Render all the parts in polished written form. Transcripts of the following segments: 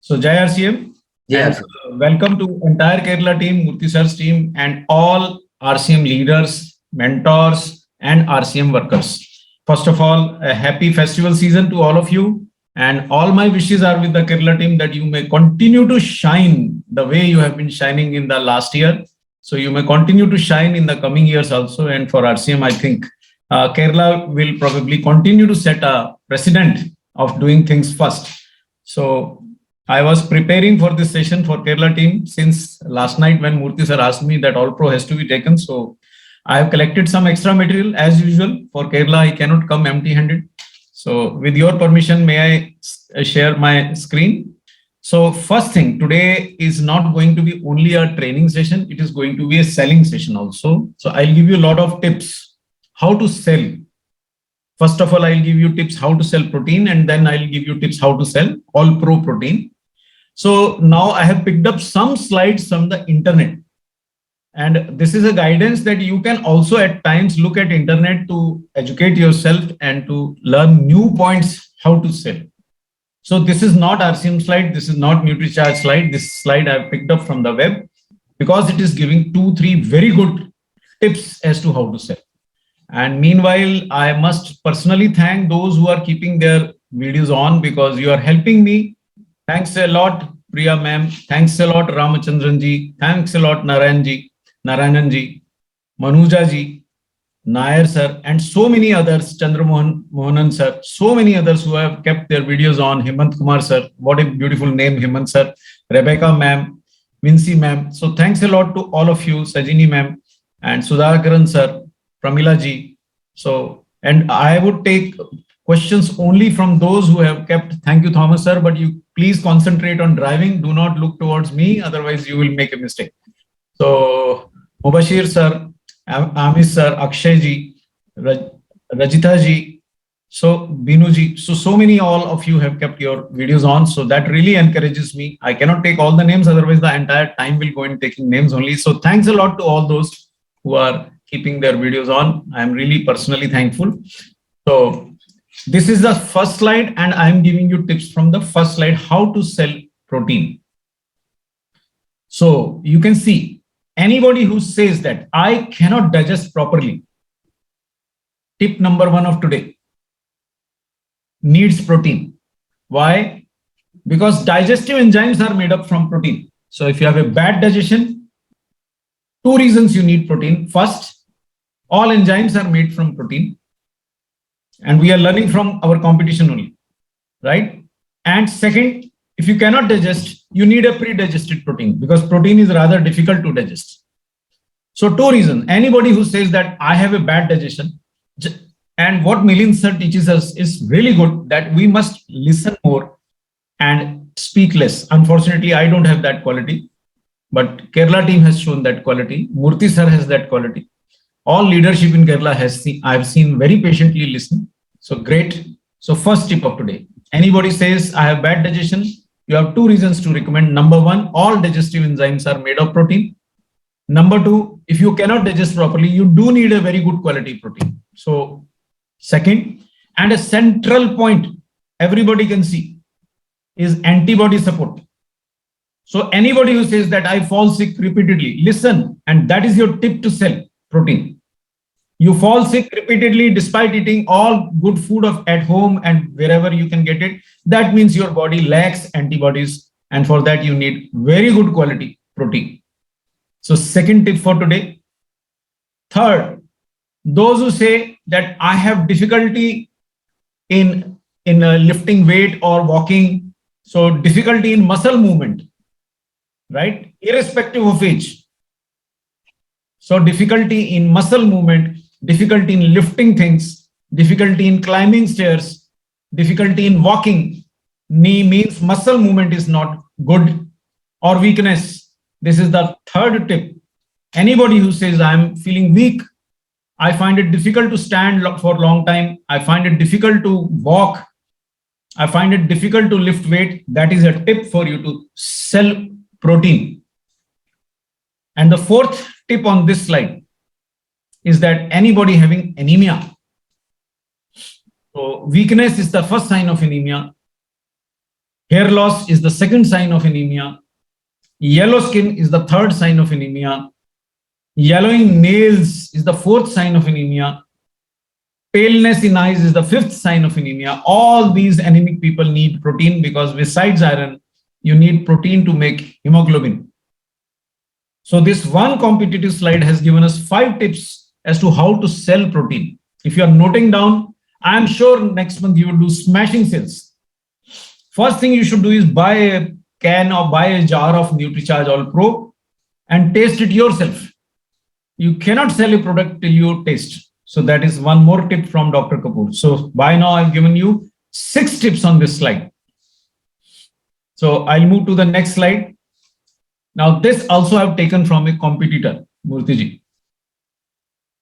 So Jai RCM and Yes. welcome to entire Kerala team, Murthy sir's team and all RCM leaders, mentors and RCM workers. First of all, a happy festival season to all of you, and all my wishes are with the Kerala team that you may continue to shine the way you have been shining in the last year. So you may continue to shine in the coming years also. And for RCM, I think Kerala will probably continue to set a precedent of doing things first. So I was preparing for this session for Kerala team since last night when Murthy sir asked me that All Pro has to be taken. So I have collected some extra material as usual. For Kerala, I cannot come empty-handed. So with your permission, may I share my screen? So first thing, today is not going to be only a training session. It is going to be a selling session also. So I'll give you a lot of tips how to sell. First of all, I'll give you tips how to sell protein, and then I'll give you tips how to sell All Pro protein. So now I have picked up some slides from the internet. And this is a guidance that you can also at times look at internet to educate yourself and to learn new points how to sell. So this is not RCM slide. This is not Nutricharge slide. This slide I've picked up from the web because it is giving 2-3 very good tips as to how to sell. And meanwhile, I must personally thank those who are keeping their videos on because you are helping me. Thanks a lot, Priya ma'am. Thanks a lot, Ramachandran ji. Thanks a lot, Narayanan ji, Manuja ji, Nair sir, and so many others, Mohanan sir, so many others who have kept their videos on, Hemant Kumar sir, what a beautiful name, Hemant sir, Rebecca ma'am, Vinci ma'am. So thanks a lot to all of you, Sajini ma'am, and Sudhakaran sir, Pramila ji. So, and I would take questions only from those who have kept, thank you Thomas sir, but you please concentrate on driving, do not look towards me, otherwise you will make a mistake. So, Mubashir sir, Amis sir, Akshay ji, Rajita ji, so Binu ji, so many all of you have kept your videos on, so that really encourages me. I cannot take all the names, otherwise the entire time will go in taking names only. So thanks a lot to all those who are keeping their videos on. I'm really personally thankful. So this is the first slide and I'm giving you tips from the first slide, how to sell protein. So you can see anybody who says that I cannot digest properly, tip number 1 of today, needs protein. Why? Because digestive enzymes are made up from protein. So if you have a bad digestion, 2 reasons you need protein. First, all enzymes are made from protein. And we are learning from our competition only, right? And second, if you cannot digest, you need a pre-digested protein because protein is rather difficult to digest. So 2 reasons. Anybody who says that I have a bad digestion, and what Milind sir teaches us is really good, that we must listen more and speak less. Unfortunately, I don't have that quality, but Kerala team has shown that quality. Murthy sir has that quality. All leadership in Kerala has seen, I've seen very patiently listen. So great. So first tip of today, anybody says I have bad digestion, you have 2 reasons to recommend. Number 1, all digestive enzymes are made of protein. Number 2, if you cannot digest properly, you do need a very good quality protein. So second, and a central point everybody can see is antibody support. So anybody who says that I fall sick repeatedly, listen, and that is your tip to sell protein. You fall sick repeatedly despite eating all good food at home and wherever you can get it. That means your body lacks antibodies, and for that you need very good quality protein. So second tip for today. Third, those who say that I have difficulty in lifting weight or walking, so difficulty in muscle movement, right? Irrespective of age. So difficulty in muscle movement, difficulty in lifting things, difficulty in climbing stairs, difficulty in walking, means muscle movement is not good, or weakness. This is the third tip. Anybody who says I'm feeling weak, I find it difficult to stand for a long time, I find it difficult to walk, I find it difficult to lift weight, that is a tip for you to sell protein. And the fourth tip on this slide is that anybody having anemia. So weakness is the first sign of anemia. Hair loss is the second sign of anemia. Yellow skin is the third sign of anemia. Yellowing nails is the fourth sign of anemia. Paleness in eyes is the fifth sign of anemia. All these anemic people need protein because besides iron, you need protein to make hemoglobin. So this one competitive slide has given us 5 tips as to how to sell protein. If you are noting down, I am sure next month you will do smashing sales. First thing you should do is buy a can or buy a jar of Nutricharge All Pro and taste it yourself. You cannot sell a product till you taste. So that is one more tip from Dr. Kapoor. So by now I've given you 6 tips on this slide. So I'll move to the next slide. Now this also I've taken from a competitor, Moorthy ji.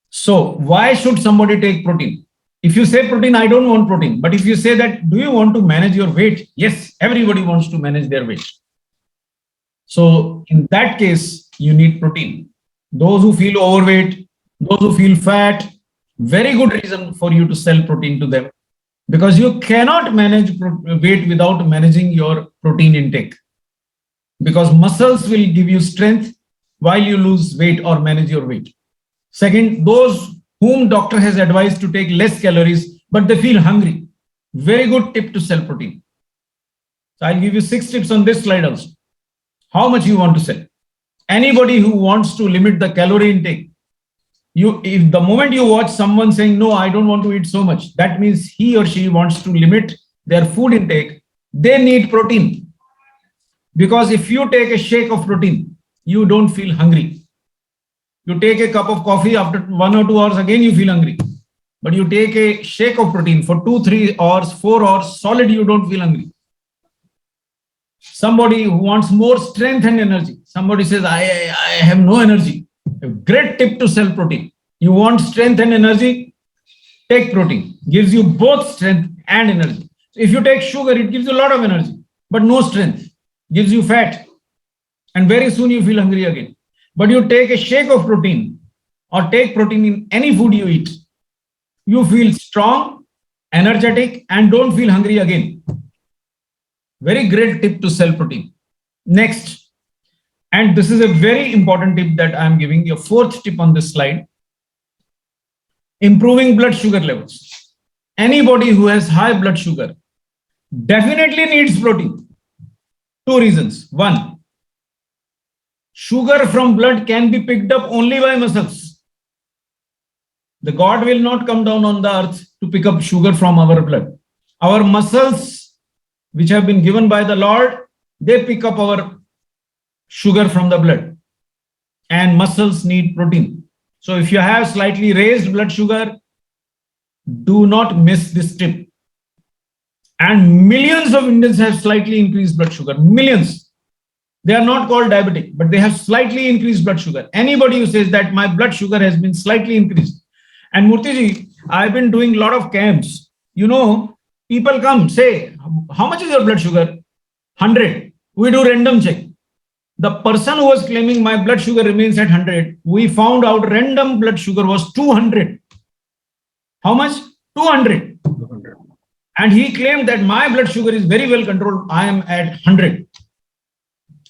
So why should somebody take protein? If you say protein, I don't want protein. But if you say that, do you want to manage your weight? Yes, everybody wants to manage their weight. So in that case, you need protein. Those who feel overweight, those who feel fat, very good reason for you to sell protein to them, because you cannot manage weight without managing your protein intake, because muscles will give you strength while you lose weight or manage your weight. Second, those whom doctor has advised to take less calories, but they feel hungry. Very good tip to sell protein. So I'll give you 6 tips on this slide also. How much you want to sell? Anybody who wants to limit the calorie intake, if the moment you watch someone saying, no, I don't want to eat so much, that means he or she wants to limit their food intake. They need protein. Because if you take a shake of protein, you don't feel hungry. You take a cup of coffee, after 1 or 2 hours, again you feel hungry. But you take a shake of protein for 2, 3 hours, 4 hours, solid, you don't feel hungry. Somebody who wants more strength and energy. Somebody says, I have no energy. A great tip to sell protein. You want strength and energy? Take protein. Gives you both strength and energy. So if you take sugar, it gives you a lot of energy, but no strength. Gives you fat. And very soon you feel hungry again. But you take a shake of protein or take protein in any food you eat, you feel strong, energetic, and don't feel hungry again. Very great tip to sell protein. Next, and this is a very important tip that I'm giving you, 4th tip on this slide. Improving blood sugar levels. Anybody who has high blood sugar definitely needs protein. 2 reasons. 1, sugar from blood can be picked up only by muscles. The God will not come down on the earth to pick up sugar from our blood. Our muscles, which have been given by the Lord, they pick up our sugar from the blood. And muscles need protein. So if you have slightly raised blood sugar, do not miss this tip. And millions of Indians have slightly increased blood sugar. Millions. They are not called diabetic, but they have slightly increased blood sugar. Anybody who says that my blood sugar has been slightly increased. And Moorthy ji, I've been doing a lot of camps. You know, people come, say, how much is your blood sugar? 100. We do random check. The person who was claiming my blood sugar remains at 100, we found out random blood sugar was 200. How much? 200. And he claimed that my blood sugar is very well controlled. I am at 100.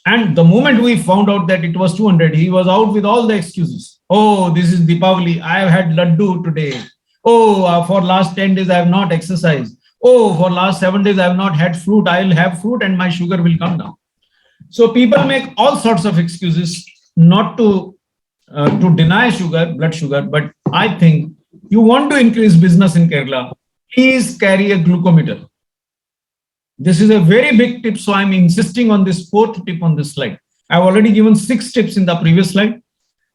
And the moment we found out that it was 200, he was out with all the excuses. Oh, this is Deepavali. I have had laddu today. Oh, for last 10 days, I have not exercised. Oh, for last 7 days, I have not had fruit. I will have fruit and my sugar will come down. So people make all sorts of excuses not to deny sugar, blood sugar. But I think you want to increase business in Kerala, please carry a glucometer. This is a very big tip, so I'm insisting on this 4th tip on this slide. I've already given 6 tips in the previous slide,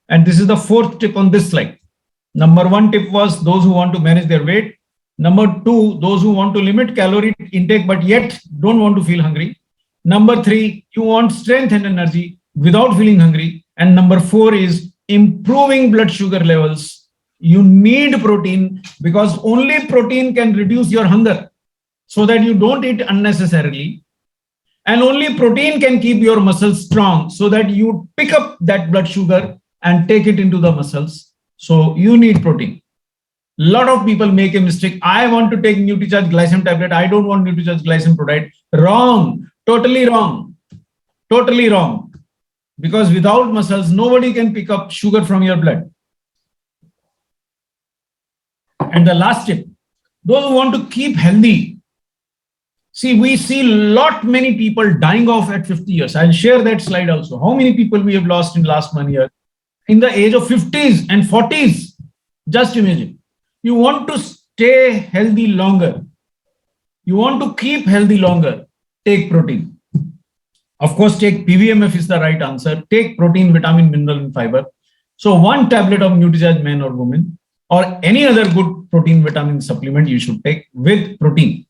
and this is the 4th tip on this slide. Number 1 tip was those who want to manage their weight. Number 2, those who want to limit calorie intake but yet don't want to feel hungry. Number 3, you want strength and energy without feeling hungry. And number 4 is improving blood sugar levels. You need protein because only protein can reduce your hunger, so that you don't eat unnecessarily. And only protein can keep your muscles strong so that you pick up that blood sugar and take it into the muscles. So you need protein. A lot of people make a mistake. I want to take Nutricharge glycine tablet. I don't want Nutricharge glycine product. Wrong. Totally wrong. Totally wrong. Because without muscles, nobody can pick up sugar from your blood. And the last tip, those who want to keep healthy. See, we see many people dying off at 50 years. I'll share that slide also. How many people we have lost in last 1 year? In the age of 50s and 40s. Just imagine. You want to stay healthy longer. You want to keep healthy longer. Take protein. Of course, take PVMF is the right answer. Take protein, vitamin, mineral, and fiber. So 1 tablet of Nutricharge man or woman or any other good protein vitamin supplement you should take with protein.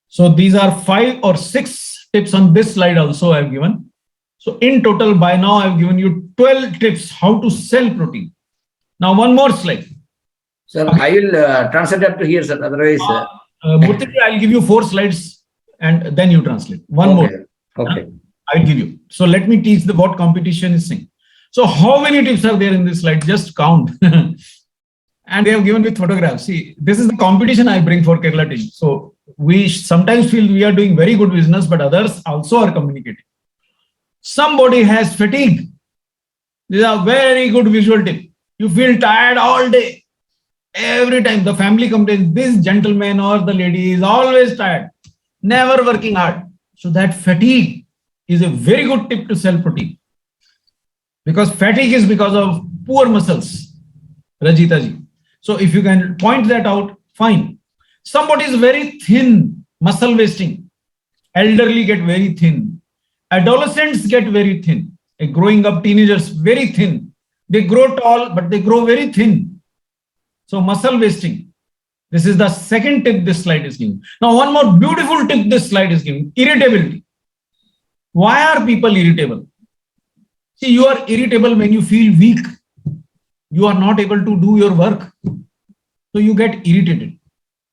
So these are 5 or 6 tips on this slide also I've given. So in total, by now I've given you 12 tips how to sell protein. Now one more slide. Sir, I will translate up to here, sir. Otherwise, Murthy, I'll give you 4 slides and then you translate. One more. Okay. I'll give you. So let me teach what competition is saying. So how many tips are there in this slide? Just count. And they have given with photographs. See, this is the competition I bring for Kerala team. So we sometimes feel we are doing very good business, but others also are communicating. Somebody has fatigue. This is a very good visual tip. You feel tired all day. Every time the family complains, this gentleman or the lady is always tired, never working hard. So that fatigue is a very good tip to sell protein. Because fatigue is because of poor muscles, Rajita ji. So if you can point that out, fine. Somebody is very thin, muscle wasting. Elderly get very thin. Adolescents get very thin. Growing up teenagers, very thin. They grow tall, but they grow very thin. So muscle wasting. This is the second tip this slide is giving. Now one more beautiful tip this slide is giving. Irritability. Why are people irritable? See, you are irritable when you feel weak. You are not able to do your work. So you get irritated.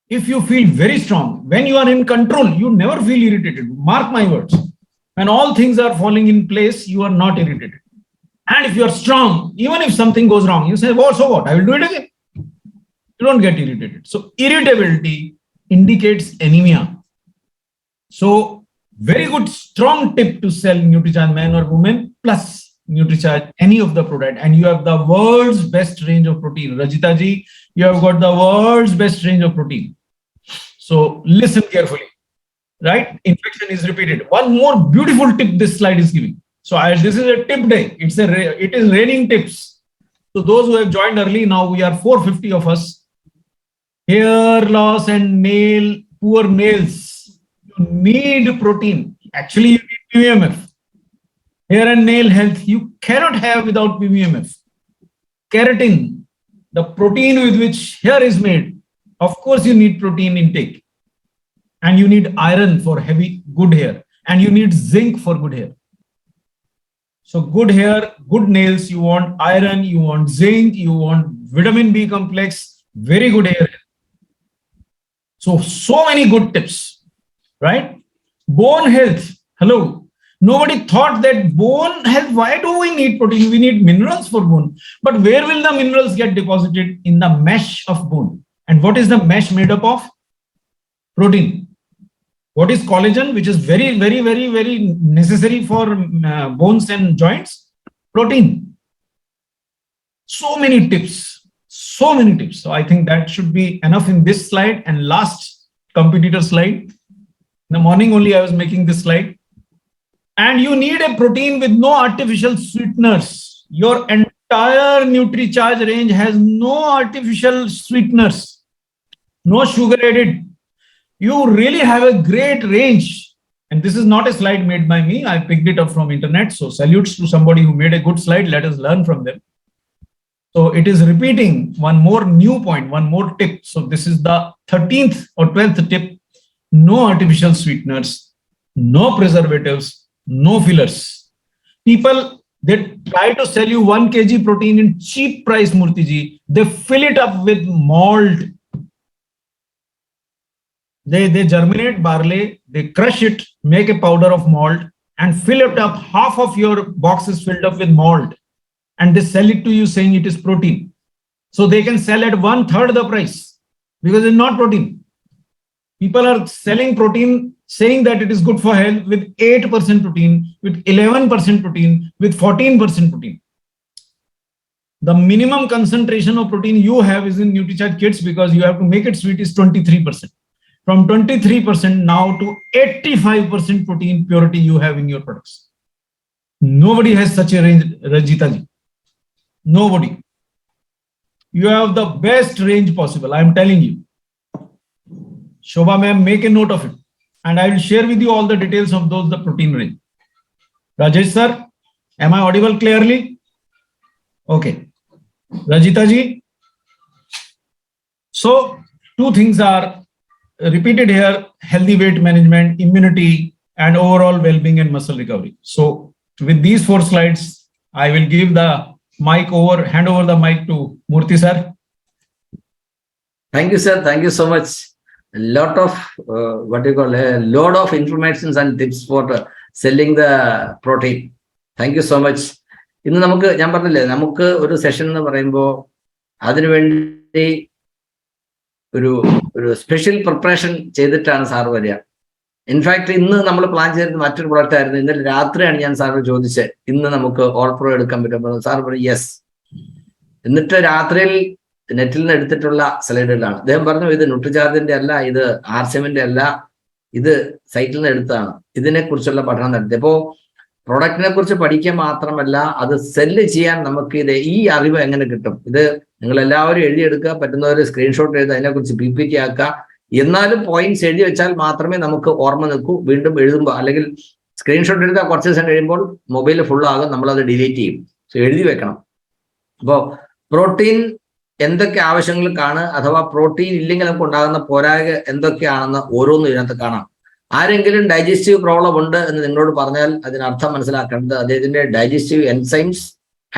If you feel very strong, when you are in control, you never feel irritated. Mark my words. When all things are falling in place, you are not irritated. And if you are strong, even if something goes wrong, you say, oh, so what? I will do it again. You don't get irritated. So irritability indicates anemia. So very good, strong tip to sell Nutricharge man or woman plus Nutricharge, any of the product, and you have the world's best range of protein. Rajita ji, you have got the world's best range of protein. So listen carefully, right? Infection is repeated. One more beautiful tip this slide is giving. So this is a tip day. It is raining tips. So those who have joined early, now we are 450 of us. Hair loss and poor nails. You need protein. Actually, you need PVMF. Hair and nail health, you cannot have without PVMF. Keratin, the protein with which hair is made, of course you need protein intake. And you need iron for good hair. And you need zinc for good hair. So good hair, good nails, you want iron, you want zinc, you want vitamin B complex, very good hair. So many good tips, right? Bone health, hello. Nobody thought that bone health, why do we need protein? We need minerals for bone. But where will the minerals get deposited? In the mesh of bone. And what is the mesh made up of? Protein. What is collagen, which is very, very, very, very necessary for bones and joints? Protein. So many tips. So many tips. So I think that should be enough in this slide. And last competitor slide. In the morning only I was making this slide. And you need a protein with no artificial sweeteners. Your entire Nutricharge range has no artificial sweeteners, no sugar added. You really have a great range. And this is not a slide made by me. I picked it up from internet. So salutes to somebody who made a good slide. Let us learn from them. So it is repeating one more new point, one more tip. So this is the 13th or 12th tip. No artificial sweeteners, no preservatives, no fillers. People, they try to sell you 1 kg protein in cheap price, Murthy ji. They fill it up with malt. They germinate barley, they crush it, make a powder of malt and fill it up. Half of your box is filled up with malt and they sell it to you saying it is protein. So they can sell at 1/3 the price because it's not protein. People are selling protein, saying that it is good for health with 8% protein, with 11% protein, with 14% protein. The minimum concentration of protein you have is in Nutricharge kits, because you have to make it sweet, is 23%. From 23% now to 85% protein purity you have in your products. Nobody has such a range, Rajita ji. Nobody. You have the best range possible, I am telling you. Shobha ma'am, make a note of it. And I will share with you all the details of the protein range. Rajesh sir, am I audible clearly? Okay. Rajita ji. So, two things are repeated here: healthy weight management, immunity, and overall well-being and muscle recovery. So, with these 4 slides, I will give the hand over the mic to Moorthy sir. Thank you, sir. Thank you so much. A lot of a load of information and tips for selling the protein. Thank you so much. ഇന്ന് ഞാൻ പറഞ്ഞില്ലേ, നമുക്ക് ഒരു session എന്ന് പറയുമ്പോൾ അതിനുവേണ്ടി ഒരു special preparation ചെയ്തിട്ടാണ് സാറ് വരിക. ഇൻഫാക്ട് ഇന്ന് നമ്മൾ പ്ലാൻ ചെയ്തിരുന്ന മറ്റൊരു പ്രൊഡക്റ്റ് ആയിരുന്നു. ഇന്നലെ രാത്രിയാണ് ഞാൻ സാറിന് ചോദിച്ചത്, ഇന്ന് നമുക്ക് ഓൾ പ്രോ എടുക്കാൻ പറ്റുമ്പോൾ സാർ പറഞ്ഞു യെസ്. എന്നിട്ട് രാത്രിയിൽ നെറ്റിൽ നിന്ന് എടുത്തിട്ടുള്ള സ്ലൈഡുകളാണ്. അദ്ദേഹം പറഞ്ഞു ഇത് ന്യൂട്രിചാർജിന്റെ അല്ല, ഇത് ആർസിഎമ്മിന്റെ അല്ല, ഇത് സൈറ്റിൽ നിന്ന് എടുത്തതാണ്. ഇതിനെക്കുറിച്ചുള്ള പഠനം നടത്തി. അപ്പോൾ പ്രൊഡക്റ്റിനെ കുറിച്ച് പഠിക്കുക മാത്രമല്ല, അത് സെല്ല് ചെയ്യാൻ നമുക്ക് ഈ അറിവ് എങ്ങനെ കിട്ടും? ഇത് നിങ്ങൾ എല്ലാവരും എഴുതിയെടുക്കുക, പറ്റുന്നവർ സ്ക്രീൻഷോട്ട് എഴുതുക, അതിനെക്കുറിച്ച് PPT ആക്കുക. എന്നാലും പോയിന്റ്സ് എഴുതി വെച്ചാൽ മാത്രമേ നമുക്ക് ഓർമ്മ നിൽക്കൂ. വീണ്ടും എഴുതുമ്പോൾ, അല്ലെങ്കിൽ സ്ക്രീൻഷോട്ട് എടുത്താൽ കുറച്ച് ദിവസം കഴിയുമ്പോൾ മൊബൈൽ ഫുള്ളാകും, നമ്മളത് ഡിലീറ്റ് ചെയ്യും. സോ എഴുതി വെക്കണം. അപ്പോൾ പ്രോട്ടീൻ എന്തൊക്കെ ആവശ്യങ്ങൾക്കാണ്, അഥവാ പ്രോട്ടീൻ ഇല്ലെങ്കിൽ നമുക്ക് ഉണ്ടാകുന്ന പോരായ്മ എന്തൊക്കെയാണെന്ന് ഓരോന്നും ഇതിനകത്ത് കാണാം. ആരെങ്കിലും ഡൈജസ്റ്റീവ് പ്രോബ്ലം ഉണ്ട് എന്ന് നിങ്ങളോട് പറഞ്ഞാൽ അതിനർത്ഥം മനസ്സിലാക്കേണ്ടത് അദ്ദേഹത്തിന്റെ ഡൈജസ്റ്റീവ് എൻസൈംസ്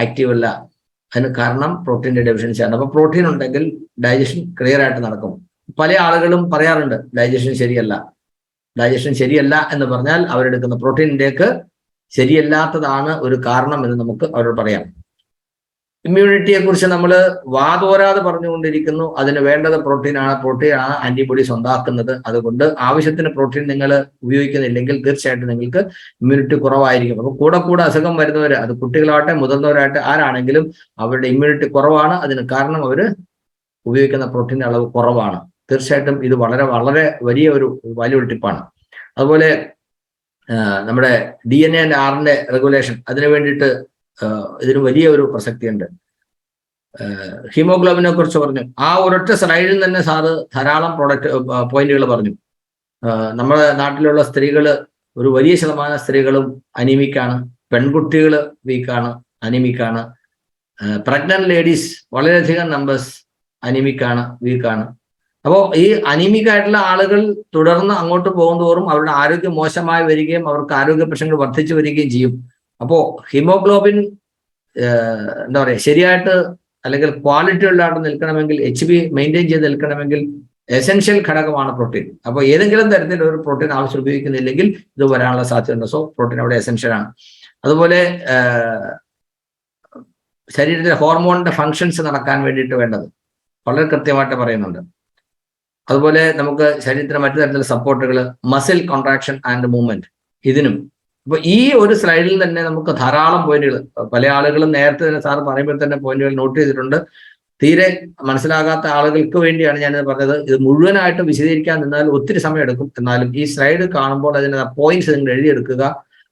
ആക്റ്റീവ് അല്ല. അതിന് കാരണം പ്രോട്ടീൻ്റെ ഡെഫിഷ്യൻസിയാണ്. അപ്പൊ പ്രോട്ടീൻ ഉണ്ടെങ്കിൽ ഡൈജഷൻ ക്ലിയർ ആയിട്ട് നടക്കും. പല ആളുകളും പറയാറുണ്ട് ഡൈജഷൻ ശരിയല്ല എന്ന് പറഞ്ഞാൽ അവരെടുക്കുന്ന പ്രോട്ടീൻ ഇൻടേക്ക് ശരിയല്ലാത്തതാണ് ഒരു കാരണം എന്ന് നമുക്ക് അവരോട് പറയാം. ഇമ്മ്യൂണിറ്റിയെ കുറിച്ച് നമ്മൾ വാതോരാതെ പറഞ്ഞുകൊണ്ടിരിക്കുന്നു. അതിന് വേണ്ടത് പ്രോട്ടീനാണ് ആന്റിബോഡീസ് ഉണ്ടാക്കുന്നത്. അതുകൊണ്ട് ആവശ്യത്തിന് പ്രോട്ടീൻ നിങ്ങൾ ഉപയോഗിക്കുന്നില്ലെങ്കിൽ തീർച്ചയായിട്ടും നിങ്ങൾക്ക് ഇമ്മ്യൂണിറ്റി കുറവായിരിക്കും. അപ്പൊ കൂടെ അസുഖം വരുന്നവർ, അത് കുട്ടികളാവട്ടെ മുതിർന്നവരാകട്ടെ ആരാണെങ്കിലും, അവരുടെ ഇമ്മ്യൂണിറ്റി കുറവാണ്. അതിന് കാരണം അവർ ഉപയോഗിക്കുന്ന പ്രോട്ടീൻ്റെ അളവ് കുറവാണ്. തീർച്ചയായിട്ടും ഇത് വളരെ വളരെ വലിയ ഒരു വാല്യുബിൾ ടിപ്പാണ്. അതുപോലെ നമ്മുടെ DNA ആൻഡ് RNA റെഗുലേഷൻ, അതിനു വേണ്ടിയിട്ട് ഇതിന് വലിയ ഒരു പ്രസക്തിയുണ്ട്. ഹീമോഗ്ലോബിനെ കുറിച്ച് പറഞ്ഞു. ആ ഒരൊറ്റ സ്ലൈഡിൽ തന്നെ സാറ് ധാരാളം പോയിന്റുകൾ പറഞ്ഞു. നമ്മുടെ നാട്ടിലുള്ള സ്ത്രീകൾ, ഒരു വലിയ ശതമാനം സ്ത്രീകളും അനീമിക്കാണ്. പെൺകുട്ടികൾ വീക്കാണ്, അനീമിക്കാണ്. പ്രഗ്നന്റ് ലേഡീസ് വളരെയധികം നമ്പേഴ്സ് അനീമിക്കാണ്, വീക്കാണ്. അപ്പോൾ ഈ അനീമിക്കായിട്ടുള്ള ആളുകൾ തുടർന്ന് അങ്ങോട്ട് പോകുന്തോറും അവരുടെ ആരോഗ്യം മോശമായി വരികയും അവർക്ക് ആരോഗ്യ പ്രശ്നങ്ങൾ വർദ്ധിച്ചു വരികയും ചെയ്യും. അപ്പോൾ ഹീമോഗ്ലോബിൻ എന്താ പറയുക, ശരിയായിട്ട് അല്ലെങ്കിൽ ക്വാളിറ്റി ഉള്ളതായിട്ട് നിൽക്കണമെങ്കിൽ, HB മെയിൻറ്റെയിൻ ചെയ്ത് നിൽക്കണമെങ്കിൽ എസെൻഷ്യൽ ഘടകമാണ് പ്രോട്ടീൻ. അപ്പോൾ ഏതെങ്കിലും തരത്തിൽ ഒരു പ്രോട്ടീൻ ആവശ്യം ഉപയോഗിക്കുന്നില്ലെങ്കിൽ ഇത് വരാനുള്ള സാധ്യതയുണ്ട്. സോ പ്രോട്ടീൻ അവിടെ എസെൻഷ്യലാണ്. അതുപോലെ ശരീരത്തിലെ ഹോർമോണിന്റെ ഫങ്ഷൻസ് നടക്കാൻ വേണ്ടിയിട്ട് വേണ്ടത് വളരെ കൃത്യമായിട്ട് പറയുന്നുണ്ട്. അതുപോലെ നമുക്ക് ശരീരത്തിന് മറ്റു തരത്തിലുള്ള സപ്പോർട്ടുകൾ, മസിൽ കോൺട്രാക്ഷൻ ആൻഡ് മൂവ്മെന്റ്, ഇതിനും. അപ്പൊ ഈ ഒരു സ്ലൈഡിൽ തന്നെ നമുക്ക് ധാരാളം പോയിന്റുകൾ, പല ആളുകളും നേരത്തെ തന്നെ സാർ പറയുമ്പോൾ തന്നെ പോയിന്റുകൾ നോട്ട് ചെയ്തിട്ടുണ്ട്. തീരെ മനസ്സിലാകാത്ത ആളുകൾക്ക് വേണ്ടിയാണ് ഞാനിത് പറഞ്ഞത്. ഇത് മുഴുവനായിട്ട് വിശദീകരിക്കാൻ നിന്നാൽ ഒത്തിരി സമയം എടുക്കും. എന്നാലും ഈ സ്ലൈഡ് കാണുമ്പോൾ അതിന് പോയിന്റ്സ് നിങ്ങൾ എഴുതിയെടുക്കുക.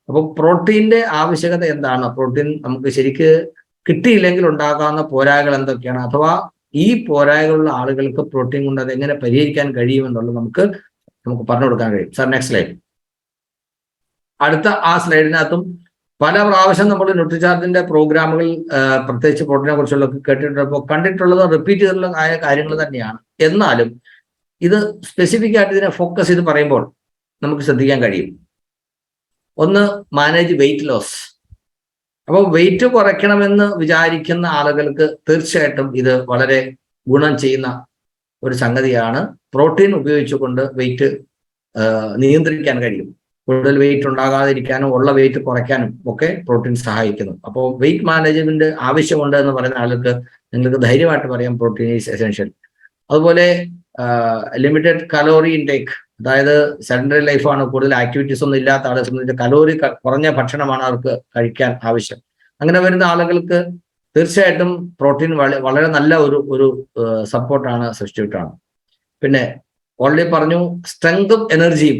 അപ്പോൾ പ്രോട്ടീന്റെ ആവശ്യകത എന്താണ്, പ്രോട്ടീൻ നമുക്ക് ശരിക്ക് കിട്ടിയില്ലെങ്കിൽ ഉണ്ടാകാവുന്ന പോരായ്മകൾ എന്തൊക്കെയാണ്, അഥവാ ഈ പോരായ്മകളുള്ള ആളുകൾക്ക് പ്രോട്ടീൻ കൊണ്ട് അത് എങ്ങനെ പരിഹരിക്കാൻ കഴിയുമെന്നുള്ളത് നമുക്ക് പറഞ്ഞു കൊടുക്കാൻ കഴിയും. Sir next slide. അടുത്ത ആ സ്ലൈഡിനകത്തും പല പ്രാവശ്യം നമ്മൾ ന്യൂട്രിചാർജിന്റെ പ്രോഗ്രാമുകൾ പ്രത്യേകിച്ച് പ്രോട്ടീനെ കുറിച്ചുള്ള കേട്ടിട്ടുള്ളപ്പോൾ കണ്ടിട്ടുള്ളത് റിപ്പീറ്റ് ചെയ്തിട്ടുള്ള കാര്യങ്ങൾ തന്നെയാണ്. എന്നാലും ഇത് സ്പെസിഫിക് ആയിട്ട് ഇതിനെ ഫോക്കസ് ചെയ്ത് പറയുമ്പോൾ നമുക്ക് ശ്രദ്ധിക്കാൻ കഴിയും. ഒന്ന്, മാനേജ് വെയിറ്റ് ലോസ്. അപ്പോൾ വെയിറ്റ് കുറയ്ക്കണമെന്ന് വിചാരിക്കുന്ന ആളുകൾക്ക് തീർച്ചയായിട്ടും ഇത് വളരെ ഗുണം ചെയ്യുന്ന ഒരു സംഗതിയാണ്. പ്രോട്ടീൻ ഉപയോഗിച്ചുകൊണ്ട് വെയിറ്റ് നിയന്ത്രിക്കാൻ കഴിയും. കൂടുതൽ വെയിറ്റ് ഉണ്ടാകാതിരിക്കാനും ഉള്ള വെയിറ്റ് കുറയ്ക്കാനും ഒക്കെ പ്രോട്ടീൻ സഹായിക്കുന്നു. അപ്പോൾ വെയിറ്റ് മാനേജ്മെന്റ് ആവശ്യമുണ്ട് എന്ന് പറയുന്ന ആൾക്ക് നിങ്ങൾക്ക് ധൈര്യമായിട്ട് പറയാം പ്രോട്ടീൻ ഈസ് എസെൻഷ്യൽ. അതുപോലെ ലിമിറ്റഡ് കലോറി ഇൻടേക്ക്, അതായത് സെഡൻഡറി ലൈഫാണ്, കൂടുതൽ ആക്ടിവിറ്റീസ് ഒന്നും ഇല്ലാത്ത ആളെ സംബന്ധിച്ച് കലോറി കുറഞ്ഞ ഭക്ഷണമാണ് അവർക്ക് കഴിക്കാൻ ആവശ്യം. അങ്ങനെ വരുന്ന ആളുകൾക്ക് തീർച്ചയായിട്ടും പ്രോട്ടീൻ വളരെ നല്ല ഒരു സപ്പോർട്ടാണ്, സബ്സ്റ്റിറ്റ്യൂട്ടാണ്. പിന്നെ ഓൾറെഡി പറഞ്ഞു, സ്ട്രെങ്തും എനർജിയും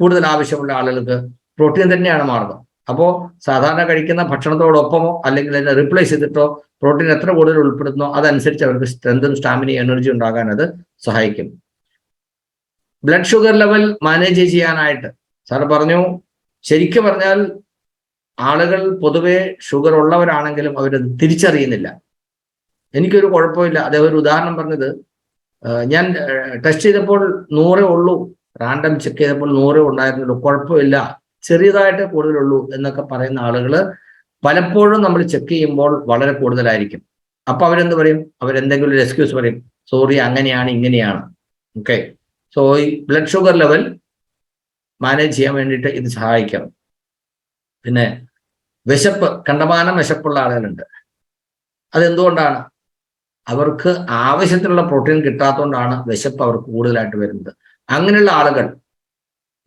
കൂടുതൽ ആവശ്യമുള്ള ആളുകൾക്ക് പ്രോട്ടീൻ തന്നെയാണ് മാർഗം. അപ്പോൾ സാധാരണ കഴിക്കുന്ന ഭക്ഷണത്തോടൊപ്പമോ അല്ലെങ്കിൽ അതിനെ റീപ്ലേസ് ചെയ്തിട്ടോ പ്രോട്ടീൻ എത്ര കൂടുതൽ ഉൾപ്പെടുന്നോ അതനുസരിച്ച് അവർക്ക് സ്ട്രെങ്തും സ്റ്റാമിനയും എനർജി ഉണ്ടാകാൻ അത് സഹായിക്കും. ബ്ലഡ് ഷുഗർ ലെവൽ മാനേജ് ചെയ്യാനായിട്ട് സാർ പറഞ്ഞു, ശരിക്കും പറഞ്ഞാൽ ആളുകൾ പൊതുവെ ഷുഗർ ഉള്ളവരാണെങ്കിലും അവരത് തിരിച്ചറിയുന്നില്ല. എനിക്കൊരു കുഴപ്പമില്ല. അദ്ദേഹം ഒരു ഉദാഹരണം പറഞ്ഞത്, ഞാൻ ടെസ്റ്റ് ചെയ്തപ്പോൾ 100 ഉള്ളൂ, റാൻഡം ചെക്ക് ചെയ്തപ്പോൾ 100 ഉണ്ടായിരുന്നുള്ളൂ, കുഴപ്പമില്ല, ചെറിയതായിട്ട് കൂടുതലുള്ളൂ എന്നൊക്കെ പറയുന്ന ആളുകൾ പലപ്പോഴും നമ്മൾ ചെക്ക് ചെയ്യുമ്പോൾ വളരെ കൂടുതലായിരിക്കും. അപ്പൊ അവരെന്ത് പറയും? അവരെന്തെങ്കിലും ഒരു എക്സ്ക്യൂസ് പറയും, സോറി അങ്ങനെയാണ് ഇങ്ങനെയാണ്. ഓക്കെ, സോ ഈ ബ്ലഡ് ഷുഗർ ലെവൽ മാനേജ് ചെയ്യാൻ വേണ്ടിയിട്ട് ഇത് സഹായിക്കാം. പിന്നെ വിശപ്പ്, കണ്ടമാനം വിശപ്പുള്ള ആളുകളുണ്ട്. അതെന്തുകൊണ്ടാണ്? അവർക്ക് ആവശ്യത്തിനുള്ള പ്രോട്ടീൻ കിട്ടാത്തതുകൊണ്ടാണ് വിശപ്പ് അവർക്ക് കൂടുതലായിട്ട് വരുന്നത്. അങ്ങനെയുള്ള ആളുകൾ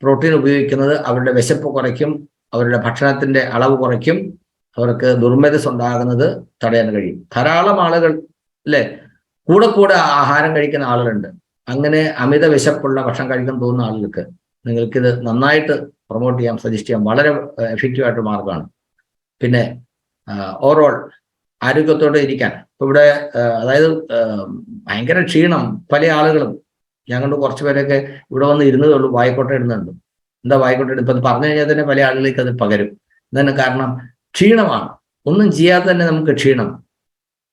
പ്രോട്ടീൻ ഉപയോഗിക്കുന്നത് അവരുടെ വിശപ്പ് കുറയ്ക്കും, അവരുടെ ഭക്ഷണത്തിന്റെ അളവ് കുറയ്ക്കും, അവർക്ക് ദുർമേധസ് ഉണ്ടാകുന്നത് തടയാൻ കഴിയും. ധാരാളം ആളുകൾ അല്ലെ കൂടെ ആഹാരം കഴിക്കുന്ന ആളുകളുണ്ട്. അങ്ങനെ അമിത വിശപ്പുള്ള ഭക്ഷണം കഴിക്കാൻ തോന്നുന്ന ആളുകൾക്ക് നിങ്ങൾക്കിത് നന്നായിട്ട് പ്രൊമോട്ട് ചെയ്യാം, സജസ്റ്റ് ചെയ്യാം. വളരെ എഫക്റ്റീവ് ആയിട്ട് മാർഗമാണ്. പിന്നെ ഓവറോൾ ആരോഗ്യത്തോടെ ഇരിക്കാൻ, ഇപ്പൊ ഇവിടെ അതായത് ഭയങ്കര ക്ഷീണം പല ആളുകളും, ഞങ്ങളുടെ കുറച്ച് പേരൊക്കെ ഇവിടെ വന്ന് ഇരുന്നതേ ഉള്ളൂ, വായിക്കോട്ട ഇടുന്നുണ്ട്. എന്താ വായിക്കോട്ട ഇപ്പം പറഞ്ഞു കഴിഞ്ഞാൽ തന്നെ പല ആളുകൾക്ക് അത് പകരും. എന്താണ് കാരണം? ക്ഷീണമാണ്. ഒന്നും ചെയ്യാതെ തന്നെ നമുക്ക് ക്ഷീണം.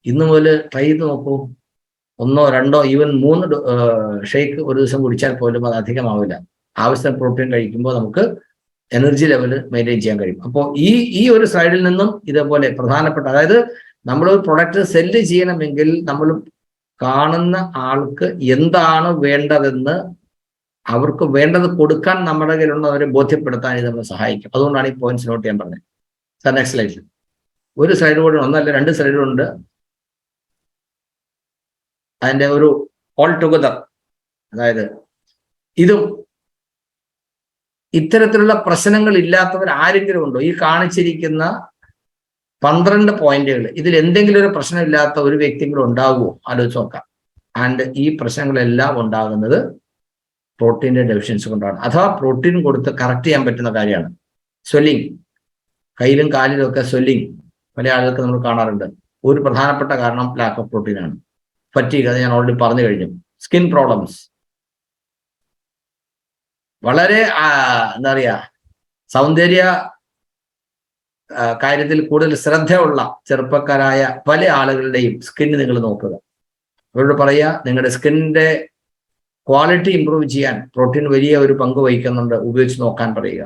ഇന്ന് മുതൽ ട്രൈ ചെയ്ത് നോക്കൂ. 1, 2, ഈവൻ 3 ഷേക്ക് ഒരു ദിവസം കുടിച്ചാൽ പോലും അത് അധികമാവില്ല. ആവശ്യത്തിന് പ്രോട്ടീൻ കഴിക്കുമ്പോൾ നമുക്ക് എനർജി ലെവൽ മെയിൻറ്റെയിൻ ചെയ്യാൻ കഴിയും. അപ്പോൾ ഈ ഒരു സൈഡിൽ നിന്നും ഇതേപോലെ പ്രധാനപ്പെട്ട, അതായത് നമ്മളൊരു പ്രൊഡക്റ്റ് സെല്ല് ചെയ്യണമെങ്കിൽ നമ്മൾ കാണുന്ന ആൾക്ക് എന്താണ് വേണ്ടതെന്ന് അവർക്ക് വേണ്ടത് കൊടുക്കാൻ നമ്മുടെ കയ്യിലുള്ളവരെ ബോധ്യപ്പെടുത്താൻ ഇത് നമ്മളെ സഹായിക്കും. അതുകൊണ്ടാണ് ഈ പോയിന്റ്സ് നോട്ട് ചെയ്യാൻ പറഞ്ഞത്. സാർ നെക്സ്റ്റ് സ്ലൈഡിൽ ഒരു സൈഡ് കൂടെ, ഒന്നല്ല 2 സൈഡുണ്ട്. അതിന്റെ ഒരു ഓൾ ടുഗദർ, അതായത് ഇതും ഇത്തരത്തിലുള്ള പ്രശ്നങ്ങൾ ഇല്ലാത്തവർ ആരെങ്കിലും ഉണ്ടോ? ഈ കാണിച്ചിരിക്കുന്ന 12 പോയിന്റുകൾ ഇതിൽ എന്തെങ്കിലും ഒരു പ്രശ്നമില്ലാത്ത ഒരു വ്യക്തികളും ഉണ്ടാവുമോ? ആലോചിച്ച് നോക്കാം. ആൻഡ് ഈ പ്രശ്നങ്ങളെല്ലാം ഉണ്ടാകുന്നത് പ്രോട്ടീൻ്റെ ഡെഫിഷ്യൻസി കൊണ്ടാണ്. അഥവാ പ്രോട്ടീൻ കൊടുത്ത് കറക്റ്റ് ചെയ്യാൻ പറ്റുന്ന കാര്യമാണ്. സ്വെല്ലിങ്, കയ്യിലും കാലിലും ഒക്കെ സ്വെല്ലിങ് പല ആളുകൾക്ക് നമ്മൾ കാണാറുണ്ട്. ഒരു പ്രധാനപ്പെട്ട കാരണം ലാക്ക് ഓഫ് പ്രോട്ടീൻ ആണ്. ഫറ്റീഗ്, അത് ഞാൻ ഓൾറെഡി പറഞ്ഞു കഴിഞ്ഞു. സ്കിൻ പ്രോബ്ലംസ്, വളരെ എന്താ പറയുക, സൗന്ദര്യ കാര്യത്തിൽ കൂടുതൽ ശ്രദ്ധയുള്ള ചെറുപ്പക്കാരായ പല ആളുകളുടെയും സ്കിൻ നിങ്ങൾ നോക്കുക. അവരോട് പറയുക, നിങ്ങളുടെ സ്കിന്നിന്റെ ക്വാളിറ്റി ഇമ്പ്രൂവ് ചെയ്യാൻ പ്രോട്ടീൻ വലിയ ഒരു പങ്ക് വഹിക്കുന്നുണ്ട്, ഉപയോഗിച്ച് നോക്കാൻ പറയുക.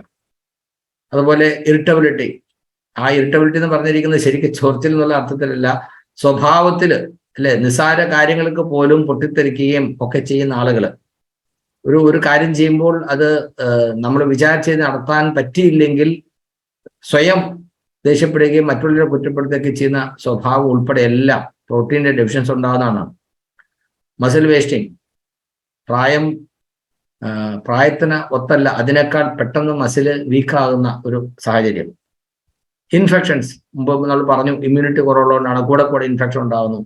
അതുപോലെ ഇറിറ്റബിലിറ്റി, ആ ഇറിറ്റബിലിറ്റി എന്ന് പറഞ്ഞിരിക്കുന്നത് ശരിക്കും ചൊറിച്ചിൽ എന്നുള്ള അർത്ഥത്തിലല്ല, സ്വഭാവത്തിൽ അല്ലെ, നിസ്സാര കാര്യങ്ങൾക്ക് പോലും പൊട്ടിത്തെറിക്കുകയും ഒക്കെ ചെയ്യുന്ന ആളുകൾ ഒരു കാര്യം ചെയ്യുമ്പോൾ അത് നമ്മൾ വിചാരിച്ചത് നടത്താൻ പറ്റിയില്ലെങ്കിൽ സ്വയം ദേഷ്യപ്പെടുകയും മറ്റുള്ളവരെ കുറ്റപ്പെടുത്തുകയൊക്കെ ചെയ്യുന്ന സ്വഭാവം ഉൾപ്പെടെ എല്ലാം പ്രോട്ടീൻ്റെ ഡെഫിഷ്യൻസി ഉണ്ടാകുന്നതാണ്. മസിൽ വേസ്റ്റിംഗ്, പ്രായത്തിന് ഒത്തല്ല, അതിനേക്കാൾ പെട്ടെന്ന് മസിൽ വീക്കാകുന്ന ഒരു സാഹചര്യം. ഇൻഫെക്ഷൻസ്, മുമ്പ് നമ്മൾ പറഞ്ഞു ഇമ്മ്യൂണിറ്റി കുറവുള്ളതുകൊണ്ടാണ് കൂടെ ഇൻഫെക്ഷൻ ഉണ്ടാകുന്നു.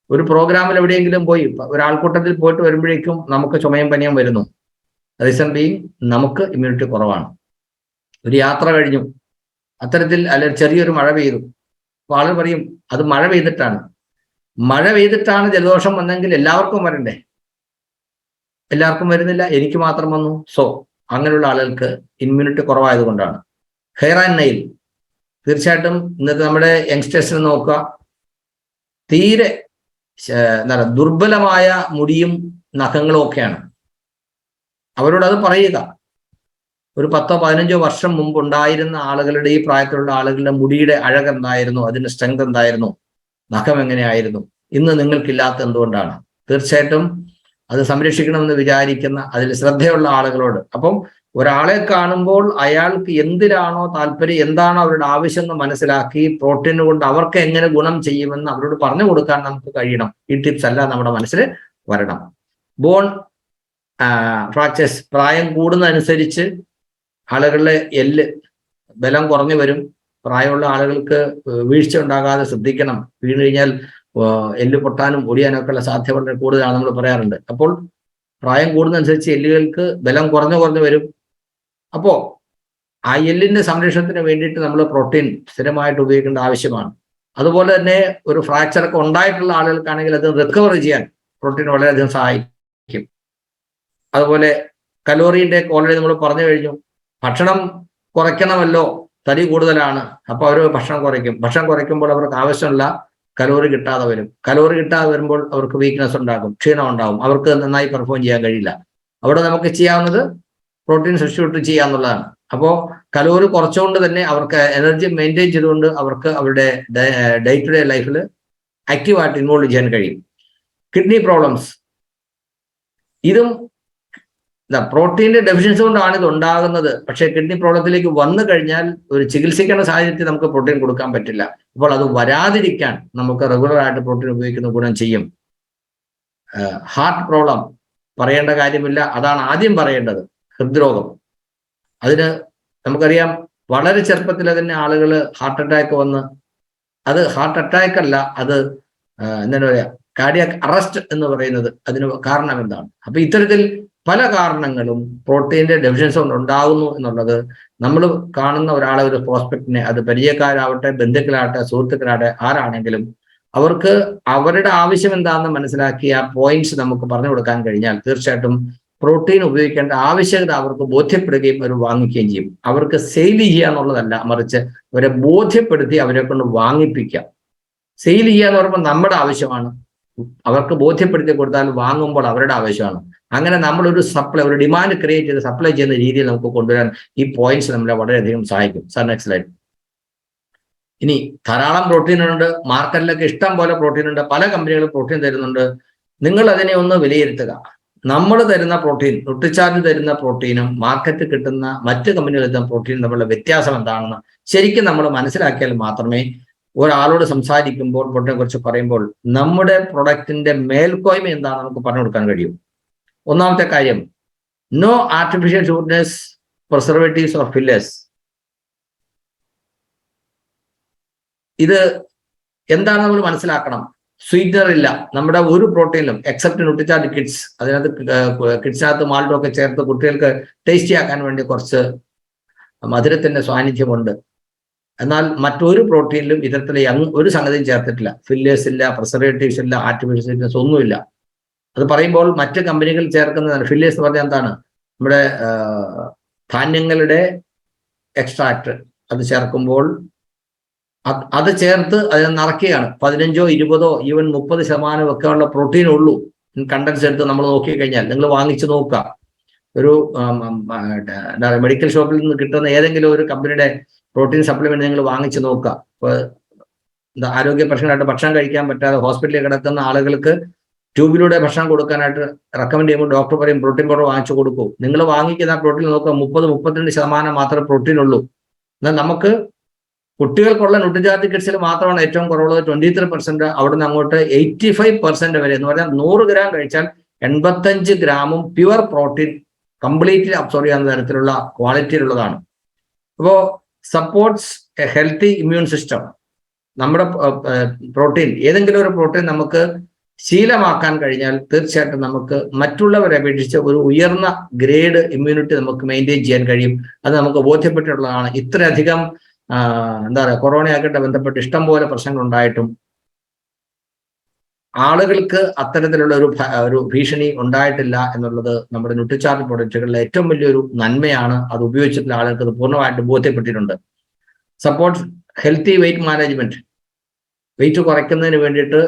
ഒരു പ്രോഗ്രാമിൽ എവിടെയെങ്കിലും പോയി ഒരാൾക്കൂട്ടത്തിൽ പോയിട്ട് വരുമ്പോഴേക്കും നമുക്ക് ചുമയും പനിയും വരുന്നു. റീസൺ ബീയിങ് നമുക്ക് ഇമ്മ്യൂണിറ്റി കുറവാണ്. ഒരു യാത്ര കഴിഞ്ഞു, അത്തരത്തിൽ അല്ലെങ്കിൽ ചെറിയൊരു മഴ പെയ്തു, അപ്പോൾ ആളുകൾ പറയും അത് മഴ പെയ്തിട്ടാണ് ജലദോഷം വന്നെങ്കിൽ എല്ലാവർക്കും വരണ്ടേ? എല്ലാവർക്കും വരുന്നില്ല, എനിക്ക് മാത്രം വന്നു. സോ അങ്ങനെയുള്ള ആളുകൾക്ക് ഇമ്മ്യൂണിറ്റി കുറവായതുകൊണ്ടാണ്. ഹെയർ ആൻഡ് നെയിൽ, തീർച്ചയായിട്ടും ഇന്നത്തെ നമ്മുടെ യങ്സ്റ്റേഴ്സിനെ നോക്കുക, തീരെ എന്താണ് ദുർബലമായ മുടിയും നഖങ്ങളും ഒക്കെയാണ്. അവരോട് അത് പറയുക. ഒരു 10 15 വർഷം മുമ്പ് ഉണ്ടായിരുന്ന ആളുകളുടെ, ഈ പ്രായത്തിലുള്ള ആളുകളുടെ മുടിയുടെ അഴകെന്തായിരുന്നു, അതിന്റെ സ്ട്രെങ്ത് എന്തായിരുന്നു, നഖം എങ്ങനെയായിരുന്നു, ഇന്ന് നിങ്ങൾക്കില്ലാത്ത എന്തുകൊണ്ടാണ്? തീർച്ചയായിട്ടും അത് സംരക്ഷിക്കണമെന്ന് വിചാരിക്കുന്ന, അതിൽ ശ്രദ്ധയുള്ള ആളുകളോട്. അപ്പം ഒരാളെ കാണുമ്പോൾ അയാൾക്ക് എന്തിനാണോ താല്പര്യം, എന്താണോ അവരുടെ ആവശ്യം എന്ന് മനസ്സിലാക്കി പ്രോട്ടീൻ കൊണ്ട് അവർക്ക് എങ്ങനെ ഗുണം ചെയ്യുമെന്ന് അവരോട് പറഞ്ഞു കൊടുക്കാൻ നമുക്ക് കഴിയണം. ഈ ടിപ്സ് എല്ലാം നമ്മുടെ മനസ്സിൽ വരണം. ബോൺ ഫ്രാക്ചേഴ്സ്, പ്രായം കൂടുന്നതനുസരിച്ച് ആളുകളുടെ എല്ല് ബലം കുറഞ്ഞു വരും. പ്രായമുള്ള ആളുകൾക്ക് വീഴ്ച ഉണ്ടാകാതെ ശ്രദ്ധിക്കണം. വീണ് കഴിഞ്ഞാൽ എല്ല് പൊട്ടാനും ഒടിയാനൊക്കെ ഉള്ള സാധ്യത വളരെ കൂടുതലാണ് നമ്മൾ പറയാറുണ്ട്. അപ്പോൾ പ്രായം കൂടുന്നതനുസരിച്ച് എല്ലുകൾക്ക് ബലം കുറഞ്ഞു വരും. അപ്പോൾ ആ എല്ലിന്റെ സംരക്ഷണത്തിന് വേണ്ടിയിട്ട് നമ്മൾ പ്രോട്ടീൻ സ്ഥിരമായിട്ട് ഉപയോഗിക്കേണ്ട ആവശ്യമാണ്. അതുപോലെ തന്നെ ഒരു ഫ്രാക്ചർ ഒക്കെ ഉണ്ടായിട്ടുള്ള ആളുകൾക്കാണെങ്കിൽ അത് റിക്കവർ ചെയ്യാൻ പ്രോട്ടീൻ വളരെയധികം സഹായിക്കും. അതുപോലെ കലോറിയുടെ ഓൾറെഡി നമ്മൾ പറഞ്ഞു കഴിഞ്ഞു. ഭക്ഷണം കുറയ്ക്കണമല്ലോ, തടി കൂടുതലാണ്, അപ്പോൾ അവർ ഭക്ഷണം കുറയ്ക്കും. ഭക്ഷണം കുറയ്ക്കുമ്പോൾ അവർക്ക് ആവശ്യമുള്ള കലോറി കിട്ടാതെ വരും. കലോറി കിട്ടാതെ വരുമ്പോൾ അവർക്ക് വീക്ക്നെസ് ഉണ്ടാകും, ക്ഷീണം ഉണ്ടാകും, അവർക്ക് നന്നായി പെർഫോം ചെയ്യാൻ കഴിയില്ല. അവിടെ നമുക്ക് ചെയ്യാവുന്നത് പ്രോട്ടീൻ സബ്സ്റ്റിറ്റ്യൂട്ട് ചെയ്യാന്നുള്ളതാണ്. അപ്പോൾ കലോറി കുറച്ചുകൊണ്ട് തന്നെ അവർക്ക് എനർജി മെയിൻറ്റെയിൻ ചെയ്തുകൊണ്ട് അവർക്ക് അവരുടെ ഡേ ടു ഡേ ലൈഫിൽ ആക്റ്റീവായിട്ട് ഇൻവോൾവ് ചെയ്യാൻ കഴിയും. കിഡ്നി പ്രോബ്ലംസ്, ഇതും പ്രോട്ടീന്റെ ഡെഫിഷ്യൻസി കൊണ്ടാണ് ഇത് ഉണ്ടാകുന്നത്. പക്ഷേ കിഡ്നി പ്രോബ്ലത്തിലേക്ക് വന്നു കഴിഞ്ഞാൽ ഒരു ചികിത്സിക്കേണ്ട സാഹചര്യത്തിൽ നമുക്ക് പ്രോട്ടീൻ കൊടുക്കാൻ പറ്റില്ല. അപ്പോൾ അത് വരാതിരിക്കാൻ നമുക്ക് റെഗുലർ ആയിട്ട് പ്രോട്ടീൻ ഉപയോഗിക്കുന്ന ഗുണം ചെയ്യും. ഹാർട്ട് പ്രോബ്ലം പറയേണ്ട കാര്യമില്ല, അതാണ് ആദ്യം പറയേണ്ടത്. ഹൃദ്രോഗം, അതിന് നമുക്കറിയാം വളരെ ചെറുപ്പത്തിൽ തന്നെ ആളുകൾ ഹാർട്ട് അറ്റാക്ക് വന്ന്, അത് ഹാർട്ട് അറ്റാക്ക് അല്ല, അത് എന്താണ് പറയാ, കാർഡിയാക് അറസ്റ്റ് എന്ന് പറയുന്നത് അതിന് കാരണം എന്താണ്? അപ്പൊ ഇത്തരത്തിൽ പല കാരണങ്ങളും പ്രോട്ടീന്റെ ഡെഫിഷ്യൻസി കൊണ്ട് ഉണ്ടാകുന്നു എന്നുള്ളത് നമ്മൾ കാണുന്ന ഒരാളെ, ഒരു പ്രോസ്പെക്റ്റിനെ, അത് പരിചയക്കാരാവട്ടെ, ബന്ധുക്കളാവട്ടെ, സുഹൃത്തുക്കളാവട്ടെ, ആരാണെങ്കിലും അവർക്ക് അവരുടെ ആവശ്യം എന്താണെന്ന് മനസ്സിലാക്കി ആ പോയിന്റ്സ് നമുക്ക് പറഞ്ഞു കൊടുക്കാൻ കഴിഞ്ഞാൽ തീർച്ചയായിട്ടും പ്രോട്ടീൻ ഉപയോഗിക്കേണ്ട ആവശ്യകത അവർക്ക് ബോധ്യപ്പെടുകയും അവർ വാങ്ങിക്കുകയും ചെയ്യും. അവർക്ക് സെയിൽ ചെയ്യുക എന്നുള്ളതല്ല, മറിച്ച് അവരെ ബോധ്യപ്പെടുത്തി അവരെ കൊണ്ട് വാങ്ങിപ്പിക്കാം. സെയിൽ ചെയ്യുക എന്ന് പറയുമ്പോൾ നമ്മുടെ ആവശ്യമാണ്, അവർക്ക് ബോധ്യപ്പെടുത്തി കൊടുത്താൽ വാങ്ങുമ്പോൾ അവരുടെ ആവശ്യമാണ്. അങ്ങനെ നമ്മളൊരു സപ്ലൈ, ഒരു ഡിമാൻഡ് ക്രിയേറ്റ് ചെയ്ത് സപ്ലൈ ചെയ്യുന്ന രീതിയിൽ നമുക്ക് കൊണ്ടുവരാൻ ഈ പോയിന്റ്സ് നമ്മളെ വളരെയധികം സഹായിക്കും. Sir next slide. ഇനി ധാരാളം പ്രോട്ടീൻ ഉണ്ട്, മാർക്കറ്റിലൊക്കെ ഇഷ്ടം പോലെ പ്രോട്ടീൻ ഉണ്ട്, പല കമ്പനികളും പ്രോട്ടീൻ തരുന്നുണ്ട്. നിങ്ങൾ അതിനെ ഒന്ന് വിലയിരുത്തുക. നമ്മൾ തരുന്ന പ്രോട്ടീൻ, ന്യൂട്രിചാർജ് തരുന്ന പ്രോട്ടീനും മാർക്കറ്റിൽ കിട്ടുന്ന മറ്റ് കമ്പനികൾ തരുന്ന പ്രോട്ടീനും തമ്മിലുള്ള വ്യത്യാസം എന്താണെന്ന് ശരിക്കും നമ്മൾ മനസ്സിലാക്കിയാൽ മാത്രമേ ഒരാളോട് സംസാരിക്കുമ്പോൾ, പ്രോട്ടീനെ കുറിച്ച് പറയുമ്പോൾ നമ്മുടെ പ്രൊഡക്റ്റിന്റെ മേൽക്കോയ്മ എന്താണെന്ന് നമുക്ക് പറഞ്ഞു കൊടുക്കാൻ കഴിയും. ഒന്നാമത്തെ കാര്യം, no artificial sweetness, preservatives or fillers. ഇത് എന്താണ് നമ്മൾ മനസ്സിലാക്കണം. സ്വീറ്റ്നർ ഇല്ല നമ്മുടെ ഒരു പ്രോട്ടീനിലും, എക്സെപ്റ്റ് ന്യൂട്രിചാർജ് കിഡ്സ്. അതിനകത്ത് കിഡ്സിനകത്ത് മാൾട്ടൊക്കെ ചേർത്ത് കുട്ടികൾക്ക് ടേസ്റ്റി ആക്കാൻ വേണ്ടി കുറച്ച് മധുരത്തിന്റെ സാന്നിധ്യമുണ്ട്. എന്നാൽ മറ്റൊരു പ്രോട്ടീനിലും ഇത്തരത്തിൽ ഒരു സംഗതിയും ചേർത്തിട്ടില്ല. ഫില്ലേഴ്സ് ഇല്ല, പ്രിസർവേറ്റീവ്സ് ഇല്ല, ആർട്ടിഫിഷ്യൽ സ്വീറ്റ്നസ് ഒന്നുമില്ല. അത് പറയുമ്പോൾ മറ്റ് കമ്പനികൾ ചേർക്കുന്നതാണ്. ഫില്ലേഴ്സ് എന്ന് പറഞ്ഞാൽ എന്താണ്? നമ്മുടെ ധാന്യങ്ങളുടെ എക്സ്ട്രാക്ട് അത് ചേർക്കുമ്പോൾ അത് ചേർത്ത് അതിനെ നിറയ്ക്കുകയാണ്. 15, 20, ഈവൻ 30% ഒക്കെ ഉള്ള പ്രോട്ടീൻ ഉള്ളൂ കണ്ടൻസ് എടുത്ത് നമ്മൾ നോക്കിക്കഴിഞ്ഞാൽ. നിങ്ങൾ വാങ്ങിച്ചു നോക്കുക, ഒരു എന്താ പറയുക, മെഡിക്കൽ ഷോപ്പിൽ നിന്ന് കിട്ടുന്ന ഏതെങ്കിലും ഒരു കമ്പനിയുടെ പ്രോട്ടീൻ സപ്ലിമെന്റ് നിങ്ങൾ വാങ്ങിച്ചു നോക്കുക. ഇപ്പോൾ ആരോഗ്യ പ്രശ്നമായിട്ട് ഭക്ഷണം കഴിക്കാൻ പറ്റാതെ ഹോസ്പിറ്റലിൽ കിടക്കുന്ന ആളുകൾക്ക് ട്യൂബിലൂടെ ഭക്ഷണം കൊടുക്കാനായിട്ട് റെക്കമെൻഡ് ചെയ്യുമ്പോൾ ഡോക്ടർ പറയും പ്രോട്ടീൻ പൗഡർ വാങ്ങിച്ചു കൊടുക്കൂ. നിങ്ങൾ വാങ്ങിക്കുന്ന പ്രോട്ടീൻ നോക്കുക, 30-32% മാത്രമേ പ്രോട്ടീൻ ഉള്ളൂ. എന്നാൽ നമുക്ക് കുട്ടികൾക്കുള്ള ന്യൂട്രിചാർജ് കിഡ്സിൽ മാത്രമാണ് ഏറ്റവും കുറവുള്ളത് 23%. അവിടെ നിന്ന് അങ്ങോട്ട് 85% വരെ എന്ന് പറഞ്ഞാൽ 100 ഗ്രാം കഴിച്ചാൽ 85 ഗ്രാമും പ്യുവർ പ്രോട്ടീൻ കംപ്ലീറ്റ്ലി അബ്സോർവ് ചെയ്യാവുന്ന തരത്തിലുള്ള ക്വാളിറ്റിയിലുള്ളതാണ്. അപ്പോൾ supports A healthy immune system. നമ്മുടെ പ്രോട്ടീൻ, ഏതെങ്കിലും ഒരു പ്രോട്ടീൻ നമുക്ക് ശീലമാക്കാൻ കഴിഞ്ഞാൽ തീർച്ചയായിട്ടും നമുക്ക് മറ്റുള്ളവരെ അപേക്ഷിച്ച് ഒരു ഉയർന്ന ഗ്രേഡ് ഇമ്മ്യൂണിറ്റി നമുക്ക് മെയിൻറ്റെയിൻ ചെയ്യാൻ കഴിയും. അത് നമുക്ക് ബോധ്യപ്പെട്ടിട്ടുള്ളതാണ്. ഇത്രയധികം എന്താ പറയുക, കൊറോണയായിട്ട് ബന്ധപ്പെട്ട് ഇഷ്ടം പോലെ പ്രശ്നങ്ങൾ ഉണ്ടായിട്ടും ആളുകൾക്ക് അത്തരത്തിലുള്ള ഒരു ഭീഷണി ഉണ്ടായിട്ടില്ല എന്നുള്ളത് നമ്മുടെ ന്യൂട്രിചാർജ് പ്രൊഡക്റ്റുകളിലെ ഏറ്റവും വലിയൊരു നന്മയാണ്. അത് ഉപയോഗിച്ചിട്ടുള്ള ആളുകൾക്ക് അത് പൂർണ്ണമായിട്ട് ബോധ്യപ്പെട്ടിട്ടുണ്ട്. Support healthy weight management, weight കുറയ്ക്കുന്നതിന് വേണ്ടിയിട്ട്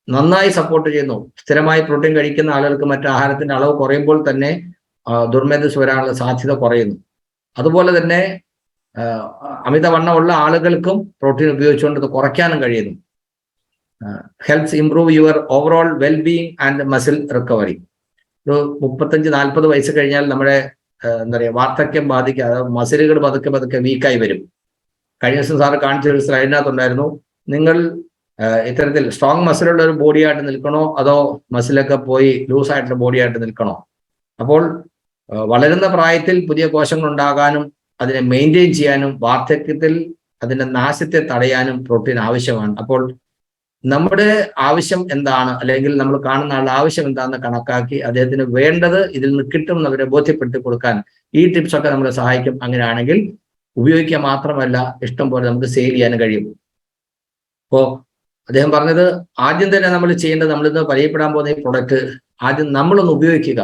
നന്നായി സപ്പോർട്ട് ചെയ്യുന്നു. സ്ഥിരമായി പ്രോട്ടീൻ കഴിക്കുന്ന ആളുകൾക്ക് മറ്റു ആഹാരത്തിന്റെ അളവ് കുറയുമ്പോൾ തന്നെ ദുർമേധസ് വരാനുള്ള സാധ്യത കുറയുന്നു. അതുപോലെ തന്നെ അമിതവണ്ണമുള്ള ആളുകൾക്കും പ്രോട്ടീൻ ഉപയോഗിച്ചുകൊണ്ട് ഇത് കുറയ്ക്കാനും കഴിയുന്നു. Helps improve your overall wellbeing and muscle recovery. ഒരു 35-40 വയസ്സ് കഴിഞ്ഞാൽ നമ്മുടെ എന്താ പറയുക, വാർദ്ധക്യം ബാധിക്കുക, അതായത് മസിലുകൾ പതുക്കെ വീക്കായി വരും. കഴിഞ്ഞ ദിവസം സാറ് കാണിച്ച ഒരു സ്ലൈഡിനകത്തുണ്ടായിരുന്നു, നിങ്ങൾ ഇത്തരത്തിൽ സ്ട്രോങ് മസിലുള്ള ഒരു ബോഡി ആയിട്ട് നിൽക്കണോ അതോ മസിലൊക്കെ പോയി ലൂസായിട്ടുള്ള ബോഡി ആയിട്ട് നിൽക്കണോ? അപ്പോൾ വളരുന്ന പ്രായത്തിൽ പുതിയ കോശങ്ങൾ ഉണ്ടാകാനും അതിനെ മെയിൻറ്റെയിൻ ചെയ്യാനും വാർദ്ധക്യത്തിൽ അതിന്റെ നാശത്തെ തടയാനും പ്രോട്ടീൻ ആവശ്യമാണ്. അപ്പോൾ നമ്മുടെ ആവശ്യം എന്താണ്, അല്ലെങ്കിൽ നമ്മൾ കാണുന്ന ആളുടെ ആവശ്യം എന്താണെന്ന് കണക്കാക്കി അദ്ദേഹത്തിന് വേണ്ടത് ഇതിൽ നിന്ന് കിട്ടും എന്നവരെ ബോധ്യപ്പെടുത്തി കൊടുക്കാൻ ഈ ടിപ്സ് ഒക്കെ നമ്മളെ സഹായിക്കും. അങ്ങനെയാണെങ്കിൽ ഉപയോഗിക്കുക മാത്രമല്ല, ഇഷ്ടം പോലെ നമുക്ക് സെയിൽ ചെയ്യാനും കഴിയും. അപ്പോ അദ്ദേഹം പറഞ്ഞത് ആദ്യം തന്നെ നമ്മൾ ചെയ്യേണ്ടത്, നമ്മളിന്ന് പരിചയപ്പെടാൻ പോകുന്ന ഈ പ്രൊഡക്റ്റ് ആദ്യം നമ്മളൊന്ന് ഉപയോഗിക്കുക.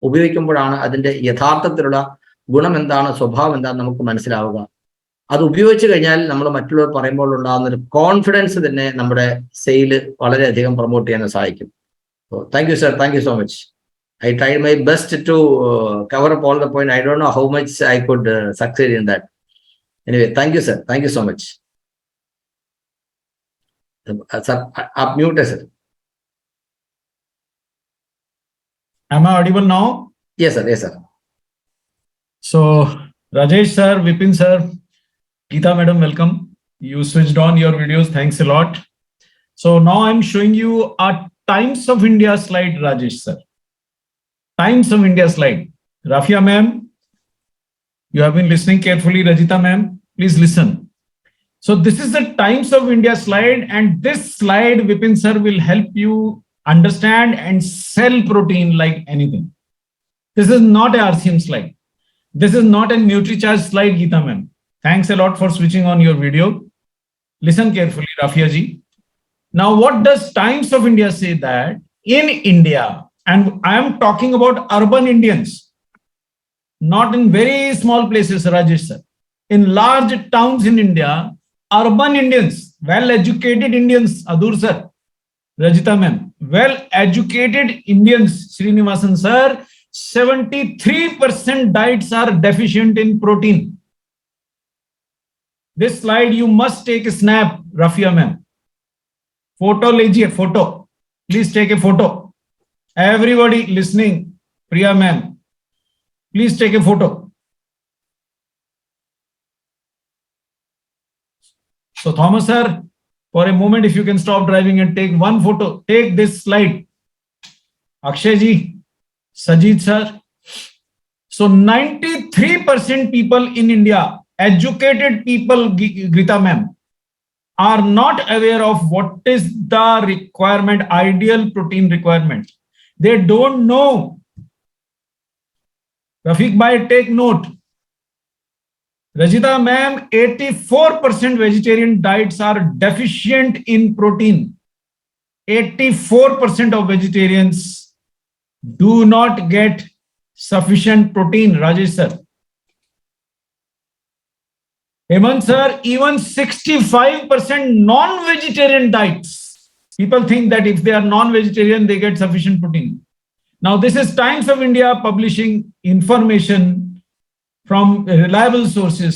ഉപയോഗിക്കുമ്പോഴാണ് അതിന്റെ യഥാർത്ഥത്തിലുള്ള ഗുണം എന്താണ്, സ്വഭാവം എന്താണെന്ന് നമുക്ക് മനസ്സിലാവുക. അത് ഉപയോഗിച്ച് കഴിഞ്ഞാൽ നമ്മൾ മറ്റുള്ളവർ പറയുമ്പോൾ ഉണ്ടാകുന്ന ഒരു കോൺഫിഡൻസ് തന്നെ നമ്മുടെ സെയില് വളരെയധികം പ്രൊമോട്ട് ചെയ്യാൻ സഹായിക്കും. Thank you sir, thank you so much. I tried my best to cover up all the point. I don't know how much I could succeed in that. Anyway, thank you, sir. Thank you so much. Sir, up mute, sir. Am I audible now? Yes, sir. Yes, sir. So, Rajesh sir, Vipin sir, Geeta madam, welcome. You switched on your videos. Thanks a lot. So now I'm showing you a Times of India slide, Rajesh sir. Times of India slide. Rafia ma'am, you have been listening carefully. Rajita ma'am, please listen. So this is the Times of India slide, and this slide, Vipin sir, will help you understand and sell protein like anything. This is not a RCM slide. This is not a Nutricharge slide, Geeta ma'am. Thanks a lot for switching on your video. Listen carefully, Rafia ji. Now, what does Times of India say? That in India, and I am talking about urban Indians, not in very small places, Rajesh sir. In large towns in India, urban Indians, well-educated Indians, Adur sir, Rajita ma'am, well-educated Indians, Srinivasan sir, 73% diets are deficient in protein. This slide you must take a snap, Rafia ma'am. Photo lejiye, photo. Please take a photo. Everybody listening, Priya ma'am, please take a photo. So Thomas sir, for a moment, if you can stop driving and take one photo, take this slide. Akshay ji, Sajid sir. So 93% people in India, educated people, Grita ma'am, are not aware of what is the requirement, ideal protein requirement. They don't know. Rafiq bhai, take note. Rajita ma'am, 84% vegetarian diets are deficient in protein. 84% of vegetarians do not get sufficient protein, Rajesh sir. Hemant sir, even 65% non-vegetarian diets. People think that if they are non-vegetarian, they get sufficient protein. Now, this is Times of India publishing information from reliable sources.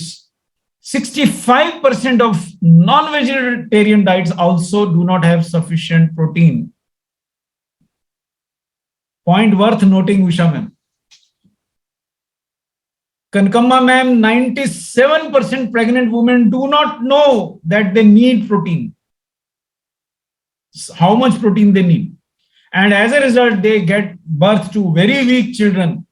65% of non-vegetarian diets also do not have sufficient protein. Point worth noting, Usha ma'am. Kankamma ma'am, 97% pregnant women do not know that they need protein. How much protein they need. And as a result, they get birth to very weak children.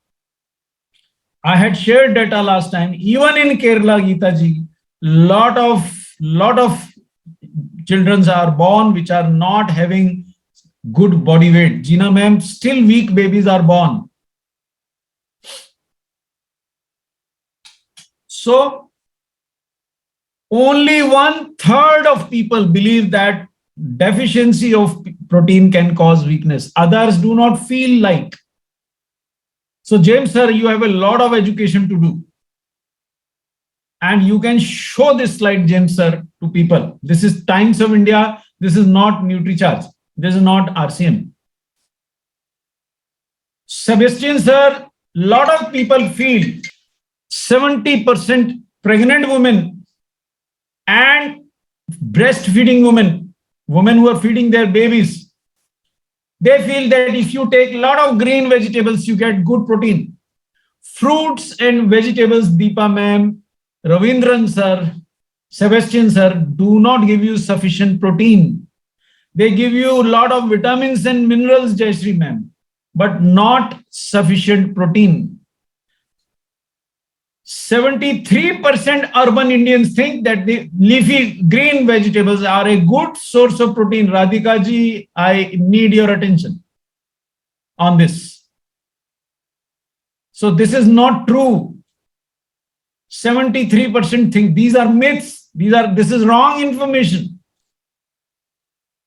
I had shared data last time. Even in Kerala, Geeta ji, lot of children are born which are not having good body weight. Gina ma'am, still weak babies are born. So only 1/3 of people believe that deficiency of protein can cause weakness. Others do not feel like. So James sir, you have a lot of education to do. And you can show this slide, James sir, to people. This is Times of India. This is not Nutricharge. This is not RCM. Sebastian sir, lot of people feel 70% pregnant women and breastfeeding women who are feeding their babies, they feel that if you take a lot of green vegetables, you get good protein. Fruits and vegetables, Deepa ma'am, Ravindran sir, Sebastian sir, do not give you sufficient protein. They give you a lot of vitamins and minerals, Jayashree ma'am, but not sufficient protein. 73% urban Indians think that the leafy green vegetables are a good source of protein. Radhika ji, I need your attention on this. So this is not true. 73% think these are myths. This is wrong information.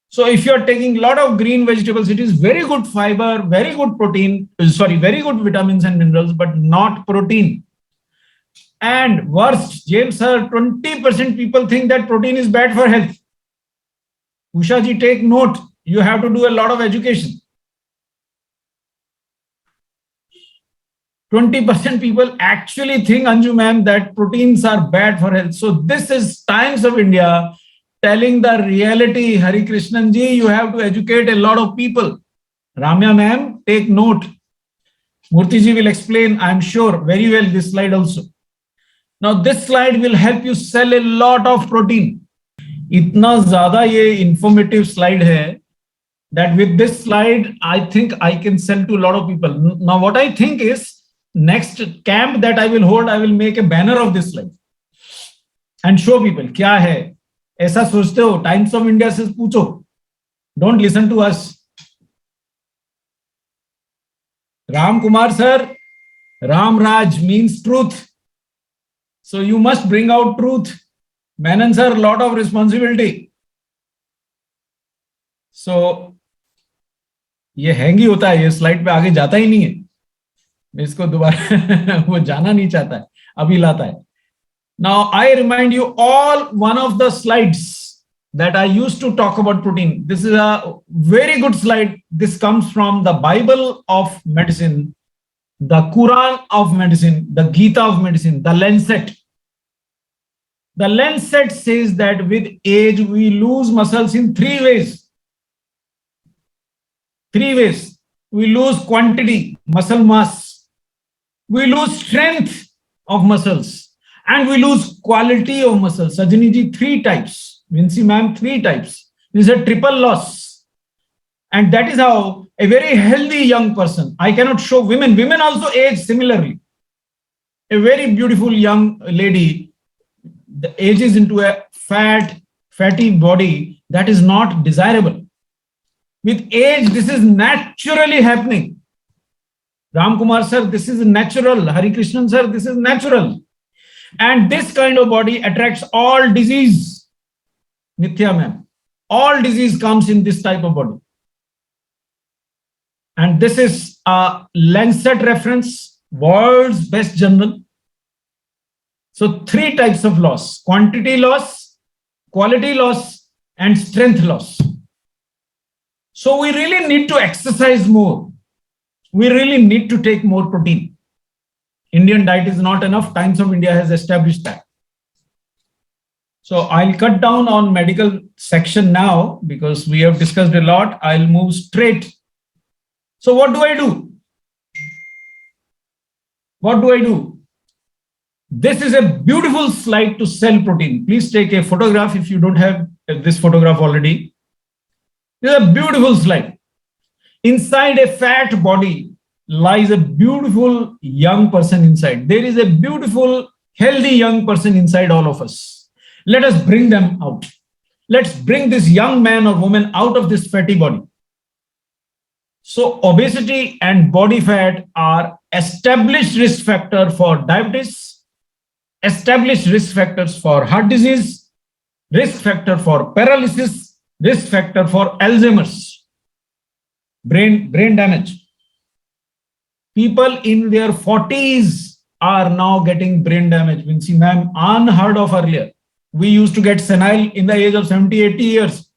So if you're taking a lot of green vegetables, it is very good fiber, very good protein, very good vitamins and minerals, but not protein. And worst, James sir, 20% people think that protein is bad for health. Usha ji, take note. You have to do a lot of education. 20% people actually think, Anju ma'am, that proteins are bad for health. So this is Times of India telling the reality. Hari Krishnan ji, you have to educate a lot of people. Ramya ma'am, take note. Murthy ji will explain, I'm sure, very well this slide also. Now this slide will help you sell a lot of protein. Itna zyada ye informative slide hai that with this slide, I think I can sell to a lot of people. Now what I think is, next camp that I will hold, I will make a banner of this slide and show people क्या है. ऐसा सोचते हो, Times of India से पूछो. Don't listen to us. Ram Kumar sir, Ram Raj means truth. So you must bring out truth. Menon sir, lot of responsibility. So ये hang ही होता है, ये स्लाइड पे आगे जाता ही नहीं है. इसको दोबारा वो जाना नहीं चाहता है, अभी लाता है. Now I remind you all one of the slides that I used to talk about protein. This is a very good slide. This comes from the Bible of medicine, the Quran of medicine, the Gita of medicine, the Lancet. The Lancet says that with age we lose muscles in 3 ways. 3 ways. We lose quantity, muscle mass. We lose strength of muscles. And we lose quality of muscles. Sajani ji, 3 types. Vinci ma'am, 3 types. This is a triple loss. And that is how a very healthy young person, I cannot show women. Women also age similarly. A very beautiful young lady, the ages into a fatty body that is not desirable. With age, this is naturally happening. Ram Kumar sir, this is natural. Hari Krishnan sir, this is natural. And this kind of body attracts all disease. Nithya ma'am, all disease comes in this type of body. And this is a Lancet reference, world's best journal. So 3 types of loss: quantity loss, quality loss, and strength loss. So we really need to exercise more. We really need to take more protein. Indian diet is not enough. Times of India has established that. So I'll cut down on medical section now because we have discussed a lot. I'll move straight. So what do I do? What do I do? This is a beautiful slide to sell protein. Please take a photograph if you don't have this photograph already. This is a beautiful slide. Inside a fat body lies a beautiful young person inside. There is a beautiful, healthy young person inside all of us. Let us bring them out. Let's bring this young man or woman out of this fatty body. So obesity and body fat are established risk factor for diabetes, established risk factors for heart disease, risk factor for paralysis, risk factor for Alzheimer's, brain damage. People in their 40s are now getting brain damage. Vinci ma'am, unheard of earlier. We used to get senile in the age of 70, 80 years.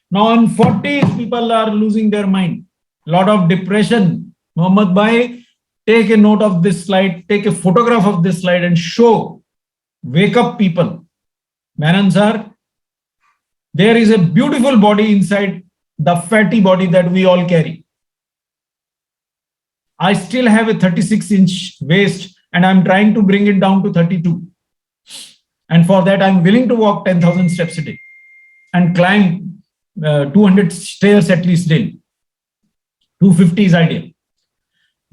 Now in 40s, people are losing their mind. Lot of depression. Mohammad Bhai, take a note of this slide, take a photograph of this slide and show. Wake up people. Menon sir, there is a beautiful body inside the fatty body that we all carry. I still have a 36-inch waist and I'm trying to bring it down to 32. And for that, I'm willing to walk 10,000 steps a day and climb 200 stairs at least daily. 250 is ideal.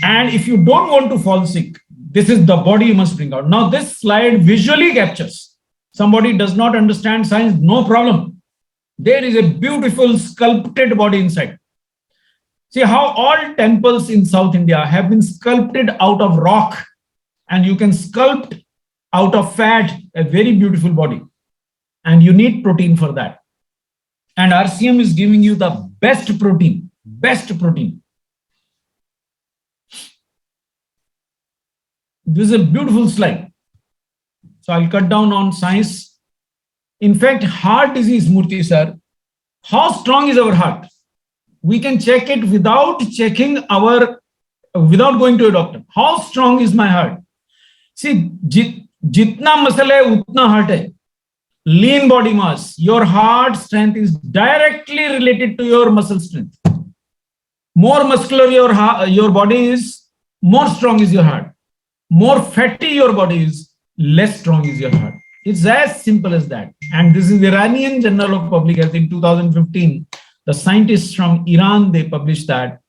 And if you don't want to fall sick, this is the body you must bring out. Now, this slide visually captures. Somebody does not understand science, no problem. There is a beautiful sculpted body inside. See how all temples in South India have been sculpted out of rock, and you can sculpt out of fat a very beautiful body. And you need protein for that. And RCM is giving you the best protein, best protein. This is a beautiful slide. So I'll cut down on science. In fact, heart disease, Moorthy sir, how strong is our heart? We can check it without going to a doctor. How strong is my heart? See, jitna muscle hai, utna heart hai. Lean body mass, your heart strength is directly related to your muscle strength. More muscular your body is, more strong is your heart. More fatty your body is, less strong is your heart. It's as simple as that. And this is the Iranian Journal of Public Health in 2015. The scientists from Iran, they published that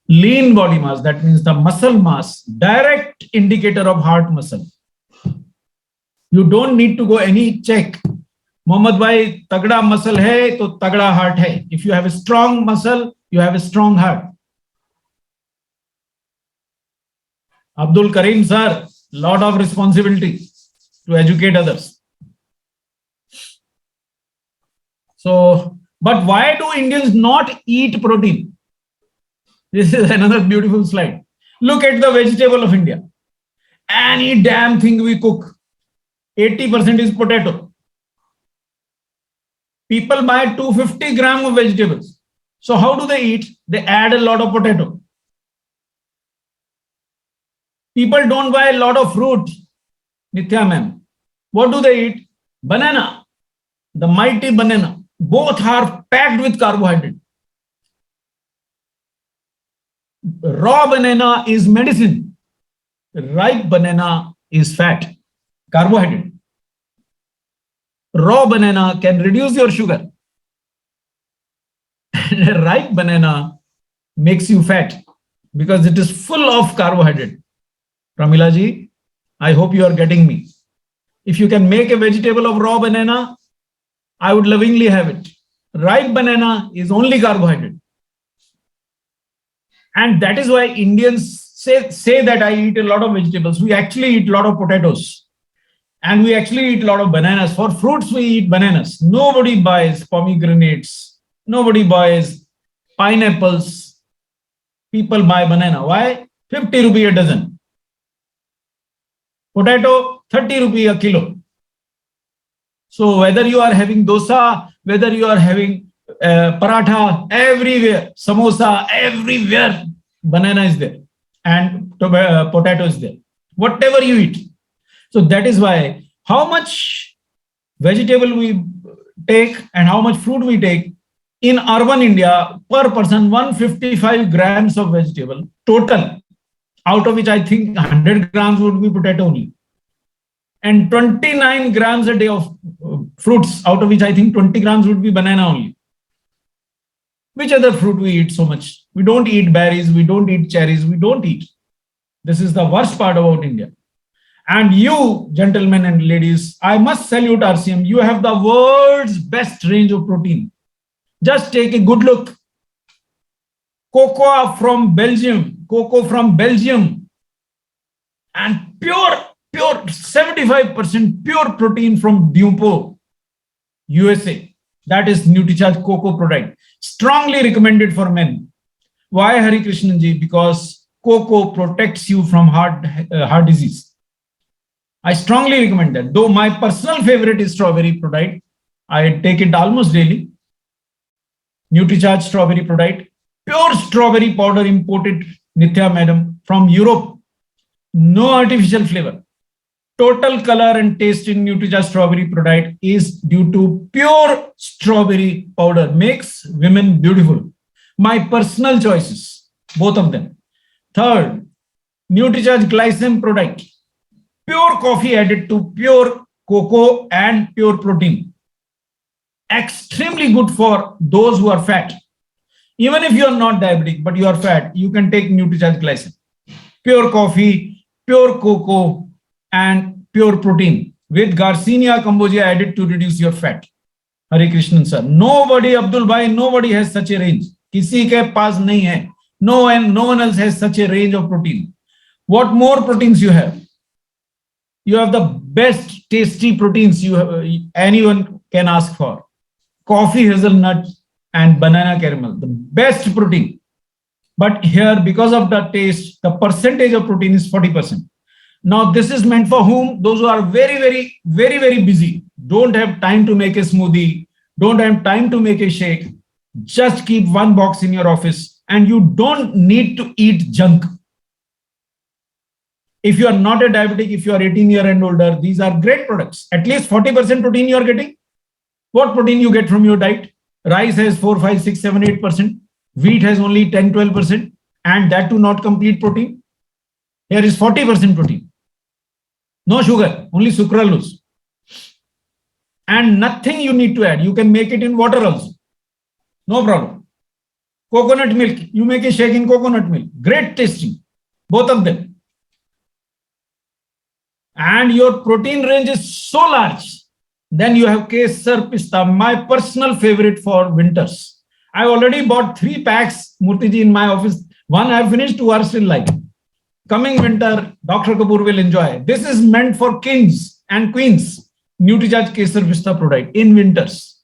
lean body mass, that means the muscle mass, direct indicator of heart muscle. You don't need to go any check. Mohammad bhai, tagda muscle hai, to tagda heart hai. If you have a strong muscle, you have a strong heart. Abdul Karim sir, lot of responsibility to educate others. So, but why do Indians not eat protein? This is another beautiful slide. Look at the vegetable of India. Any damn thing we cook, 80% is potato. People buy 250 grams of vegetables. So how do they eat? They add a lot of potato. People don't buy a lot of fruit. Nithya ma'am. What do they eat? Banana. The mighty banana. Both are packed with carbohydrate. Raw banana is medicine. Ripe banana is fat, carbohydrate. Raw banana can reduce your sugar. And a ripe banana makes you fat because it is full of carbohydrate. Pramila ji, I hope you are getting me. If you can make a vegetable of raw banana, I would lovingly have it. Ripe banana is only carbohydrate. And that is why Indians say that I eat a lot of vegetables. We actually eat a lot of potatoes. And we actually eat a lot of bananas. For fruits, we eat bananas. Nobody buys pomegranates. Nobody buys pineapples. People buy banana. Why? 50 rupee a dozen. Potato, 30 rupee a kilo. So whether you are having dosa, whether you are having paratha, everywhere, samosa, everywhere, banana is there and potato is there. Whatever you eat. So that is why how much vegetable we take and how much fruit we take in urban India per person, 155 grams of vegetable total, out of which I think 100 grams would be potato only. And 29 grams a day of fruits, out of which I think 20 grams would be banana only. Which other fruit we eat so much? We don't eat berries, we don't eat cherries, we don't eat. This is the worst part about India. And you, gentlemen and ladies, I must salute RCM. You have the world's best range of protein. Just take a good look. Cocoa from Belgium, and pure 75% pure protein from Dumpo, USA. That is Nutricharge cocoa product. Strongly recommended for men. Why, Hari Krishnan ji? Because cocoa protects you from heart disease. I strongly recommend that. Though my personal favorite is strawberry product. I take it almost daily. Nutricharge strawberry product. Pure strawberry powder imported, Nithya madam, from Europe. No artificial flavor. Total color and taste in Nutricharge strawberry product is due to pure strawberry powder. Makes women beautiful. My personal choices, both of them. Third, Nutricharge glycem product. Pure coffee added to pure cocoa and pure protein. extremely good for those who are fat. Even if you are not diabetic, but you are fat, you can take Nutricharge Glycine. Pure coffee, pure cocoa, and pure protein with Garcinia cambogia added to reduce your fat. Hare Krishnan sir. Nobody, Abdul Bhai, nobody has such a range. किसी के पास नहीं है. No one else has such a range of protein. What more proteins you have? You have the best tasty proteins anyone can ask for. Coffee hazelnut and banana caramel, the best protein. But here, because of the taste, the percentage of protein is 40%. Now, this is meant for whom? Those who are very busy, don't have time to make a smoothie, don't have time to make a shake. Just keep one box in your office and you don't need to eat junk. If you are not a diabetic, if you are 18 years and older, these are great products. At least 40% protein you are getting. What protein you get from your diet? Rice has 4, 5, 6, 7, 8%. Wheat has only 10, 12%. And that too not complete protein. Here is 40% protein. No sugar, only sucralose. And nothing you need to add. You can make it in water also. No problem. Coconut milk. You make a shake in coconut milk. Great tasting. Both of them. And your protein range is so large. Then you have Kesar Pista, my personal favorite for winters. I already bought 3 packs, Murthy in my office. One I have finished, 2 are still like. Coming winter, Dr. Kapoor will enjoy. This is meant for kings and queens. Nutricharge Kesar Pista product in winters.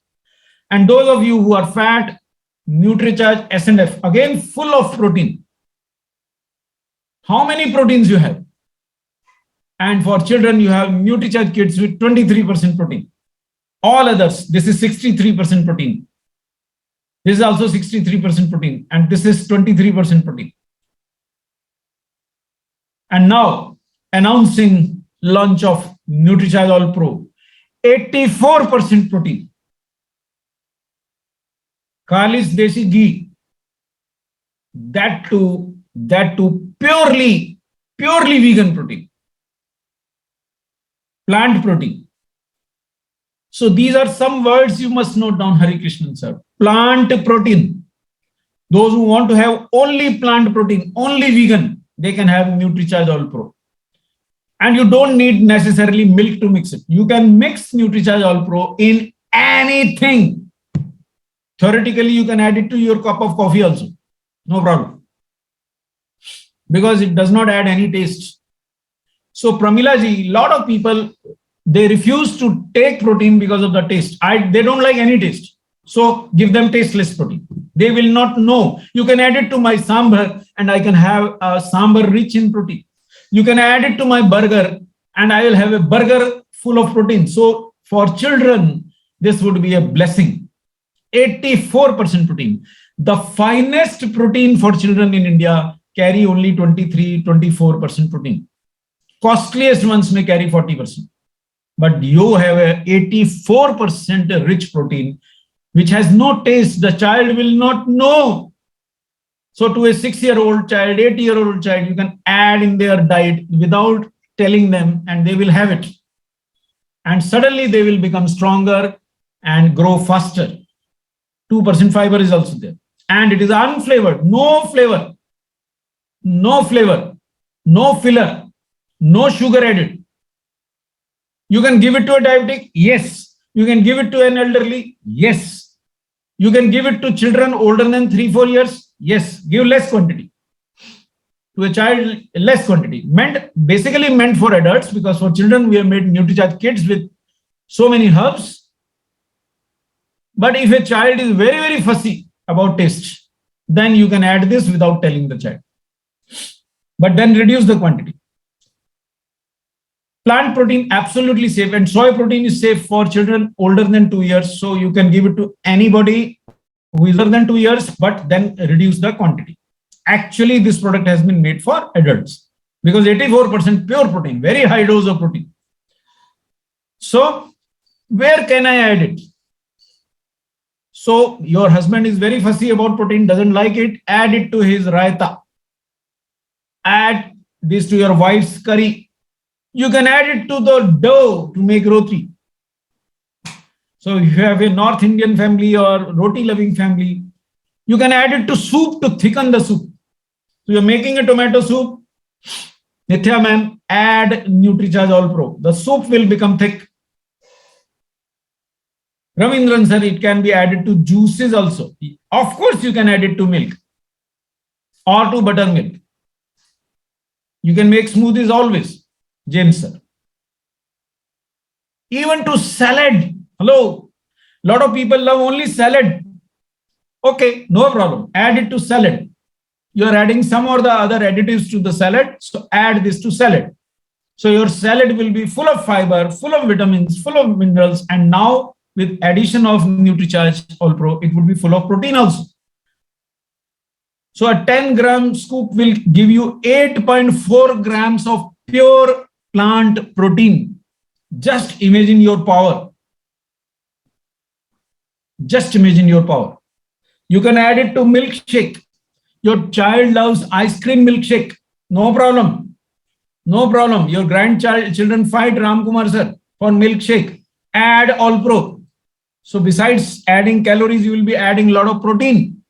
And those of you who are fat, Nutricharge S&F, again full of protein. How many proteins you have? And for children, you have Nutricharge Kids with 23% protein. All others, this is 63% protein. This is also 63% protein. And this is 23% protein. And now, announcing launch of Nutricharge All Pro, 84% protein. Khalis Desi ghee. That too purely vegan protein. Plant protein. So these are some words you must note down, Hare Krishnan sir. Plant protein. Those who want to have only plant protein, only vegan, they can have Nutricharge All Pro. And you don't need necessarily milk to mix it. You can mix Nutricharge All Pro in anything. Theoretically, you can add it to your cup of coffee also. No problem. Because it does not add any taste. So Pramila ji, lot of people, they refuse to take protein because of the taste. They don't like any taste. So give them tasteless protein. They will not know. You can add it to my sambar and I can have a sambar rich in protein. You can add it to my burger and I will have a burger full of protein. So for children, this would be a blessing. 84% protein. The finest protein for children in India carry only 23, 24% protein. Costliest ones may carry 40%. But you have a 84% rich protein, which has no taste. The child will not know. So to a 6-year-old child, 8-year-old child, you can add in their diet without telling them and they will have it. And suddenly they will become stronger and grow faster. 2% fiber is also there. And it is unflavored, no flavor, no flavor, no filler, no sugar added. You can give it to a diabetic? Yes. You can give it to an elderly? Yes. You can give it to children older than 3-4 years? Yes. Give less quantity. To a child, less quantity. Basically meant for adults, because for children, we have made Nutricharge Kids with so many herbs. But if a child is very fussy about taste, then you can add this without telling the child. But then reduce the quantity. Plant protein, absolutely safe. And soy protein is safe for children older than 2 years. So you can give it to anybody who is older than 2 years, but then reduce the quantity. Actually, this product has been made for adults because 84% pure protein, very high dose of protein. So where can I add it? So your husband is very fussy about protein, doesn't like it, add it to his raita. Add this to your wife's curry. You can add it to the dough to make roti. So if you have a North Indian family or roti loving family, you can add it to soup to thicken the soup. So you're making a tomato soup, Nithya ma'am, add Nutricharge All Pro. The soup will become thick. Ravindran sir, it can be added to juices also. Of course, you can add it to milk or to buttermilk. You can make smoothies always, James sir. Even to salad. Hello. Lot of people love only salad. Okay, no problem. Add it to salad. You are adding some or the other additives to the salad. So add this to salad. So your salad will be full of fiber, full of vitamins, full of minerals. And now with addition of Nutricharge All Pro, it will be full of protein also. So a 10-gram scoop will give you 8.4 grams of pure plant protein. Just imagine your power. Just imagine your power. You can add it to milkshake. Your child loves ice cream milkshake. No problem. No problem. Your grandchildren fight Ram Kumar sir for milkshake. Add All Pro. So besides adding calories, you will be adding a lot of protein.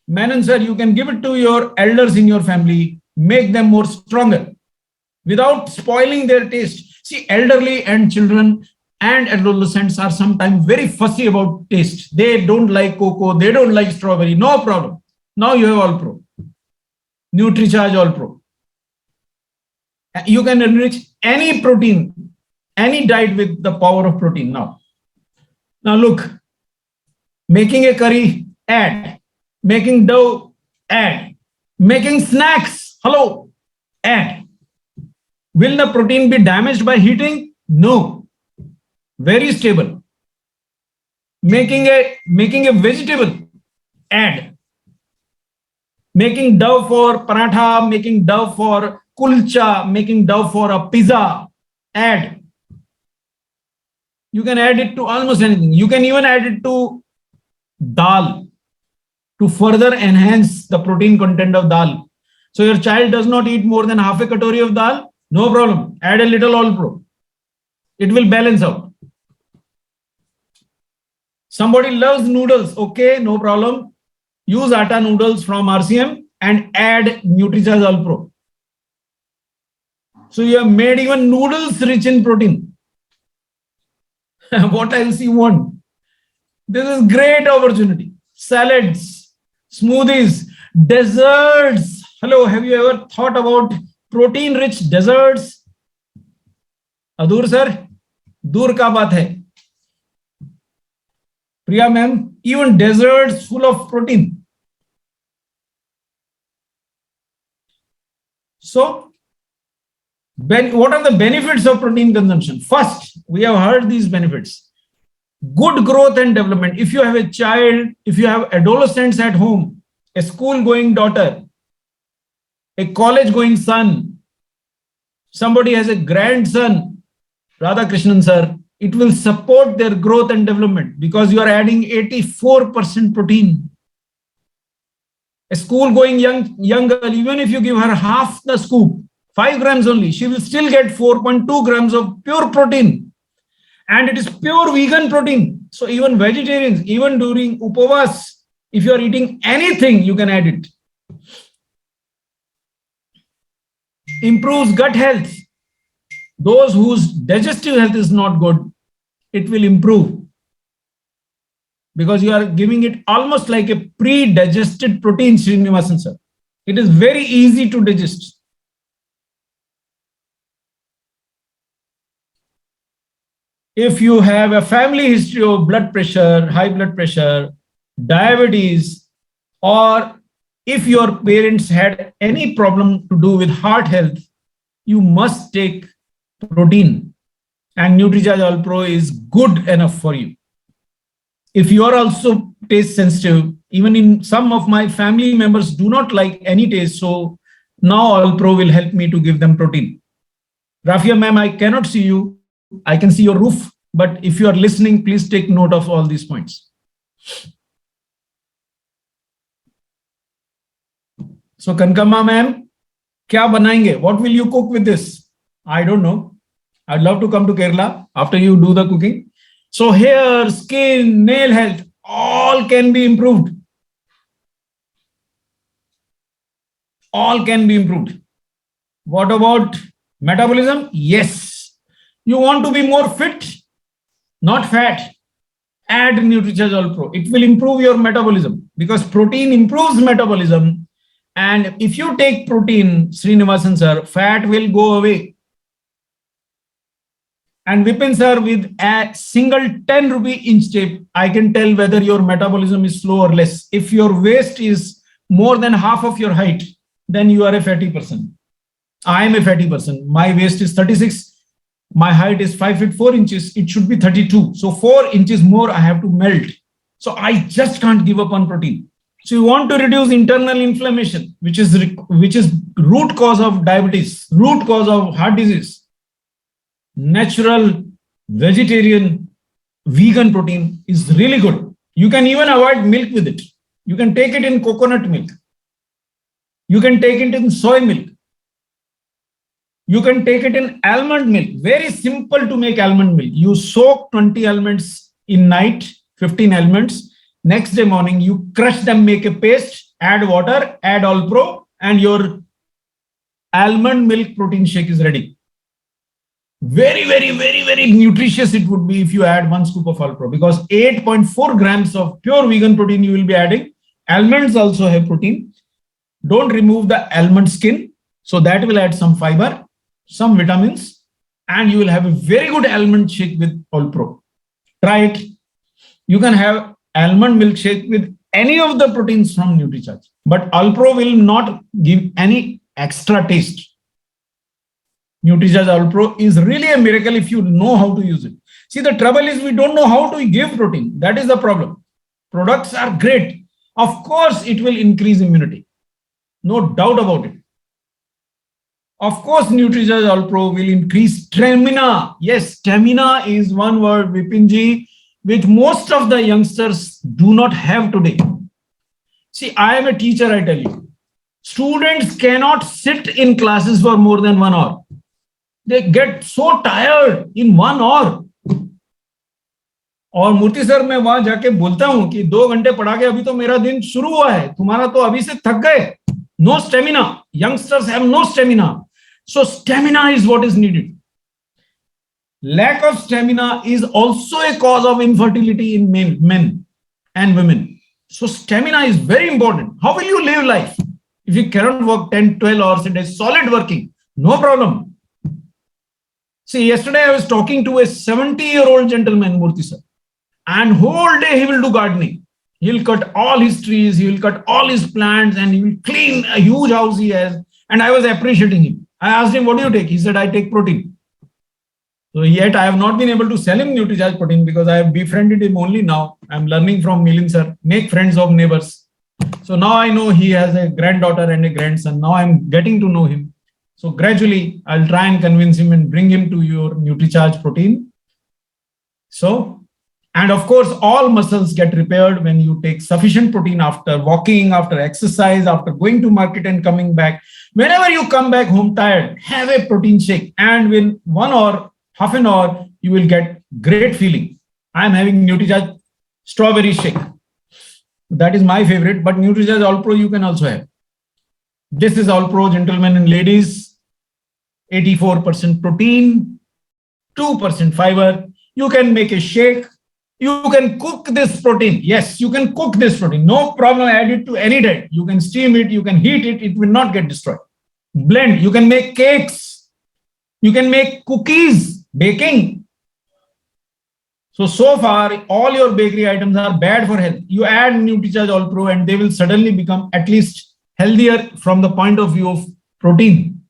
Menon sir, you can give it to your elders in your family, make them more stronger without spoiling their taste. See, elderly and children and adolescents are sometimes very fussy about taste. They don't like cocoa, they don't like strawberry, no problem. Now you have All Pro. Nutricharge All Pro. You can enrich any protein, any diet with the power of protein now. Now look, making a curry, add. Making dough, add. Making snacks, hello, add. Will the protein be damaged by heating? No. Very stable. Making a vegetable, add. Making dough for paratha, making dough for kulcha, making dough for a pizza, add. You can add it to almost anything. You can even add it to dal to further enhance the protein content of dal. So your child does not eat more than half a katori of dal, no problem. Add a little All Pro. It will balance out. Somebody loves noodles, okay, no problem. Use atta noodles from RCM and add Nutricharge All Pro. So you have made even noodles rich in protein. What else you want? This is great opportunity. Salads, smoothies, desserts. Hello, have you ever thought about protein-rich desserts? Adur sir, dur ka baat hai. Priya ma'am, even desserts full of protein. So, what are the benefits of protein consumption? First, we have heard these benefits. Good growth and development. If you have a child, if you have adolescents at home, a school-going daughter, a college-going son, somebody has a grandson, Radhakrishnan sir, it will support their growth and development because you are adding 84% protein. A school-going young girl, even if you give her half the scoop, 5 grams only, she will still get 4.2 grams of pure protein. And it is pure vegan protein. So even vegetarians, even during upavas, if you are eating anything, you can add it. Improves gut health. Those whose digestive health is not good, it will improve. Because you are giving it almost like a pre-digested protein, Srinivasan sir. It is very easy to digest. If you have a family history of blood pressure, high blood pressure, diabetes, or if your parents had any problem to do with heart health, you must take protein. And Nutricharge All Pro is good enough for you. If you are also taste sensitive, even in some of my family members do not like any taste, so now All Pro will help me to give them protein. Rafia ma'am, I cannot see you. I can see your roof, but if you are listening, please take note of all these points. So Kankama ma'am, kya banayenge? What will you cook with this? I don't know. I'd love to come to Kerala after you do the cooking. So hair, skin, nail health, all can be improved. All can be improved. What about metabolism? Yes. You want to be more fit, not fat. Add Nutricharge All Pro. It will improve your metabolism because protein improves metabolism. And if you take protein, Srinivasan sir, fat will go away. And Vipin sir, with a single 10 rupee inch tape, I can tell whether your metabolism is slow or less. If your waist is more than half of your height, then you are a fatty person. I am a fatty person. My waist is 36. My height is 5 feet 4 inches. It should be 32. So 4 inches more I have to melt. So I just can't give up on protein. So you want to reduce internal inflammation, which is root cause of diabetes, root cause of heart disease. Natural, vegetarian, vegan protein is really good. You can even avoid milk with it. You can take it in coconut milk. You can take it in soy milk. You can take it in almond milk. Very simple to make almond milk. You soak 20 almonds in night, 15 almonds. Next day morning, you crush them, make a paste, add water, add All Pro, and your almond milk protein shake is ready. Very, very, very, very nutritious it would be if you add 1 scoop of All Pro, because 8.4 grams of pure vegan protein you will be adding. Almonds also have protein. Don't remove the almond skin. So that will add some fiber, some vitamins, and you will have a very good almond shake with All Pro. Try it. You can have almond milkshake with any of the proteins from Nutricharge, but All Pro will not give any extra taste. Nutricharge All Pro is really a miracle if you know how to use it. See, the trouble is we don't know how to give protein. That is the problem. Products are great. Of course, it will increase immunity. No doubt about it. Of course, Nutricharge All Pro will increase stamina. Yes, stamina is one word, Vipinji, which most of the youngsters do not have today. See, I am a teacher, I tell you. Students cannot sit in classes for more than 1 hour. They get so tired in 1 hour. और मूर्ति sir मैं वहां जाके बोलता हूं कि 2 घंटे पढ़ा के अभी तो मेरा दिन शुरू हुआ है, तुम्हारा तो अभी से थक गए. No stamina. Youngsters have no stamina. So stamina is what is needed. Lack of stamina is also a cause of infertility in men and women. So stamina is very important. How will you live life? If you cannot work 10, 12 hours a day, solid working, no problem. See, yesterday I was talking to a 70-year-old gentleman, Murthy sir, and whole day he will do gardening. He'll cut all his trees, he will cut all his plants, and he will clean a huge house he has. And I was appreciating him. I asked him, what do you take? He said, I take protein. So yet I have not been able to sell him Nutricharge protein because I have befriended him only now. I'm learning from Milind sir, make friends of neighbors. So now I know he has a granddaughter and a grandson. Now I'm getting to know him. So gradually I'll try and convince him and bring him to your Nutricharge protein. So, and of course, all muscles get repaired when you take sufficient protein after walking, after exercise, after going to market and coming back. Whenever you come back home tired, have a protein shake. And within 1 hour, half an hour, you will get great feeling. I'm having Nutricharge strawberry shake. That is my favorite, but Nutricharge All Pro you can also have. This is All Pro, gentlemen and ladies. 84% protein, 2% fiber. You can make a shake. You can cook this protein. Yes, you can cook this protein. No problem. Add it to any diet. You can steam it. You can heat it. It will not get destroyed. Blend. You can make cakes. You can make cookies, baking. So far, all your bakery items are bad for health. You add Nutricharge All Pro and they will suddenly become at least healthier from the point of view of protein.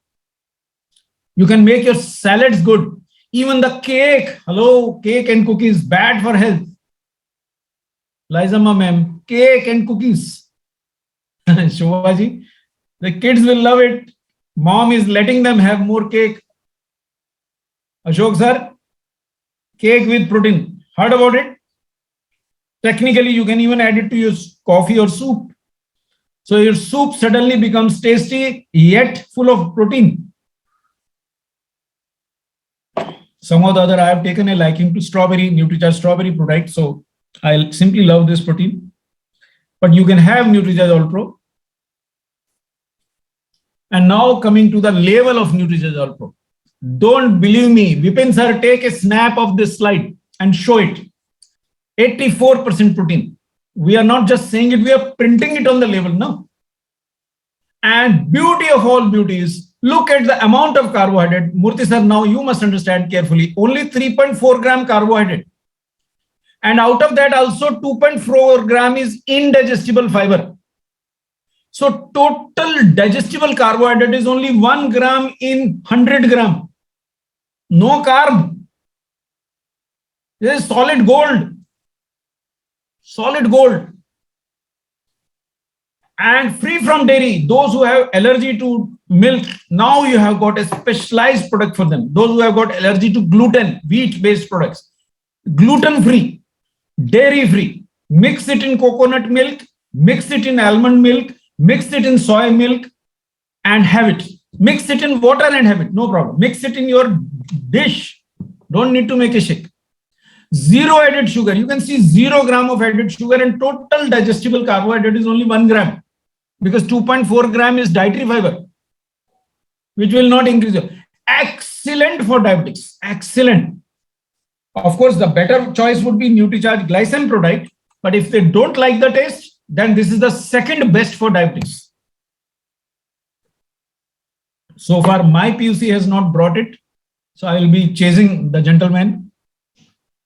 You can make your salads good. Even the cake, hello, cake and cookies, bad for health. Lizama ma'am, cake and cookies. Shobhaji, the kids will love it. Mom is letting them have more cake. Ashok sir, cake with protein. Heard about it? Technically, you can even add it to your coffee or soup. So your soup suddenly becomes tasty, yet full of protein. Some or the other, I have taken a liking to strawberry, Nutricharge strawberry product. So I simply love this protein. But you can have Nutricharge All Pro. And now coming to the level of Nutricharge All Pro. Don't believe me, Vipin sir, take a snap of this slide and show it. 84% protein. We are not just saying it, we are printing it on the label now. And beauty of all beauties, look at the amount of carbohydrate. Moorthy sir, now you must understand carefully, only 3.4 gram carbohydrate. And out of that also 2.4 gram is indigestible fiber. So total digestible carbohydrate is only 1 gram in 100 gram. No carb. This is solid gold. Solid gold. And free from dairy. Those who have allergy to milk, now you have got a specialized product for them. Those who have got allergy to gluten, wheat-based products. Gluten-free, dairy-free. Mix it in coconut milk, mix it in almond milk, mix it in soy milk and have it. Mix it in water and have it. No problem. Mix it in your dish. Don't need to make a shake. Zero added sugar. You can see 0 gram of added sugar and total digestible carbohydrate is only 1 gram because 2.4 gram is dietary fiber, which will not increase. Excellent for diabetics. Excellent. Of course, the better choice would be Nutricharge glycine product. But if they don't like the taste, then this is the second best for diabetics. So far, my PUC has not brought it. So I will be chasing the gentleman.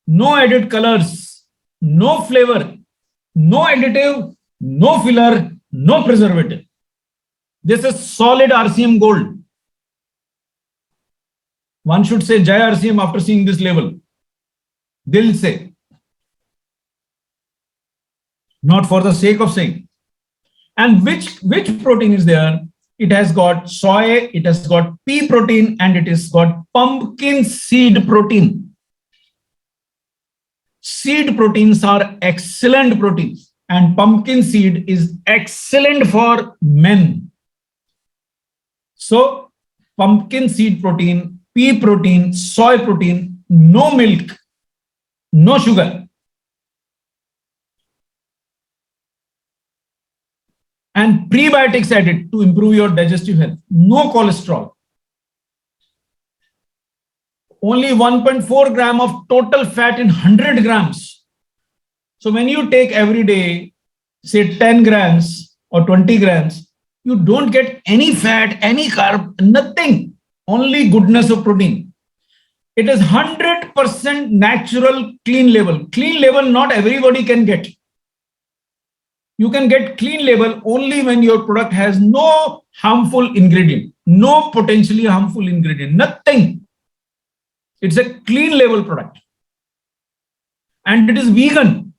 No added colors, no flavor, no additive, no filler, no preservative. This is solid RCM gold. One should say Jai RCM after seeing this label. Dil se. Not for the sake of saying. And which protein is there? It has got soy, it has got pea protein, and it has got pumpkin seed protein. Seed proteins are excellent proteins, and pumpkin seed is excellent for men. So, pumpkin seed protein, pea protein, soy protein, no milk, no sugar. And prebiotics added to improve your digestive health. No cholesterol. Only 1.4 gram of total fat in 100 grams. So when you take every day, say 10 grams or 20 grams, you don't get any fat, any carb, nothing. Only goodness of protein. It is 100% natural, clean label. Clean label, not everybody can get. You can get clean label only when your product has no harmful ingredient, no potentially harmful ingredient, nothing. It's a clean label product. And it is vegan.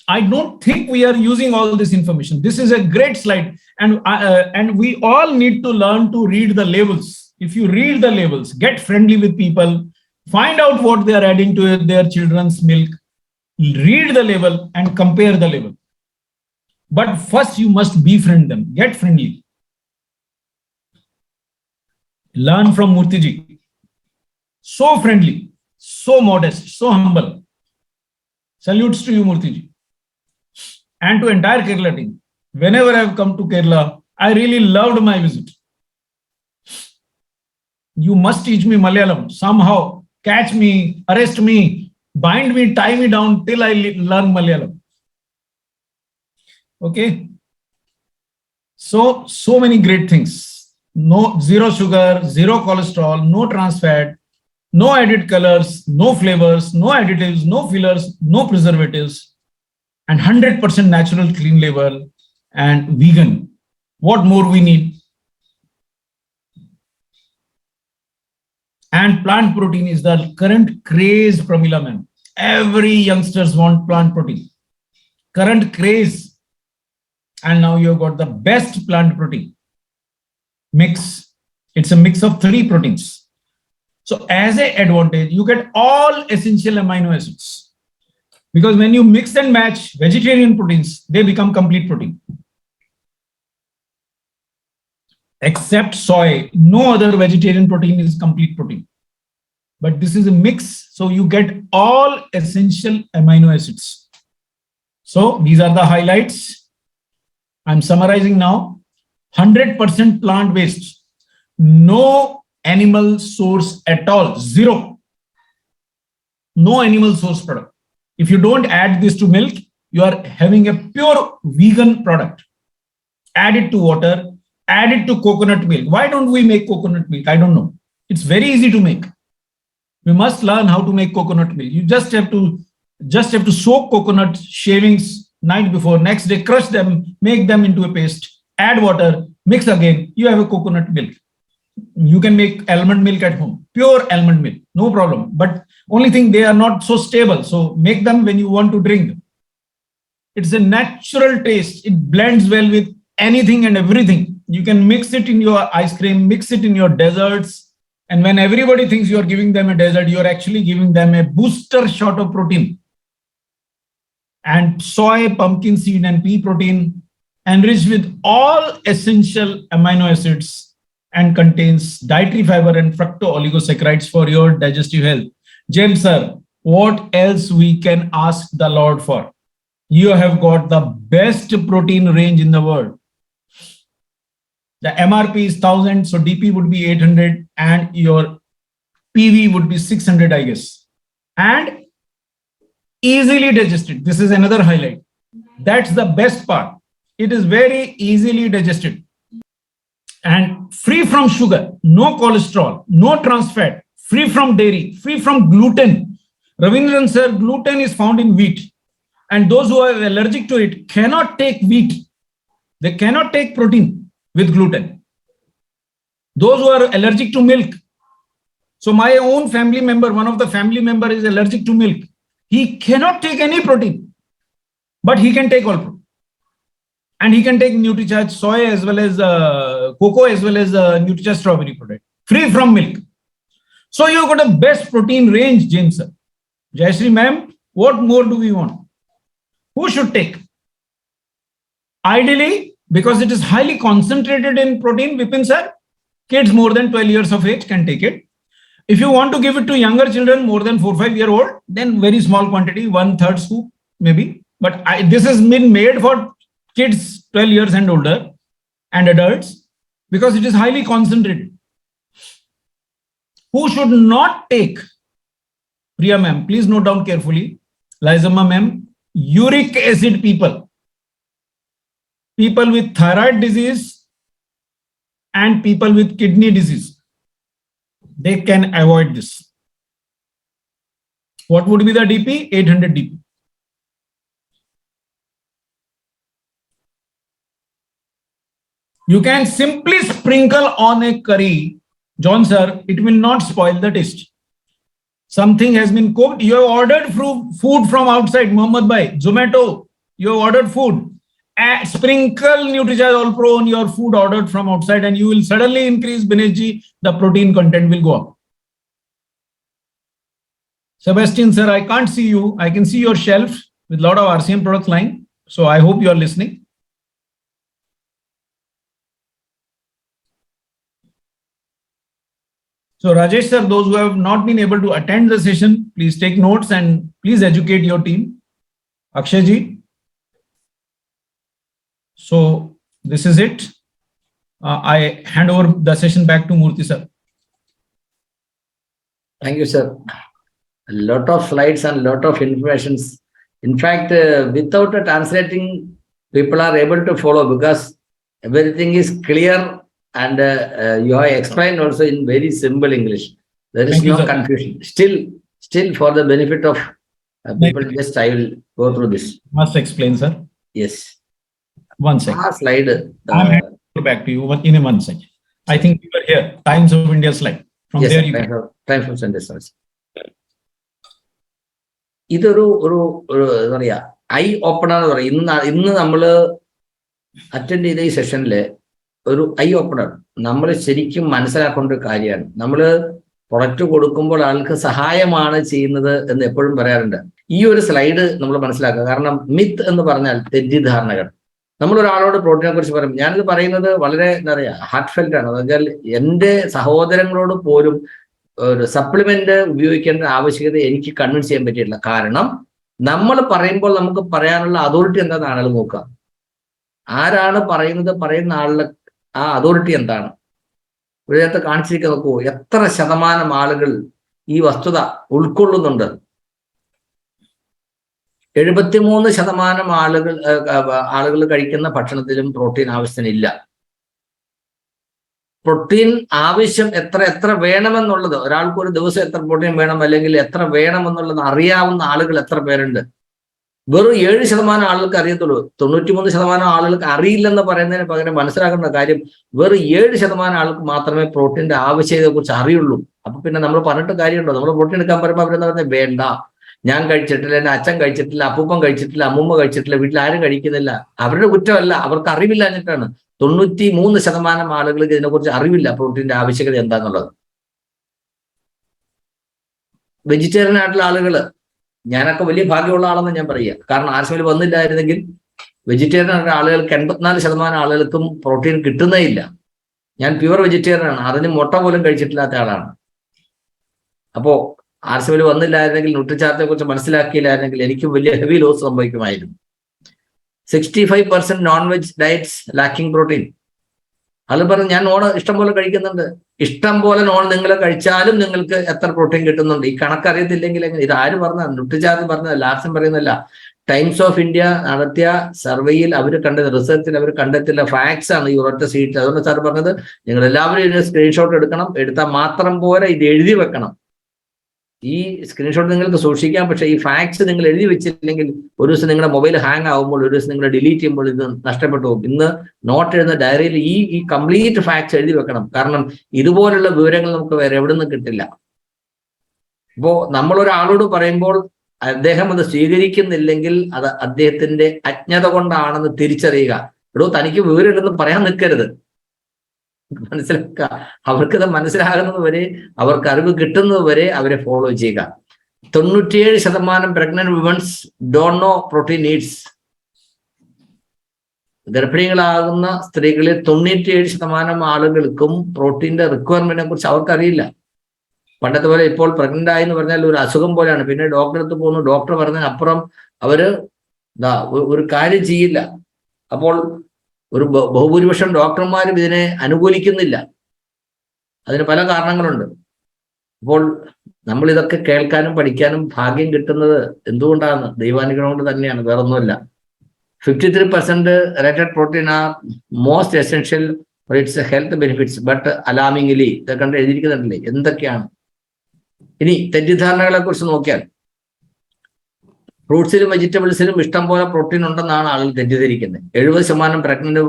I don't think we are using all this information. This is a great slide. And we all need to learn to read the labels. If you read the labels, get friendly with people, find out what they are adding to their children's milk, read the label and compare the label. But first you must befriend them, get friendly. Learn from Moorthy ji. So friendly, so modest, so humble. Salutes to you, Moorthy ji. And to entire Kerala team. Whenever I have come to Kerala, I really loved my visit. You must teach me Malayalam somehow. Catch me, arrest me, bind me, tie me down till I learn Malayalam. Okay. So many great things. No, zero sugar, zero cholesterol, no trans fat, no added colors, no flavors, no additives, no fillers, no preservatives, and 100% natural, clean label and vegan. What more we need? And plant protein is the current craze, Pramila ma'am. Every youngsters want plant protein. Current craze. And now you've got the best plant protein mix. It's a mix of 3 proteins. So as an advantage, you get all essential amino acids. Because when you mix and match vegetarian proteins, they become complete protein. Except soy, no other vegetarian protein is complete protein. but this is a mix. So you get all essential amino acids. So these are the highlights. I'm summarizing now. 100% plant-based. No animal source at all. Zero. No animal source product. If you don't add this to milk, you are having a pure vegan product. Add it to water, add it to coconut milk. Why don't we make coconut milk? I don't know. It's very easy to make. We must learn how to make coconut milk. You just have to soak coconut shavings night before, next day crush them, make them into a paste, add water, mix again, you have a coconut milk. You can make almond milk at home, pure almond milk, no problem. But only thing, they are not so stable. So make them when you want to drink. It's a natural taste. It blends well with anything and everything. You can mix it in your ice cream, mix it in your desserts. And when everybody thinks you are giving them a dessert, you are actually giving them a booster shot of protein. And soy, pumpkin seed, and pea protein, enriched with all essential amino acids and contains dietary fiber and fructo-oligosaccharides for your digestive health. James sir, what else we can ask the Lord for? You have got the best protein range in the world. The MRP is 1000, so DP would be 800 and your PV would be 600, I guess. And easily digested. This is another highlight. That's the best part. It is very easily digested and free from sugar, no cholesterol, no trans fat, free from dairy, free from gluten. Ravindran sir, gluten is found in wheat. And those who are allergic to it cannot take wheat. They cannot take protein with gluten. Those who are allergic to milk. So my own family member, one of the family member is allergic to milk. He cannot take any protein, but he can take all protein. And he can take Nutricharge soy as well as cocoa as well as Nutricharge strawberry product, free from milk. So you've got a best protein range, James sir. Jayashree ma'am, what more do we want? Who should take? Ideally, because it is highly concentrated in protein, Vipin sir, kids more than 12 years of age can take it. If you want to give it to younger children, more than 4-5-year-old, then very small quantity, 1/3 scoop maybe. But this has been made for kids 12 years and older and adults because it is highly concentrated. Who should not take? Priya ma'am, please note down carefully. Lysama ma'am, uric acid people. People with thyroid disease and people with kidney disease. They can avoid this. What would be the DP? 800 DP. You can simply sprinkle on a curry, John sir, it will not spoil the taste. Something has been cooked. You have ordered food from outside, Muhammad Bhai, Zomato. You have ordered food. Sprinkle Nutricharge All Pro on your food ordered from outside and you will suddenly increase Bineshji, the protein content will go up. Sebastian sir, I can't see you. I can see your shelf with a lot of RCM products lying. So I hope you are listening. So Rajesh sir, those who have not been able to attend the session, please take notes and please educate your team. Akshay ji. So this is it. I hand over the session back to Moorthy sir. Thank you, sir. A lot of slides and lot of informations. In fact, without a translating, people are able to follow because everything is clear and you have explained also in very simple English. There is no confusion. Still for the benefit of people, just I will go through this. Must explain, sir. Yes. One second. Slide. I'm handing back to you in a 1 second. I think you were here. Times of India slide. From yes, there you time for sentence. ഇതൊരു I opener എന്ന് പറയും. ഇന്ന് നമ്മൾ attend ചെയ്ത ഈ സെഷനില് ഒരു I opener നമ്മൾ ശരിക്കും മനസ്സിലാക്കേണ്ട ഒരു കാര്യമാണ്. നമ്മൾ പ്രൊഡക്റ്റ് കൊടുക്കുമ്പോൾ ആൾക്ക് സഹായമാണ് ചെയ്യുന്നത് എന്ന് എപ്പോഴും പറയാറുണ്ട്. ഈ ഒരു സ്ലൈഡ് നമ്മൾ മനസ്സിലാക്കുക. കാരണം മിത്ത് എന്ന് പറഞ്ഞാൽ തെറ്റിദ്ധാരണകൾ. നമ്മൾ ഒരാളോട് പ്രോട്ടീനെ കുറിച്ച് പറയും. ഞാനിത് പറയുന്നത് വളരെ എന്താ പറയുക ഹാർട്ട് ഫെൽറ്റ് ആണ്. എന്ന് വെച്ചാൽ എൻ്റെ സഹോദരങ്ങളോട് പോലും ഒരു സപ്ലിമെന്റ് ഉപയോഗിക്കേണ്ട ആവശ്യകത എനിക്ക് കൺവിൻസ് ചെയ്യാൻ പറ്റിയിട്ടില്ല. കാരണം നമ്മൾ പറയുമ്പോൾ നമുക്ക് പറയാനുള്ള അതോറിറ്റി എന്താണെന്ന് ആളുകൾ നോക്കുക. ആരാണ് പറയുന്ന ആളുടെ ആ അതോറിറ്റി എന്താണ്? ഇതിനകത്ത് കാണിച്ചിരിക്കുക നോക്കൂ, എത്ര ശതമാനം ആളുകൾ ഈ വസ്തുത ഉൾക്കൊള്ളുന്നുണ്ട്. 73% ആളുകൾ കഴിക്കുന്ന ഭക്ഷണത്തിലും പ്രോട്ടീൻ ആവശ്യത്തിനില്ല. പ്രോട്ടീൻ ആവശ്യം എത്ര വേണമെന്നുള്ളത്, ഒരാൾക്ക് ഒരു ദിവസം എത്ര പ്രോട്ടീൻ വേണം അല്ലെങ്കിൽ എത്ര വേണമെന്നുള്ളത് അറിയാവുന്ന ആളുകൾ എത്ര പേരുണ്ട്? വെറും 7% ആളുകൾക്ക് അറിയത്തുള്ളൂ. 93% ആളുകൾക്ക് അറിയില്ലെന്ന് പറയുന്നതിന് പകരം മനസ്സിലാക്കേണ്ട കാര്യം, വെറും 7% ആൾക്ക് മാത്രമേ പ്രോട്ടീന്റെ ആവശ്യകതയെ കുറിച്ച് അറിയുള്ളൂ. അപ്പൊ പിന്നെ നമ്മൾ പറഞ്ഞിട്ട് കാര്യമുണ്ടോ? നമ്മൾ പ്രോട്ടീൻ എടുക്കാൻ പറയുമ്പോൾ അവരെന്താ പറഞ്ഞത്? വേണ്ട, ഞാൻ കഴിച്ചിട്ടില്ല, എൻ്റെ അച്ഛൻ കഴിച്ചിട്ടില്ല, അപ്പൂപ്പൻ കഴിച്ചിട്ടില്ല, അമ്മൂമ്മ കഴിച്ചിട്ടില്ല, വീട്ടിൽ ആരും കഴിക്കുന്നില്ല. അവരുടെ കുറ്റമല്ല, അവർക്ക് അറിവില്ലാഞ്ഞിട്ടാണ്. 93% ആളുകൾക്ക് ഇതിനെക്കുറിച്ച് അറിവില്ല, പ്രോട്ടീന്റെ ആവശ്യകത എന്താന്നുള്ളത്. വെജിറ്റേറിയൻ ആയിട്ടുള്ള ആളുകൾ, ഞാനൊക്കെ വലിയ ഭാഗ്യമുള്ള ആളെന്ന് ഞാൻ പറയുക. കാരണം ആശുപത്രിയിൽ വന്നില്ലായിരുന്നെങ്കിൽ വെജിറ്റേറിയൻ ആയിട്ടുള്ള ആളുകൾക്ക് 84% ആളുകൾക്കും പ്രോട്ടീൻ കിട്ടുന്നേ ഇല്ല. ഞാൻ പ്യുവർ വെജിറ്റേറിയൻ ആണ്, അതിന് മുട്ട പോലും കഴിച്ചിട്ടില്ലാത്ത ആളാണ്. അപ്പോ ആശുപത്രിയിൽ വന്നില്ലായിരുന്നെങ്കിൽ, ന്യൂട്രിചാർജിനെ കുറിച്ച് മനസ്സിലാക്കിയില്ലായിരുന്നെങ്കിൽ എനിക്കും വലിയ ഹെവി ലോസ് സംഭവിക്കുമായിരുന്നു. 65% non veg diets lacking protein. അത് പറഞ്ഞ് ഞാൻ നോൺ ഇഷ്ടം പോലെ കഴിക്കുന്നുണ്ട്. ഇഷ്ടം പോലെ നോൺ നിങ്ങൾ കഴിച്ചാലും നിങ്ങൾക്ക് എത്ര പ്രോട്ടീൻ കിട്ടുന്നുണ്ട്? ഈ കണക്കറിയത്തില്ലെങ്കിൽ എങ്ങനെ? ഇത് ആര് പറഞ്ഞത്? ന്യൂട്രിചാർജ് പറഞ്ഞതല്ല, ലാർസൻ പറയുന്നതല്ല. ടൈംസ് ഓഫ് ഇന്ത്യ നടത്തിയ സർവേയിൽ അവർ കണ്ടത്, റിസർച്ചിൽ അവർ കണ്ടെത്തില്ല, ഫാക്ട്സ് ആണ് ഈ ഒരൊറ്റ സീറ്റ്. അതുകൊണ്ട് സാർ പറഞ്ഞത്, നിങ്ങൾ എല്ലാവരും ഇതിന് സ്ക്രീൻഷോട്ട് എടുക്കണം. എടുത്താൽ മാത്രം പോരെ, ഇത് എഴുതി വെക്കണം. ഈ സ്ക്രീൻഷോട്ട് നിങ്ങൾക്ക് സൂക്ഷിക്കാം, പക്ഷേ ഈ ഫാക്ട്സ് നിങ്ങൾ എഴുതി വെച്ചില്ലെങ്കിൽ ഒരു ദിവസം നിങ്ങളുടെ മൊബൈൽ ഹാങ് ആകുമ്പോൾ, ഒരു ദിവസം നിങ്ങൾ ഡിലീറ്റ് ചെയ്യുമ്പോൾ ഇത് നഷ്ടപ്പെട്ടു പോകും. ഇന്ന് നോട്ട് എഴുതുന്ന ഡയറിയിൽ ഈ കംപ്ലീറ്റ് ഫാക്ട്സ് എഴുതി വെക്കണം. കാരണം ഇതുപോലുള്ള വിവരങ്ങൾ നമുക്ക് വേറെ എവിടെ നിന്നും കിട്ടില്ല. ഇപ്പോ നമ്മളൊരാളോട് പറയുമ്പോൾ അദ്ദേഹം അത് സ്വീകരിക്കുന്നില്ലെങ്കിൽ അത് അദ്ദേഹത്തിന്റെ അജ്ഞത കൊണ്ടാണെന്ന് തിരിച്ചറിയുക. എടോ, തനിക്ക് വിവരം ഉണ്ടെന്ന് പറയാൻ നിൽക്കരുത്. മനസ്സിലാക്കുക. അവർക്കത് മനസ്സിലാകുന്നത് വരെ, അവർക്ക് അറിവ് കിട്ടുന്നത് വരെ അവരെ ഫോളോ ചെയ്യുക. 97% pregnant women's don't know protein needs. ഗർഭിണികളാകുന്ന സ്ത്രീകളിൽ 97% ആളുകൾക്കും പ്രോട്ടീന്റെ റിക്വയർമെന്റിനെ കുറിച്ച് അവർക്കറിയില്ല. പണ്ടത്തെ പോലെ ഇപ്പോൾ പ്രഗ്നന്റ് ആയി എന്ന് പറഞ്ഞാൽ ഒരു അസുഖം പോലെയാണ്. പിന്നെ ഡോക്ടറെ അടുത്ത് പോകുന്നു, ഡോക്ടർ പറഞ്ഞതിന് അപ്പുറം അവര് ഒരു കാര്യം ചെയ്യില്ല. അപ്പോൾ ഒരു ബഹുഭൂരിപക്ഷം ഡോക്ടർമാരും ഇതിനെ അനുകൂലിക്കുന്നില്ല. അതിന് പല കാരണങ്ങളുണ്ട്. അപ്പോൾ നമ്മൾ ഇതൊക്കെ കേൾക്കാനും പഠിക്കാനും ഭാഗ്യം കിട്ടുന്നത് എന്തുകൊണ്ടാണ്? ദൈവാനുഗ്രഹം കൊണ്ട് തന്നെയാണ്, വേറൊന്നുമല്ല. 53% rated protein are most essential for its health benefits but alarmingly. ഇതൊക്കെ കണ്ട് എഴുതിയിരിക്കുന്നുണ്ടല്ലേ, എന്തൊക്കെയാണ്? ഇനി തെറ്റിദ്ധാരണകളെ കുറിച്ച് നോക്കിയാൽ, ഫ്രൂട്ട്സിലും വെജിറ്റബിൾസിലും ഇഷ്ടം പോലെ പ്രോട്ടീൻ ഉണ്ടെന്നാണ് ആളുകൾ തെറ്റിദ്ധരിക്കുന്നത്. 70% പ്രഗ്നന്റ്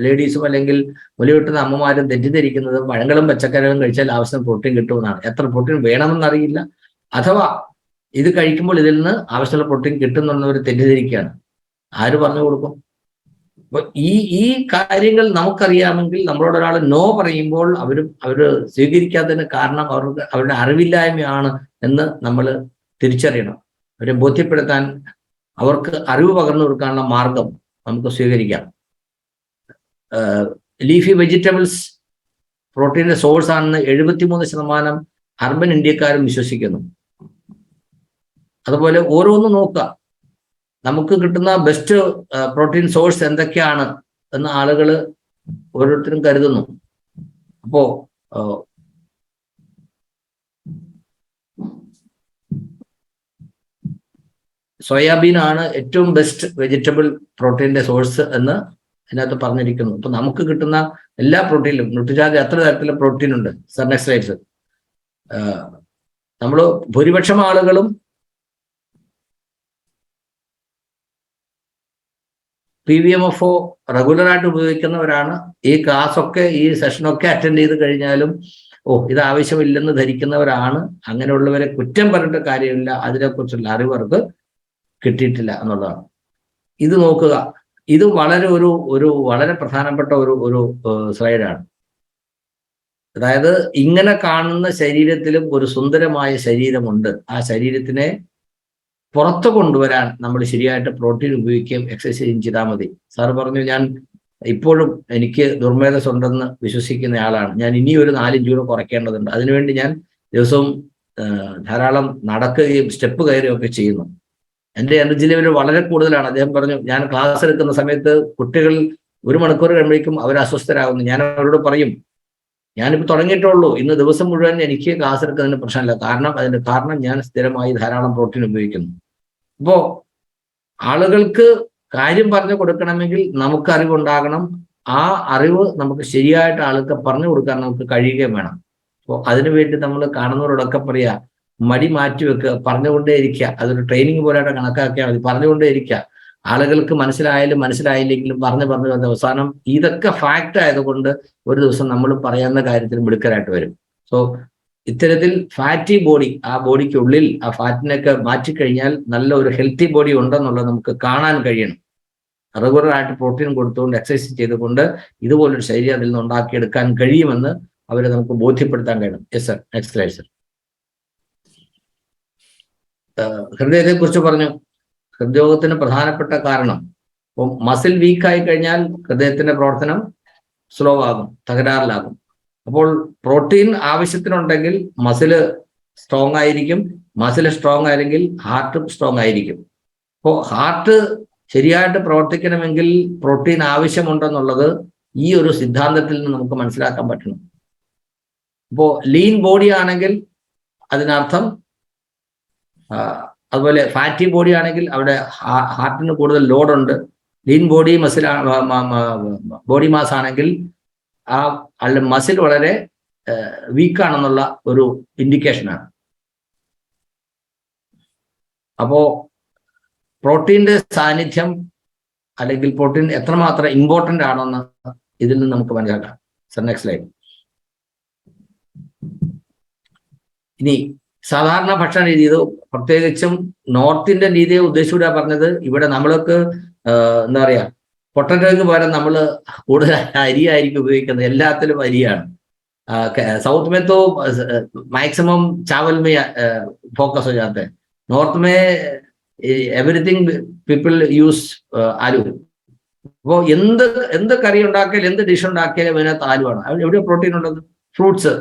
ലേഡീസും അല്ലെങ്കിൽ മുലയൂട്ടുന്ന അമ്മമാരും തെറ്റിദ്ധരിക്കുന്നത് പഴങ്ങളും പച്ചക്കറികളും കഴിച്ചാൽ ആവശ്യം പ്രോട്ടീൻ കിട്ടുമെന്നാണ്. എത്ര പ്രോട്ടീൻ വേണമെന്നറിയില്ല, അഥവാ ഇത് കഴിക്കുമ്പോൾ ഇതിൽ നിന്ന് ആവശ്യമുള്ള പ്രോട്ടീൻ കിട്ടുന്നുള്ളവർ തെറ്റിദ്ധരിക്കുകയാണ്. ആര് പറഞ്ഞു കൊടുക്കും? അപ്പൊ ഈ കാര്യങ്ങൾ നമുക്കറിയാമെങ്കിൽ, നമ്മളോട് ഒരാൾ നോ പറയുമ്പോൾ അവര് സ്വീകരിക്കാത്തതിന് കാരണം അവരുടെ അറിവില്ലായ്മയാണ് എന്ന് നമ്മൾ തിരിച്ചറിയണം. അവരെ ബോധ്യപ്പെടുത്താൻ, അവർക്ക് അറിവ് പകർന്നു കൊടുക്കാനുള്ള മാർഗം നമുക്ക് സ്വീകരിക്കാം. ലീഫി വെജിറ്റബിൾസ് പ്രോട്ടീന്റെ സോഴ്സ് ആണെന്ന് 73% അർബൻ ഇന്ത്യക്കാരും വിശ്വസിക്കുന്നു. അതുപോലെ ഓരോന്നും നോക്കുക, നമുക്ക് കിട്ടുന്ന ബെസ്റ്റ് പ്രോട്ടീൻ സോഴ്സ് എന്തൊക്കെയാണ് എന്ന് ആളുകൾ ഓരോരുത്തരും കരുതുന്നു. അപ്പോ സോയാബീൻ ആണ് ഏറ്റവും ബെസ്റ്റ് വെജിറ്റബിൾ പ്രോട്ടീന്റെ സോഴ്സ് എന്ന് ഇതിനകത്ത് പറഞ്ഞിരിക്കുന്നു. അപ്പൊ നമുക്ക് കിട്ടുന്ന എല്ലാ പ്രോട്ടീനിലും ന്യൂട്രിചാർജ് എത്ര തരത്തിലുള്ള പ്രോട്ടീൻ ഉണ്ട്? Sir next slide. നമ്മൾ ഭൂരിപക്ഷം ആളുകളും PVMFO റെഗുലറായിട്ട് ഉപയോഗിക്കുന്നവരാണ്. ഈ ക്ലാസ്സൊക്കെ, ഈ സെഷനൊക്കെ അറ്റൻഡ് ചെയ്ത് കഴിഞ്ഞാലും ഇത് ആവശ്യമില്ലെന്ന് ധരിക്കുന്നവരാണ്. അങ്ങനെയുള്ളവരെ കുറ്റം പറഞ്ഞിട്ട് കാര്യമില്ല, അതിനെക്കുറിച്ചുള്ള അറിവ് അവർക്ക് കിട്ടിയിട്ടില്ല എന്നുള്ളതാണ്. ഇത് നോക്കുക, ഇത് വളരെ വളരെ പ്രധാനപ്പെട്ട ഒരു സ്ലൈഡാണ്. അതായത് ഇങ്ങനെ കാണുന്ന ശരീരത്തിലും ഒരു സുന്ദരമായ ശരീരമുണ്ട്. ആ ശരീരത്തിനെ പുറത്തു കൊണ്ടുവരാൻ നമ്മൾ ശരിയായിട്ട് പ്രോട്ടീൻ ഉപയോഗിക്കുകയും എക്സസൈസും ചെയ്താൽ മതി. സാറ് പറഞ്ഞു, ഞാൻ ഇപ്പോഴും എനിക്ക് ദുർമേധസ് ഉണ്ടെന്ന് വിശ്വസിക്കുന്ന ആളാണ്. ഞാൻ ഇനി ഒരു 4 കിലോ കുറയ്ക്കേണ്ടതുണ്ട്. അതിനുവേണ്ടി ഞാൻ ദിവസവും ധാരാളം നടക്കുകയും സ്റ്റെപ്പ് കയറുകയൊക്കെ ചെയ്യുന്നു. എൻ്റെ എനർജി ലെവൽ വളരെ കൂടുതലാണ്. അദ്ദേഹം പറഞ്ഞു, ഞാൻ ക്ലാസ് എടുക്കുന്ന സമയത്ത് കുട്ടികൾ 1 മണിക്കൂർ കഴിയുമ്പോഴേക്കും അവർ അസ്വസ്ഥരാകുന്നു. ഞാൻ അവരോട് പറയും, ഞാനിപ്പോൾ തുടങ്ങിയിട്ടുള്ളൂ, ഇന്ന് ദിവസം മുഴുവൻ എനിക്ക് ക്ലാസ് എടുക്കുന്നതിന് പ്രശ്നമില്ല. അതിന്റെ കാരണം ഞാൻ സ്ഥിരമായി ധാരാളം പ്രോട്ടീൻ ഉപയോഗിക്കുന്നു. അപ്പോ ആളുകൾക്ക് കാര്യം പറഞ്ഞു കൊടുക്കണമെങ്കിൽ നമുക്ക് അറിവുണ്ടാകണം. ആ അറിവ് നമുക്ക് ശരിയായിട്ട് ആൾക്ക് പറഞ്ഞു കൊടുക്കാൻ നമുക്ക് കഴിയുകയും വേണം. അപ്പോൾ അതിനുവേണ്ടി നമ്മൾ കാണുന്നവരോടൊക്കെ പറയാ, മടി മാറ്റി വെക്കുക, പറഞ്ഞുകൊണ്ടേ ഇരിക്കുക. അതൊരു ട്രെയിനിങ് പോലെയായിട്ട് കണക്കാക്കിയാൽ മതി. പറഞ്ഞുകൊണ്ടേ ഇരിക്കുക. ആളുകൾക്ക് മനസ്സിലായാലും മനസ്സിലായില്ലെങ്കിലും പറഞ്ഞു വന്ന അവസാനം ഇതൊക്കെ ഫാക്റ്റ് ആയതുകൊണ്ട് ഒരു ദിവസം നമ്മൾ പറയുന്ന കാര്യത്തിൽ മിടുക്കരായിട്ട് വരും. സോ ഇത്തരത്തിൽ ഫാറ്റി ബോഡി, ആ ബോഡിക്കുള്ളിൽ ആ ഫാറ്റിനൊക്കെ മാറ്റിക്കഴിഞ്ഞാൽ നല്ല ഒരു ഹെൽത്തി ബോഡി ഉണ്ടെന്നുള്ളത് നമുക്ക് കാണാൻ കഴിയണം. റെഗുലറായിട്ട് പ്രോട്ടീൻ കൊടുത്തുകൊണ്ട് എക്സസൈസ് ചെയ്തുകൊണ്ട് ഇതുപോലൊരു ശരീരം അതിൽ നിന്ന് ഉണ്ടാക്കിയെടുക്കാൻ കഴിയുമെന്ന് അവരെ നമുക്ക് ബോധ്യപ്പെടുത്താൻ കഴിയണം. Yes sir, next slide sir. ഹൃദയത്തെ കുറിച്ച് പറഞ്ഞു. ഹൃദ്രോഗത്തിന് പ്രധാനപ്പെട്ട കാരണം, ഇപ്പം മസിൽ വീക്കായി കഴിഞ്ഞാൽ ഹൃദയത്തിന്റെ പ്രവർത്തനം സ്ലോ ആകും, തകരാറിലാകും. അപ്പോൾ പ്രോട്ടീൻ ആവശ്യത്തിനുണ്ടെങ്കിൽ മസിൽ സ്ട്രോങ് ആയിരിക്കും. മസിൽ സ്ട്രോങ് ആയിരിക്കും ഹാർട്ടും സ്ട്രോങ് ആയിരിക്കും. അപ്പോൾ ഹാർട്ട് ശരിയായിട്ട് പ്രവർത്തിക്കണമെങ്കിൽ പ്രോട്ടീൻ ആവശ്യമുണ്ടെന്നുള്ളത് ഈ ഒരു സിദ്ധാന്തത്തിൽ നിന്ന് നമുക്ക് മനസ്സിലാക്കാൻ പറ്റണം. അപ്പോൾ ലീൻ ബോഡി ആണെങ്കിൽ അതിനർത്ഥം, അതുപോലെ ഫാറ്റി ബോഡി ആണെങ്കിൽ അവിടെ ഹാർട്ടിന് കൂടുതൽ ലോഡുണ്ട്. ലീൻ ബോഡി ബോഡി മാസ് ആണെങ്കിൽ ആ മസിൽ വളരെ വീക്കാണെന്നുള്ള ഒരു ഇൻഡിക്കേഷനാണ്. അപ്പോ പ്രോട്ടീന്റെ സാന്നിധ്യം അല്ലെങ്കിൽ പ്രോട്ടീൻ എത്രമാത്രം ഇമ്പോർട്ടൻ്റ് ആണെന്ന് ഇതിൽ നിന്ന് നമുക്ക് മനസ്സിലാക്കാം. Sir, next slide. ഇനി സാധാരണ ഭക്ഷണ രീതി, ഇത് പ്രത്യേകിച്ചും നോർത്ത് ഇന്ത്യൻ രീതിയെ ഉദ്ദേശിച്ചുകൂടാ പറഞ്ഞത്. ഇവിടെ നമ്മൾക്ക് എന്താ പറയാ, പൊട്ടറ്റോയ്ക്ക് പകരം നമ്മൾ കൂടുതൽ അരിയായിരിക്കും ഉപയോഗിക്കുന്നത്. എല്ലാത്തിലും അരിയാണ്. साउथ में तो मैक्सिमम चावल में फोकस हो जाता है. नॉर्थ में एवरीथिंग पीपल यूज आलू. അപ്പോൾ എന്ത് കറി ഉണ്ടാക്കിയാലും എന്ത് ഡിഷ് ഉണ്ടാക്കിയാലും അതിനകത്ത് ആലുവാണ്. എവിടെയാണ് പ്രോട്ടീൻ ഉള്ളത്? ഫ്രൂട്ട്സ്,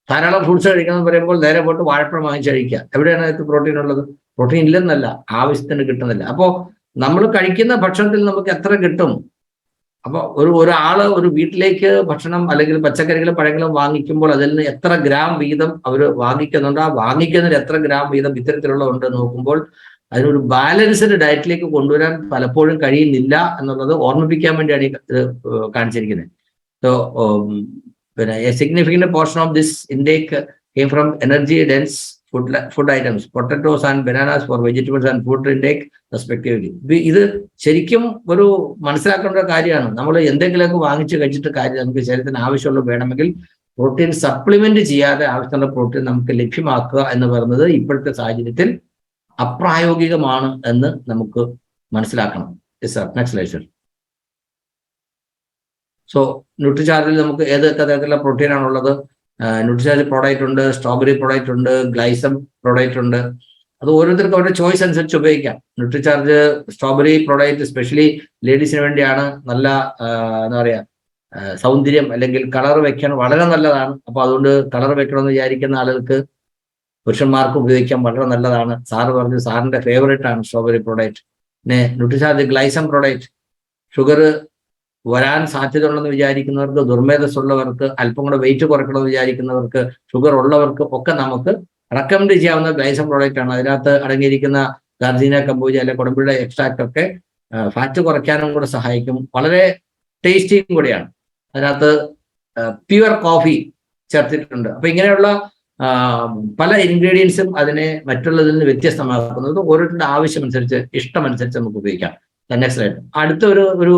ധാരാളം ഫ്രൂട്ട്സ് കഴിക്കണം എന്ന് പറയുമ്പോൾ നേരെ പോയിട്ട് വാഴപ്പഴം വാങ്ങിച്ച് കഴിക്കുക. എവിടെയാണ് അതിനകത്ത് പ്രോട്ടീൻ ഉള്ളത്? പ്രോട്ടീൻ ഇല്ലെന്നല്ല, ആവശ്യത്തിന് കിട്ടുന്നില്ല. അപ്പോൾ നമ്മൾ കഴിക്കുന്ന ഭക്ഷണത്തിൽ നമുക്ക് എത്ര കിട്ടും? അപ്പൊ ഒരാള് ഒരു വീട്ടിലേക്ക് ഭക്ഷണം അല്ലെങ്കിൽ പച്ചക്കറികളും പഴങ്ങളും വാങ്ങിക്കുമ്പോൾ അതിൽ നിന്ന് എത്ര ഗ്രാം വീതം അവർ വാങ്ങിക്കുന്നുണ്ട്, ആ വാങ്ങിക്കുന്നതിൽ എത്ര ഗ്രാം വീതം ഇത്തരത്തിലുള്ള ഉണ്ട് നോക്കുമ്പോൾ അതിനൊരു ബാലൻസ്ഡ് ഡയറ്റിലേക്ക് കൊണ്ടുവരാൻ പലപ്പോഴും കഴിയുന്നില്ല എന്നുള്ളത് ഓർമ്മിപ്പിക്കാൻ വേണ്ടിയാണ് ഈ കാണിച്ചിരിക്കുന്നത്. സോ പിന്നെ A significant portion of this intake came from energy dense food items, potatoes and bananas for vegetables and food intake respectively. ഇത് ശരിക്കും ഒരു മനസ്സിലാക്കേണ്ട കാര്യമാണ്. നമ്മൾ എന്തെങ്കിലുമൊക്കെ വാങ്ങിച്ച് കഴിച്ചിട്ട് കാര്യം, നമുക്ക് ശരീരത്തിന് ആവശ്യമുള്ള വേണമെങ്കിൽ പ്രോട്ടീൻ സപ്ലിമെന്റ് ചെയ്യാതെ ആവശ്യമുള്ള പ്രോട്ടീൻ നമുക്ക് ലഭ്യമാക്കുക എന്ന് പറയുന്നത് ഇപ്പോഴത്തെ സാഹചര്യത്തിൽ അപ്രായോഗികമാണ് എന്ന് നമുക്ക് മനസ്സിലാക്കണം. Sir, next slide sir. So ന്യൂട്രിചാർജിൽ നമുക്ക് ഏതൊക്കെ തരത്തിലുള്ള പ്രോട്ടീനാണുള്ളത്? ന്യൂട്രിചാർജ് പ്രോഡക്റ്റ് ഉണ്ട്, സ്ട്രോബെറി പ്രോഡക്റ്റ് ഉണ്ട്, ഗ്ലൈസം പ്രോഡക്റ്റ് ഉണ്ട്. അത് ഓരോരുത്തർക്കും അവരുടെ ചോയ്സ് അനുസരിച്ച് ഉപയോഗിക്കാം. ന്യൂട്രിചാർജ് സ്ട്രോബെറി പ്രോഡക്റ്റ് സ്പെഷ്യലി ലേഡീസിന് വേണ്ടിയാണ്. നല്ല എന്താ പറയാ, സൗന്ദര്യം അല്ലെങ്കിൽ കളർ വെക്കാൻ വളരെ നല്ലതാണ്. അപ്പൊ അതുകൊണ്ട് കളർ വെക്കണമെന്ന് വിചാരിക്കുന്ന ആളുകൾക്ക്, പുരുഷന്മാർക്ക് ഉപയോഗിക്കാൻ വളരെ നല്ലതാണ്. സാറ് പറഞ്ഞു സാറിന്റെ ഫേവറേറ്റ് ആണ് സ്ട്രോബെറി പ്രോഡക്റ്റ്. പിന്നെ ന്യൂട്രിചാർജ് ഗ്ലൈസം പ്രോഡക്റ്റ്, ഷുഗർ വരാൻ സാധ്യതയുണ്ടെന്ന് വിചാരിക്കുന്നവർക്ക്, ദുർമേധസ് ഉള്ളവർക്ക്, അല്പം കൂടെ വെയിറ്റ് കുറയ്ക്കണമെന്ന് വിചാരിക്കുന്നവർക്ക്, ഷുഗർ ഉള്ളവർക്ക് ഒക്കെ നമുക്ക് റെക്കമെൻഡ് ചെയ്യാവുന്ന ഗ്ലൈസം പ്രോഡക്റ്റ് ആണ്. അതിനകത്ത് അടങ്ങിയിരിക്കുന്ന ഗാർജീന കമ്പോജ അല്ലെ കുടമ്പുളിയുടെ എക്സ്ട്രാക്ട് ഒക്കെ ഫാറ്റ് കുറയ്ക്കാനും കൂടെ സഹായിക്കും. വളരെ ടേസ്റ്റിയും കൂടെയാണ്. അതിനകത്ത് പ്യുവർ കോഫി ചേർത്തിട്ടുണ്ട്. അപ്പൊ ഇങ്ങനെയുള്ള പല ഇൻഗ്രീഡിയൻസും അതിനെ മറ്റുള്ളതിൽ നിന്ന് വ്യത്യസ്തമാക്കുന്നത് ഓരോരുത്തരുടെ ആവശ്യമനുസരിച്ച്, ഇഷ്ടമനുസരിച്ച് നമുക്ക് ഉപയോഗിക്കാം. Next slide. അടുത്ത ഒരു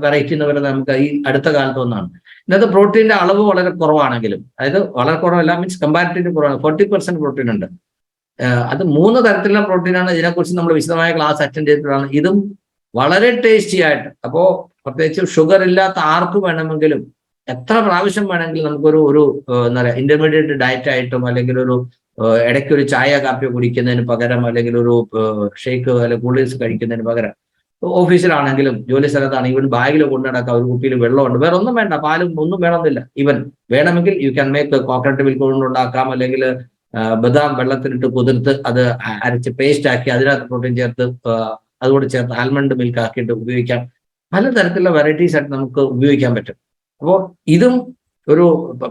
വെറൈറ്റി എന്ന് പറയുന്നത് നമുക്ക് ഈ അടുത്ത കാലത്ത് ഒന്നാണ്. ഇന്നത്തെ പ്രോട്ടീന്റെ അളവ് വളരെ കുറവാണെങ്കിലും, അതായത് വളരെ കുറവല്ല, മീൻസ് കമ്പാരിറ്റീവ്ലി കുറവാണ്. 40% പ്രോട്ടീൻ ഉണ്ട്. അത് 3 തരത്തിലുള്ള പ്രോട്ടീനാണ്. ഇതിനെക്കുറിച്ച് നമ്മൾ വിശദമായ ക്ലാസ് അറ്റൻഡ് ചെയ്തിട്ടുള്ളതാണ്. ഇതും വളരെ ടേസ്റ്റി ആയിട്ട്, അപ്പോൾ പ്രത്യേകിച്ച് ഷുഗർ ഇല്ലാത്ത ആർക്ക് വേണമെങ്കിലും എത്ര പ്രാവശ്യം വേണമെങ്കിലും നമുക്കൊരു എന്താ പറയുക, ഇന്റർമീഡിയറ്റ് ഡയറ്റ് ആയിട്ടും അല്ലെങ്കിൽ ഒരു ഇടയ്ക്ക് ഒരു ചായ കാപ്പിയോ കുടിക്കുന്നതിന് പകരം അല്ലെങ്കിൽ ഒരു ഷേക്ക് അല്ലെങ്കിൽ കൂൾ ഡ്രിങ്ക്സ് കഴിക്കുന്നതിന് പകരം ഓഫീസിലാണെങ്കിലും ജോലി സ്ഥലത്താണെങ്കിലും ഇവൻ ബാഗിൽ കൊണ്ടു നടക്കാം, ഒരു കുപ്പിയിൽ വെള്ളമുണ്ട്, വേറെ ഒന്നും വേണ്ട, പാലും ഒന്നും വേണമെന്നില്ല. ഇവൻ വേണമെങ്കിൽ you can make coconut milk കൊണ്ടുണ്ടാക്കാം, അല്ലെങ്കിൽ ബദാം വെള്ളത്തിലിട്ട് കുതിർത്ത് അത് അരച്ച് പേസ്റ്റ് ആക്കി അതിനകത്ത് പ്രോട്ടീൻ ചേർത്ത് അതുകൂടെ ചേർത്ത് ആൽമണ്ട് മിൽക്ക് ആക്കിയിട്ട് ഉപയോഗിക്കാം. പലതരത്തിലുള്ള വെറൈറ്റീസ് ആയിട്ട് നമുക്ക് ഉപയോഗിക്കാൻ പറ്റും. അപ്പോൾ ഇതും ഒരു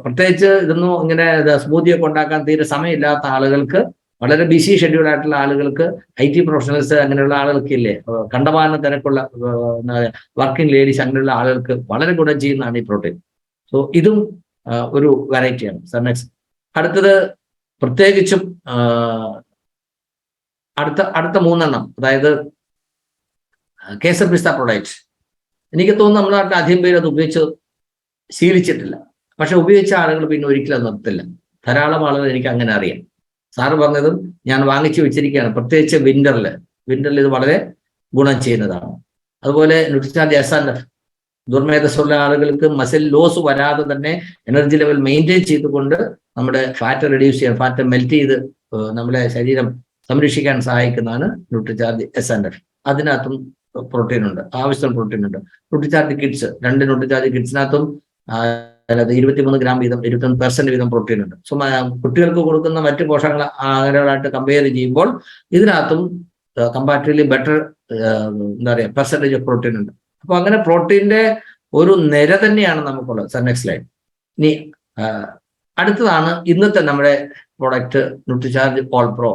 പ്രത്യേകിച്ച് ഇതൊന്നും ഇങ്ങനെ സ്മൂത്തി ഒക്കെ ഉണ്ടാക്കാൻ തീരെ സമയമില്ലാത്ത ആളുകൾക്ക്, വളരെ ബിസി ഷെഡ്യൂൾ ആയിട്ടുള്ള ആളുകൾക്ക്, IT പ്രൊഫഷണൽസ് അങ്ങനെയുള്ള ആളുകൾക്ക് ഇല്ലേ, കണ്ടമാനം തിരക്കുള്ള വർക്കിംഗ് ലേഡീസ് അങ്ങനെയുള്ള ആളുകൾക്ക് വളരെ ഗുണം ചെയ്യുന്നതാണ് ഈ പ്രോട്ടീൻ. സോ ഇതും ഒരു വെറൈറ്റിയാണ്. സർ നെക്സ്റ്റ്, അടുത്തത് പ്രത്യേകിച്ചും അടുത്ത 3 എണ്ണം, അതായത് കേസർ പിസ്ത പ്രൊഡക്റ്റ്. എനിക്ക് തോന്നുന്നു നമ്മുടെ നാട്ടിൽ അധികം പേര് അത് ഉപയോഗിച്ച് ശീലിച്ചിട്ടില്ല. പക്ഷെ ഉപയോഗിച്ച ആളുകൾ പിന്നെ ഒരിക്കലും നിർത്തില്ല. ധാരാളം ആളുകൾ എനിക്ക് അങ്ങനെ അറിയാം. സാറ് പറഞ്ഞതും ഞാൻ വാങ്ങിച്ചു വെച്ചിരിക്കുകയാണ്. പ്രത്യേകിച്ച് വിന്ററിൽ ഇത് വളരെ ഗുണം ചെയ്യുന്നതാണ്. അതുപോലെ ന്യൂട്രിചാർജ് S&F, ദുർമേധസ്സുള്ള ആളുകൾക്ക് മസിൽ ലോസ് വരാതെ തന്നെ എനർജി ലെവൽ മെയിൻറ്റെയിൻ ചെയ്തുകൊണ്ട് നമ്മുടെ ഫാറ്റ് റെഡ്യൂസ് ചെയ്യാൻ, ഫാറ്റ് മെൽറ്റ് ചെയ്ത് നമ്മുടെ ശരീരം സംരക്ഷിക്കാൻ സഹായിക്കുന്നതാണ് ന്യൂട്രിചാർജ് S&F. അതിനകത്തും പ്രോട്ടീൻ ഉണ്ട്, ആവശ്യത്തിന് പ്രോട്ടീൻ ഉണ്ട്. ന്യൂട്രിചാർജ് കിഡ്സ്, 2 ന്യൂട്രിചാർജ് കിഡ്സിനകത്തും 23 ഗ്രാം വീതം 21% വീതം പ്രോട്ടീൻ ഉണ്ട്. സോ കുട്ടികൾക്ക് കൊടുക്കുന്ന മറ്റ് പോഷകങ്ങൾ ആഹാരങ്ങളായിട്ട് കമ്പയർ ചെയ്യുമ്പോൾ ഇതിനകത്തും കമ്പാരിറ്റീവ്ലി ബെറ്റർ എന്താ പറയുക പെർസെൻറ്റേജ് ഓഫ് പ്രോട്ടീൻ ഉണ്ട്. അപ്പൊ അങ്ങനെ പ്രോട്ടീന്റെ ഒരു നിര തന്നെയാണ് നമുക്കുള്ളത്. Sir next slide. ഇനി അടുത്തതാണ് ഇന്നത്തെ നമ്മുടെ പ്രോഡക്റ്റ് ന്യൂട്രിചാർജ് ഓൾ പ്രോ.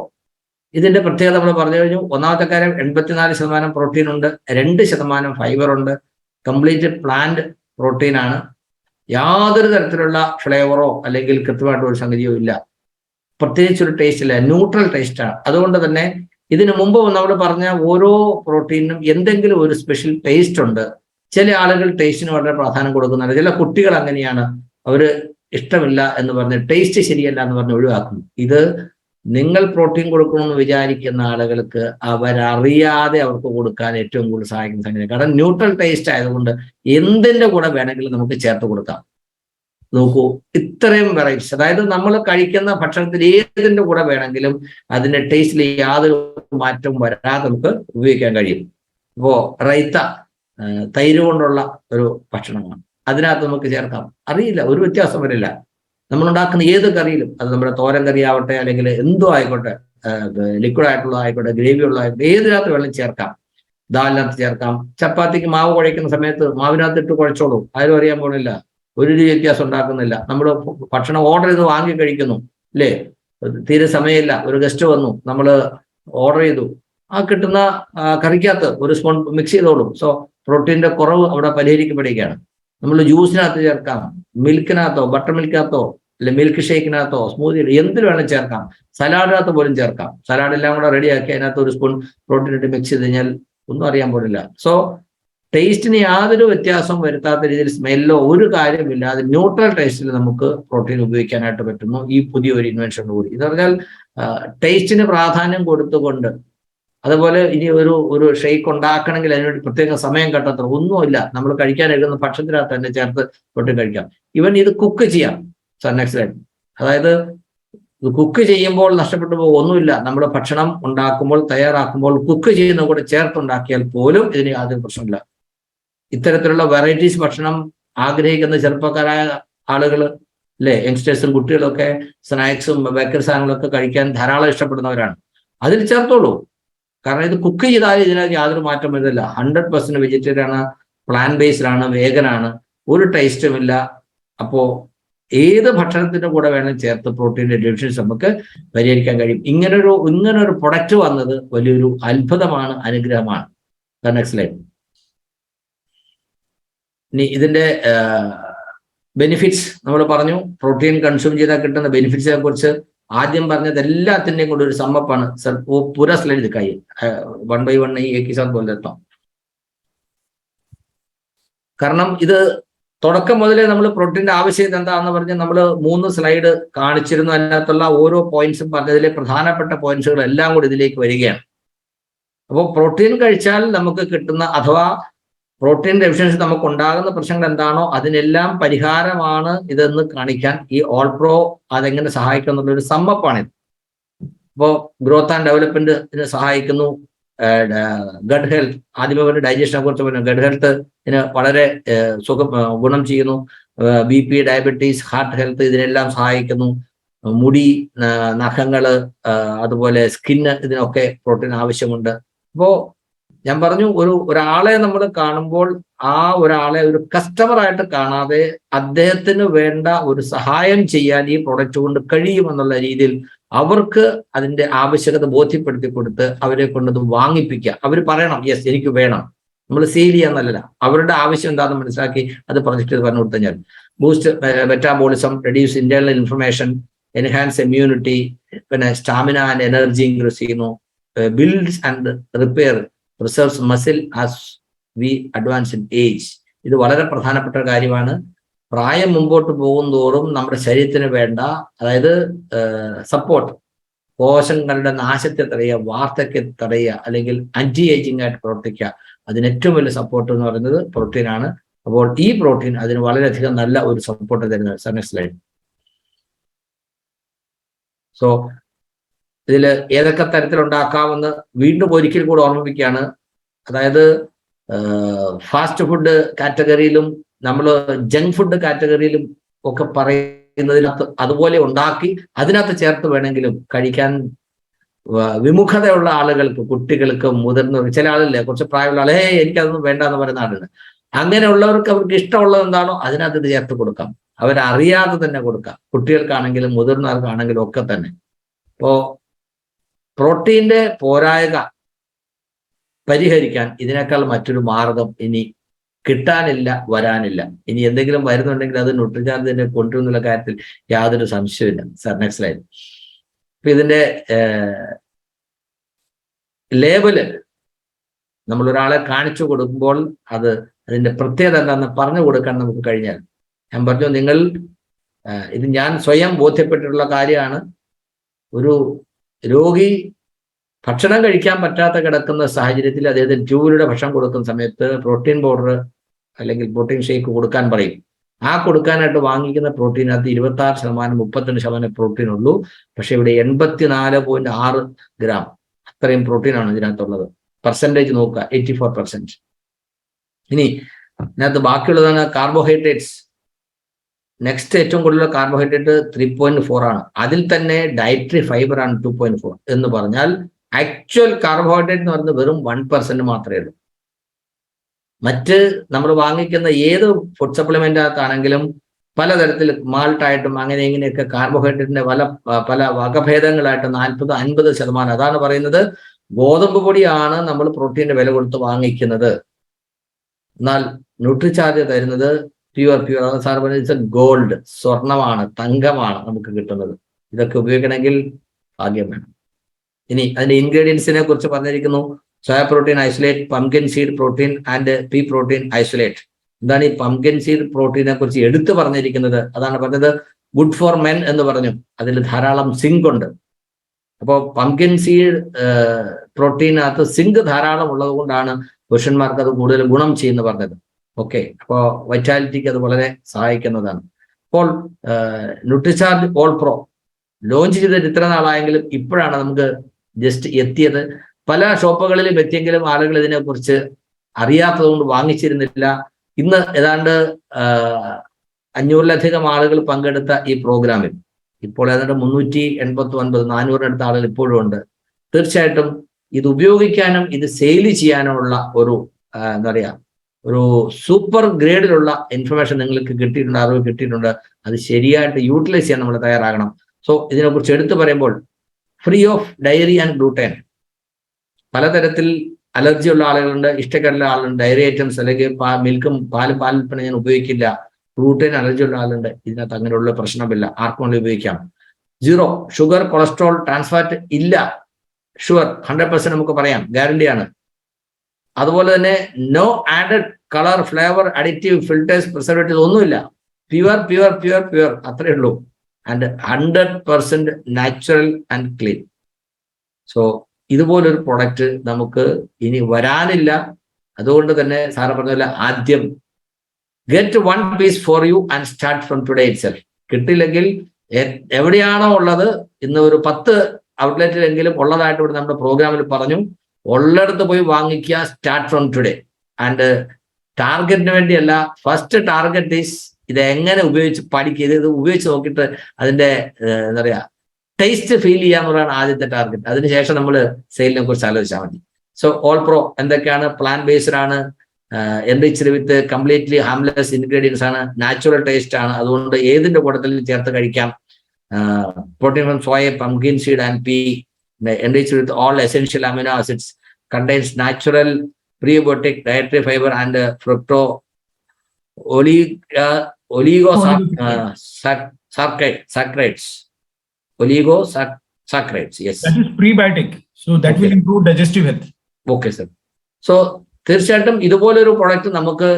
ഇതിന്റെ പ്രത്യേകത നമ്മൾ പറഞ്ഞു കഴിഞ്ഞു. ഒന്നാമത്തെ കാര്യം 84% പ്രോട്ടീൻ ഉണ്ട്, 2% ഫൈബർ ഉണ്ട്, കംപ്ലീറ്റ് പ്ലാന്റ് പ്രോട്ടീൻ ആണ്. യാതൊരു തരത്തിലുള്ള ഫ്ലേവറോ അല്ലെങ്കിൽ കൃത്യമായിട്ട് ഒരു സംഗതിയോ ഇല്ല. പ്രത്യേകിച്ച് ഒരു ടേസ്റ്റ് ഇല്ല, ന്യൂട്രൽ ടേസ്റ്റാണ്. അതുകൊണ്ട് തന്നെ ഇതിനു മുമ്പ് നമ്മൾ പറഞ്ഞ ഓരോ പ്രോട്ടീനും എന്തെങ്കിലും ഒരു സ്പെഷ്യൽ ടേസ്റ്റ് ഉണ്ട്. ചില ആളുകൾ ടേസ്റ്റിന് വളരെ പ്രാധാന്യം കൊടുക്കുന്നുണ്ട്. ചില കുട്ടികൾ അങ്ങനെയാണ്, അവര് ഇഷ്ടമില്ല എന്ന് പറഞ്ഞ്, ടേസ്റ്റ് ശരിയല്ല എന്ന് പറഞ്ഞ് ഒഴിവാക്കുന്നു. ഇത് നിങ്ങൾ പ്രോട്ടീൻ കൊടുക്കണമെന്ന് വിചാരിക്കുന്ന ആളുകൾക്ക് അവരറിയാതെ അവർക്ക് കൊടുക്കാൻ ഏറ്റവും കൂടുതൽ സഹായിക്കുന്ന സംഗതി. കാരണം ന്യൂട്രൽ ടേസ്റ്റ് ആയതുകൊണ്ട് എന്തിന്റെ കൂടെ വേണമെങ്കിലും നമുക്ക് ചേർത്ത് കൊടുക്കാം. നോക്കൂ, ഇത്രയും വെറൈറ്റീസ്, അതായത് നമ്മൾ കഴിക്കുന്ന ഭക്ഷണത്തിൽ ഏതിന്റെ കൂടെ വേണമെങ്കിലും അതിന്റെ ടേസ്റ്റിൽ യാതൊരു മാറ്റവും വരാതെ നമുക്ക് ഉപയോഗിക്കാൻ കഴിയും. ഇപ്പോ റൈത്ത, തൈര് കൊണ്ടുള്ള ഒരു ഭക്ഷണമാണ്, അതിനകത്ത് നമുക്ക് ചേർക്കാം. അറിയില്ല, ഒരു വ്യത്യാസം വരില്ല. നമ്മളുണ്ടാക്കുന്ന ഏത് കറിയിലും, അത് നമ്മുടെ തോരൻ കറി ആവട്ടെ അല്ലെങ്കിൽ എന്തോ ആയിക്കോട്ടെ, ലിക്വിഡ് ആയിട്ടുള്ളതായിക്കോട്ടെ, ഗ്രേവി ഉള്ളതായിക്കോട്ടെ, ഏതിനകത്ത് വെള്ളം ചേർക്കാം. ദാലിനകത്ത് ചേർക്കാം. ചപ്പാത്തിക്ക് മാവ് കുഴയ്ക്കുന്ന സമയത്ത് മാവിനകത്ത് ഇട്ട് കുഴച്ചോളൂ, ആരും അറിയാൻ പോണില്ല, ഒരു വ്യത്യാസം ഉണ്ടാക്കുന്നില്ല. നമ്മൾ ഭക്ഷണം ഓർഡർ ചെയ്ത് വാങ്ങി കഴിക്കുന്നു അല്ലേ, തീരെ സമയമില്ല, ഒരു ഗസ്റ്റ് വന്നു, നമ്മൾ ഓർഡർ ചെയ്തു, ആ കിട്ടുന്ന കറിക്കകത്ത് ഒരു സ്പൂൺ മിക്സ് ചെയ്തോളൂ. സോ പ്രോട്ടീന്റെ കുറവ് അവിടെ പരിഹരിക്കപ്പെടുകയാണ്. നമ്മൾ ജ്യൂസിനകത്ത് ചേർക്കാം, മിൽക്കിനകത്തോ ബട്ടർ മിൽക്കിനകത്തോ അല്ലെ മിൽക്ക് ഷേക്കിനകത്തോ സ്മൂത്തി എന്തിൽ വേണം ചേർക്കാം, സലാഡിനകത്ത് പോലും ചേർക്കാം. സലാഡ് എല്ലാം കൂടെ റെഡിയാക്കി അതിനകത്ത് ഒരു സ്പൂൺ പ്രോട്ടീൻ ഇട്ട് മിക്സ് ചെയ്ത് കഴിഞ്ഞാൽ ഒന്നും അറിയാൻ പോലില്ല. സോ ടേസ്റ്റിന് യാതൊരു വ്യത്യാസവും വരുത്താത്ത രീതിയിൽ, സ്മെല്ലോ ഒരു കാര്യമില്ലാതെ ന്യൂട്രൽ ടേസ്റ്റിൽ നമുക്ക് പ്രോട്ടീൻ ഉപയോഗിക്കാനായിട്ട് പറ്റുന്നു ഈ പുതിയൊരു ഇൻവെൻഷൻ കൂടി. എന്ന് പറഞ്ഞാൽ ടേസ്റ്റിന് പ്രാധാന്യം കൊടുത്തുകൊണ്ട്, അതുപോലെ ഇനി ഒരു ഷെയ്ക്ക് ഉണ്ടാക്കണമെങ്കിൽ അതിനുവേണ്ടി പ്രത്യേക സമയം കണ്ടെത്തണം, ഒന്നുമില്ല. നമ്മൾ കഴിക്കാൻ എടുക്കുന്ന ഭക്ഷണത്തിനകത്ത് തന്നെ ചേർത്ത് പ്രോട്ടീൻ കഴിക്കാം. ഇവൻ ഇത് കുക്ക് ചെയ്യാം. Sir next slide. അതായത് കുക്ക് ചെയ്യുമ്പോൾ നഷ്ടപ്പെട്ടു പോകും, ഒന്നുമില്ല. നമ്മുടെ ഭക്ഷണം ഉണ്ടാക്കുമ്പോൾ, തയ്യാറാക്കുമ്പോൾ കുക്ക് ചെയ്യുന്ന കൂടെ ചേർത്തുണ്ടാക്കിയാൽ പോലും ഇതിന് യാതൊരു പ്രശ്നമില്ല. ഇത്തരത്തിലുള്ള വെറൈറ്റീസ് ഭക്ഷണം ആഗ്രഹിക്കുന്ന ചെറുപ്പക്കാരായ ആളുകൾ അല്ലെ, യങ്സ്റ്റേഴ്സും കുട്ടികളൊക്കെ സ്നാക്സും ബേക്കറി സാധനങ്ങളൊക്കെ കഴിക്കാൻ ധാരാളം ഇഷ്ടപ്പെടുന്നവരാണ്. അതിൽ ചേർത്തോളൂ. കാരണം ഇത് കുക്ക് ചെയ്താൽ ഇതിനകത്ത് യാതൊരു മാറ്റം വരുന്നില്ല. 100% വെജിറ്റേറിയൻ ആണ്, പ്ലാൻ ബേസ്ഡ് ആണ്, വേഗനാണ്, ഒരു ടേസ്റ്റുമില്ല. അപ്പോ ഏത് ഭക്ഷണത്തിന്റെ കൂടെ വേണമെങ്കിൽ ചേർത്ത് പ്രോട്ടീൻ്റെ ഡെഫിഷ്യൻസി നമുക്ക് പരിഹരിക്കാൻ കഴിയും. ഇങ്ങനൊരു പ്രൊഡക്റ്റ് വന്നത് വലിയൊരു അത്ഭുതമാണ്, അനുഗ്രഹമാണ്. Next slide. ഇനി ഇതിന്റെ ബെനിഫിറ്റ്സ് നമ്മൾ പറഞ്ഞു. പ്രോട്ടീൻ കൺസ്യൂം ചെയ്താൽ കിട്ടുന്ന ബെനിഫിറ്റ്സിനെ കുറിച്ച് ആദ്യം പറഞ്ഞത് എല്ലാത്തിൻ്റെയും കൂടെ ഒരു സമ്മപ്പാണ്. സർ वो पूरा स्लाइड दिखाइए, 1 by 1 नहीं, एक ही साथ बोल देता हूं. കാരണം ഇത് തുടക്കം മുതലേ നമ്മൾ പ്രോട്ടീന്റെ ആവശ്യകത എന്താണെന്ന് പറഞ്ഞ് നമ്മൾ 3 സ്ലൈഡ് കാണിച്ചിരുന്നു. അതിനകത്തുള്ള ഓരോ പോയിന്റ്സും പറഞ്ഞതിലെ പ്രധാനപ്പെട്ട പോയിന്റ്സുകൾ എല്ലാം കൂടി ഇതിലേക്ക് വരികയാണ്. അപ്പോൾ പ്രോട്ടീൻ കഴിച്ചാൽ നമുക്ക് കിട്ടുന്ന, അഥവാ പ്രോട്ടീൻ ഡെഫിഷ്യൻസി നമുക്ക് ഉണ്ടാകുന്ന പ്രശ്നങ്ങൾ എന്താണോ അതിനെല്ലാം പരിഹാരമാണ് ഇതെന്ന് കാണിക്കാൻ ഈ ഓൾ പ്രോ അതെങ്ങനെ സഹായിക്കും എന്നുള്ളൊരു സമ്മപ്പാണിത്. ഇപ്പോൾ ഗ്രോത്ത് ആൻഡ് ഡെവലപ്മെന്റിന് സഹായിക്കുന്നു, ഗഡ് ഹെൽത്ത്, ആദ്യമേ ഒരു ഡൈജഷനെ കുറിച്ച് പറഞ്ഞു. ഗഡ് ഹെൽത്ത് വളരെ ഗുണം ചെയ്യുന്നു. BP, ഡയബറ്റീസ്, ഹാർട്ട് ഹെൽത്ത് ഇതിനെല്ലാം സഹായിക്കുന്നു. മുടി, നഖങ്ങള്, അതുപോലെ സ്കിന്ന്, ഇതിനൊക്കെ പ്രോട്ടീൻ ആവശ്യമുണ്ട്. അപ്പോ ഞാൻ പറഞ്ഞു, ഒരാളെ നമ്മൾ കാണുമ്പോൾ ആ ഒരാളെ ഒരു കസ്റ്റമറായിട്ട് കാണാതെ അദ്ദേഹത്തിന് വേണ്ട ഒരു സഹായം ചെയ്യാൻ ഈ പ്രൊഡക്റ്റ് കൊണ്ട് കഴിയുമെന്നുള്ള രീതിയിൽ അവർക്ക് അതിന്റെ ആവശ്യകത ബോധ്യപ്പെടുത്തി കൊടുത്ത് അവരെ കൊണ്ടത് വാങ്ങിപ്പിക്കുക. അവർ പറയണം യെസ് എനിക്ക് വേണം, നമ്മൾ സെയിൽ ചെയ്യാന്നല്ല, അവരുടെ ആവശ്യം എന്താണെന്ന് മനസ്സിലാക്കി അത് പ്രൊജക്റ്റ് പറഞ്ഞു കൊടുത്തു കഴിഞ്ഞാൽ boost metabolism, reduce internal information, enhance immunity, പിന്നെ സ്റ്റാമിന ആൻഡ് എനർജി ഇൻക്രീസ് ചെയ്യുന്നു, builds and repair, reserves muscle as we advance in age. ഇത് വളരെ പ്രധാനപ്പെട്ട കാര്യമാണ്. പ്രായം മുമ്പോട്ട് പോകും തോറും നമ്മുടെ ശരീരത്തിന് വേണ്ട, അതായത് സപ്പോർട്ട്, കോശങ്ങളുടെ നാശത്തെ തടയുക, വാർദ്ധക്യത്തെ തടയുക, അല്ലെങ്കിൽ ആന്റി ഏജിങ് ആയിട്ട് പ്രവർത്തിക്കുക, അതിന് ഏറ്റവും വലിയ സപ്പോർട്ട് എന്ന് പറയുന്നത് പ്രോട്ടീനാണ്. അപ്പോൾ ഈ പ്രോട്ടീൻ അതിന് വളരെയധികം നല്ല ഒരു സപ്പോർട്ട് തരുന്നത്. Sir next slide. സോ ഇതിൽ ഏതൊക്കെ തരത്തിലുണ്ടാക്കാമെന്ന് വീണ്ടും ഒരിക്കൽ കൂടെ ഓർമ്മിപ്പിക്കുകയാണ്. അതായത് ഫാസ്റ്റ് ഫുഡ് കാറ്റഗറിയിലും നമ്മൾ ജങ്ക് ഫുഡ് കാറ്റഗറിയിലും ഒക്കെ പറയുന്നതിനകത്ത് അതുപോലെ ഉണ്ടാക്കി അതിനകത്ത് ചേർത്ത് വേണമെങ്കിലും കഴിക്കാൻ വിമുഖതയുള്ള ആളുകൾക്ക്, കുട്ടികൾക്ക്, മുതിർന്നവർക്ക്, ചില ആളില്ലേ കുറച്ച് പ്രായമുള്ള ആളെ എനിക്കതൊന്നും വേണ്ട എന്ന് പറയുന്ന ആളുണ്ട്. അങ്ങനെയുള്ളവർക്ക് അവർക്ക് ഇഷ്ടമുള്ളത് എന്താണോ അതിനകത്ത് ഇത് ചേർത്ത് കൊടുക്കാം, അവരറിയാതെ തന്നെ കൊടുക്കാം, കുട്ടികൾക്കാണെങ്കിലും മുതിർന്നവർക്കാണെങ്കിലും ഒക്കെ തന്നെ. അപ്പോ പ്രോട്ടീന്റെ പോരായ്മ പരിഹരിക്കാൻ ഇതിനേക്കാൾ മറ്റൊരു മാർഗം ഇനി കിട്ടാനില്ല, വരാനില്ല. ഇനി എന്തെങ്കിലും വരുന്നുണ്ടെങ്കിൽ അത് ന്യൂട്രിചാർജ് തന്നെ കൊണ്ടുവരുന്നുള്ള കാര്യത്തിൽ യാതൊരു സംശയമില്ല. Sir next slide. അപ്പൊ ഇതിന്റെ ലേബല് നമ്മൾ ഒരാളെ കാണിച്ചു കൊടുക്കുമ്പോൾ അതിന്റെ പ്രത്യേകത എന്താണെന്ന് പറഞ്ഞു കൊടുക്കാൻ നമുക്ക് കഴിഞ്ഞാൽ, ഞാൻ പറഞ്ഞു നിങ്ങൾ ഇത് ഞാൻ സ്വയം ബോധ്യപ്പെട്ടിട്ടുള്ള കാര്യമാണ്. ഒരു രോഗി ഭക്ഷണം കഴിക്കാൻ പറ്റാത്ത കിടക്കുന്ന സാഹചര്യത്തിൽ അദ്ദേഹത്തിന് ട്യൂബിലൂടെ ഭക്ഷണം കൊടുക്കുന്ന സമയത്ത് പ്രോട്ടീൻ പൗഡർ അല്ലെങ്കിൽ പ്രോട്ടീൻ ഷേക്ക് കൊടുക്കാൻ പറയും. ആ കൊടുക്കാനായിട്ട് വാങ്ങിക്കുന്ന പ്രോട്ടീനകത്ത് 26%, 32% പ്രോട്ടീൻ ഉള്ളൂ. പക്ഷെ ഇവിടെ 84.6 ഗ്രാം അത്രയും പ്രോട്ടീനാണ് ഇതിനകത്തുള്ളത്. പെർസെൻറ്റേജ് നോക്കുക, 84%. ഇനി ഇതിനകത്ത് ബാക്കിയുള്ളതാണ് കാർബോഹൈഡ്രേറ്റ്സ്. നെക്സ്റ്റ് ഏറ്റവും കൂടുതൽ കാർബോഹൈഡ്രേറ്റ് 3.4 ആണ്. അതിൽ തന്നെ ഡയറ്ററി ഫൈബർ ആണ് 2.4. എന്ന് പറഞ്ഞാൽ ആക്ച്വൽ കാർബോഹൈഡ്രേറ്റ് എന്ന് പറയുന്നത് വെറും 1% മാത്രമേ ഉള്ളൂ. മറ്റ് നമ്മൾ വാങ്ങിക്കുന്ന ഏത് ഫുഡ് സപ്ലിമെന്റിനകത്താണെങ്കിലും പലതരത്തിൽ മാൾട്ടായിട്ടും അങ്ങനെ ഇങ്ങനെയൊക്കെ കാർബോഹൈഡ്രേറ്റിന്റെ പല വകഭേദങ്ങളായിട്ട് 40-50%. അതാണ് പറയുന്നത് ഗോതമ്പ് പൊടിയാണ് നമ്മൾ പ്രോട്ടീന്റെ വില കൊടുത്ത് വാങ്ങിക്കുന്നത്. എന്നാൽ ന്യൂട്രിചാർജ് തരുന്നത് പ്യുവർ സാർ പറഞ്ഞ ഗോൾഡ്, സ്വർണമാണ്, തങ്കമാണ് നമുക്ക് കിട്ടുന്നത്. ഇതൊക്കെ ഉപയോഗിക്കണമെങ്കിൽ ഭാഗ്യം വേണം. ഇനി അതിന്റെ ഇൻഗ്രീഡിയൻസിനെ കുറിച്ച് പറഞ്ഞിരിക്കുന്നു. Soya protein isolate, pumpkin seed protein and P protein isolate. എന്താണ് ഈ പംകിൻ സീഡ് പ്രോട്ടീനെ കുറിച്ച് എടുത്തു പറഞ്ഞിരിക്കുന്നത്? അതാണ് പറഞ്ഞത് ഗുഡ് ഫോർ മെൻ എന്ന് പറഞ്ഞു. അതിൽ ധാരാളം സിങ്ക് ഉണ്ട്. അപ്പോൾ പംകിൻ സീഡ് പ്രോട്ടീനകത്ത് സിങ്ക് ധാരാളം ഉള്ളത് കൊണ്ടാണ് പുരുഷന്മാർക്ക് അത് കൂടുതൽ ഗുണം ചെയ്യുന്നു പറഞ്ഞത്. ഓക്കെ, അപ്പോൾ വൈറ്റാലിറ്റിക്ക് അത് വളരെ സഹായിക്കുന്നതാണ്. അപ്പോൾ ന്യൂട്രിചാർജ് ഓൾ പ്രോ ലോഞ്ച് ചെയ്തിട്ട് ഇത്ര നാളായെങ്കിലും ഇപ്പോഴാണ് നമുക്ക് ജസ്റ്റ് എത്തിയത്. പല ഷോപ്പുകളിലും എത്തിയെങ്കിലും ആളുകൾ ഇതിനെക്കുറിച്ച് അറിയാത്തത് കൊണ്ട് വാങ്ങിച്ചിരുന്നില്ല. ഇന്ന് ഏതാണ്ട് 500-ലധികം ആളുകൾ പങ്കെടുത്ത ഈ പ്രോഗ്രാമിൽ ഇപ്പോൾ ഏതാണ്ട് 389, 400 ആളുകൾ ഇപ്പോഴും ഉണ്ട്. തീർച്ചയായിട്ടും ഇത് ഉപയോഗിക്കാനും ഇത് സെയിൽ ചെയ്യാനുമുള്ള ഒരു എന്താ പറയുക, ഒരു സൂപ്പർ ഗ്രേഡിലുള്ള ഇൻഫർമേഷൻ നിങ്ങൾക്ക് കിട്ടിയിട്ടുണ്ട്, അറിവ് കിട്ടിയിട്ടുണ്ട്. അത് ശരിയായിട്ട് യൂട്ടിലൈസ് ചെയ്യാൻ നമ്മൾ തയ്യാറാകണം. സോ ഇതിനെക്കുറിച്ച് എടുത്തു പറയുമ്പോൾ free of diary and gluten. പലതരത്തിൽ അലർജി ഉള്ള ആളുകളുണ്ട്, ഇഷ്ടക്കേടുള്ള ആളുണ്ട്, ഡയറി ഐറ്റംസ് അല്ലെങ്കിൽ മിൽക്കും പാലുൽപ്പന്നം ഞാൻ ഉപയോഗിക്കില്ല, ഗ്ലൂട്ടൻ അലർജി ഉള്ള ആളുണ്ട്. ഇതിനകത്ത് അങ്ങനെയുള്ള പ്രശ്നമില്ല, ആർക്കും വേണ്ടി ഉപയോഗിക്കാം. 0 ഷുഗർ, കൊളസ്ട്രോൾ, ട്രാൻസ്ഫാറ്റ് ഇല്ല. ഷുവർ 100% നമുക്ക് പറയാം, ഗ്യാരണ്ടിയാണ്. അതുപോലെ തന്നെ no added colour, flavour, additive, filters, preservatives ഒന്നുമില്ല. പ്യുവർ അത്രയേ ഉള്ളൂ. And 100% natural and clean. So ഇതുപോലൊരു പ്രൊഡക്റ്റ് നമുക്ക് ഇനി വരാനില്ല. അതുകൊണ്ട് തന്നെ സാറ് പറഞ്ഞ ആദ്യം get 1 piece for you and start from today itself. കിട്ടില്ലെങ്കിൽ എവിടെയാണോ ഉള്ളത്, ഇന്ന് ഒരു 10 ഔട്ട്ലെറ്റിലെങ്കിലും ഉള്ളതായിട്ട് ഇവിടെ നമ്മുടെ പ്രോഗ്രാമിൽ പറഞ്ഞു. ഉള്ളിടത്ത് പോയി വാങ്ങിക്കുക. Start from today. ആൻഡ് ടാർഗറ്റിന് വേണ്ടിയല്ല, ഫസ്റ്റ് ടാർഗറ്റ് ഈസ് ഇത് എങ്ങനെ ഉപയോഗിച്ച് പഠിക്കുക, ഇത് ഉപയോഗിച്ച് നോക്കിയിട്ട് അതിന്റെ എന്താ പറയാ ടേസ്റ്റ് ഫീൽ ചെയ്യാന്നുള്ളതാണ് ആദ്യത്തെ ടാർഗറ്റ്. അതിനുശേഷം നമ്മൾ സെയിലിനെ കുറിച്ച് ആലോചിച്ചാൽ മതി. സോ ഓൾ പ്രോ എന്തൊക്കെയാണ്? പ്ലാൻ ബേസ്ഡ് ആണ്, എൻറിച്ച്ഡ് വിത്ത് കംപ്ലീറ്റ്ലി ഹാംലെസ് ഇൻഗ്രീഡിയൻസ് ആണ്, നാച്ചുറൽ ടേസ്റ്റ് ആണ്, അതുകൊണ്ട് ഏതിന്റെ കൂട്ടത്തിൽ ചേർത്ത് കഴിക്കാം. Protein from soya, pumpkin seed and P, enriched with all essential amino acids, contains natural prebiotic dietary fiber and oligosaccharides. Oligosaccharides, yes. That is prebiotic, so that will improve digestive health. Okay, sir. So തീർച്ചയായിട്ടും ഇതുപോലൊരു product നമുക്ക്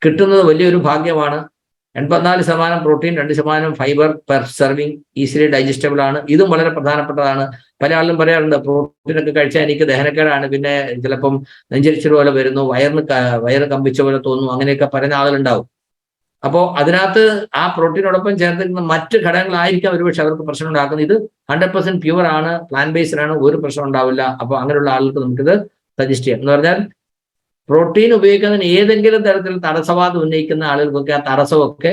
കിട്ടുന്നത് വലിയൊരു ഭാഗ്യമാണ്. 84% protein, 2% fibre per serving, easily digestible ആണ്. ഇതും വളരെ പ്രധാനപ്പെട്ടതാണ്. പല ആളും പറയാറുണ്ട് പ്രോട്ടീൻ ഒക്കെ കഴിച്ചാൽ എനിക്ക് ദഹനക്കേടാണ്, പിന്നെ ചിലപ്പം നെഞ്ചരിച്ചിൽ പോലെ വരുന്നു, വയറ് കമ്പിച്ച പോലെ തോന്നുന്നു, അങ്ങനെയൊക്കെ പറയുന്ന ആളുകളുണ്ടാവും. അപ്പോൾ അതിനകത്ത് ആ പ്രോട്ടീനോടൊപ്പം ചേർത്തിരിക്കുന്ന മറ്റ് ഘടകങ്ങളായിരിക്കാം ഒരുപക്ഷെ അവർക്ക് പ്രശ്നം ഉണ്ടാക്കുന്നത്. ഇത് 100% പ്യുവർ ആണ്, പ്ലാൻ ബേസ്ഡ് ആണ്, ഒരു പ്രശ്നം ഉണ്ടാവില്ല. അപ്പോൾ അങ്ങനെയുള്ള ആളുകൾക്ക് നമുക്കിത് സജസ്റ്റ് ചെയ്യാം. എന്ന് പറഞ്ഞാൽ പ്രോട്ടീൻ ഉപയോഗിക്കുന്നതിന് ഏതെങ്കിലും തരത്തിൽ തടസ്സവാദം ഉന്നയിക്കുന്ന ആളുകൾക്കൊക്കെ ആ തടസ്സമൊക്കെ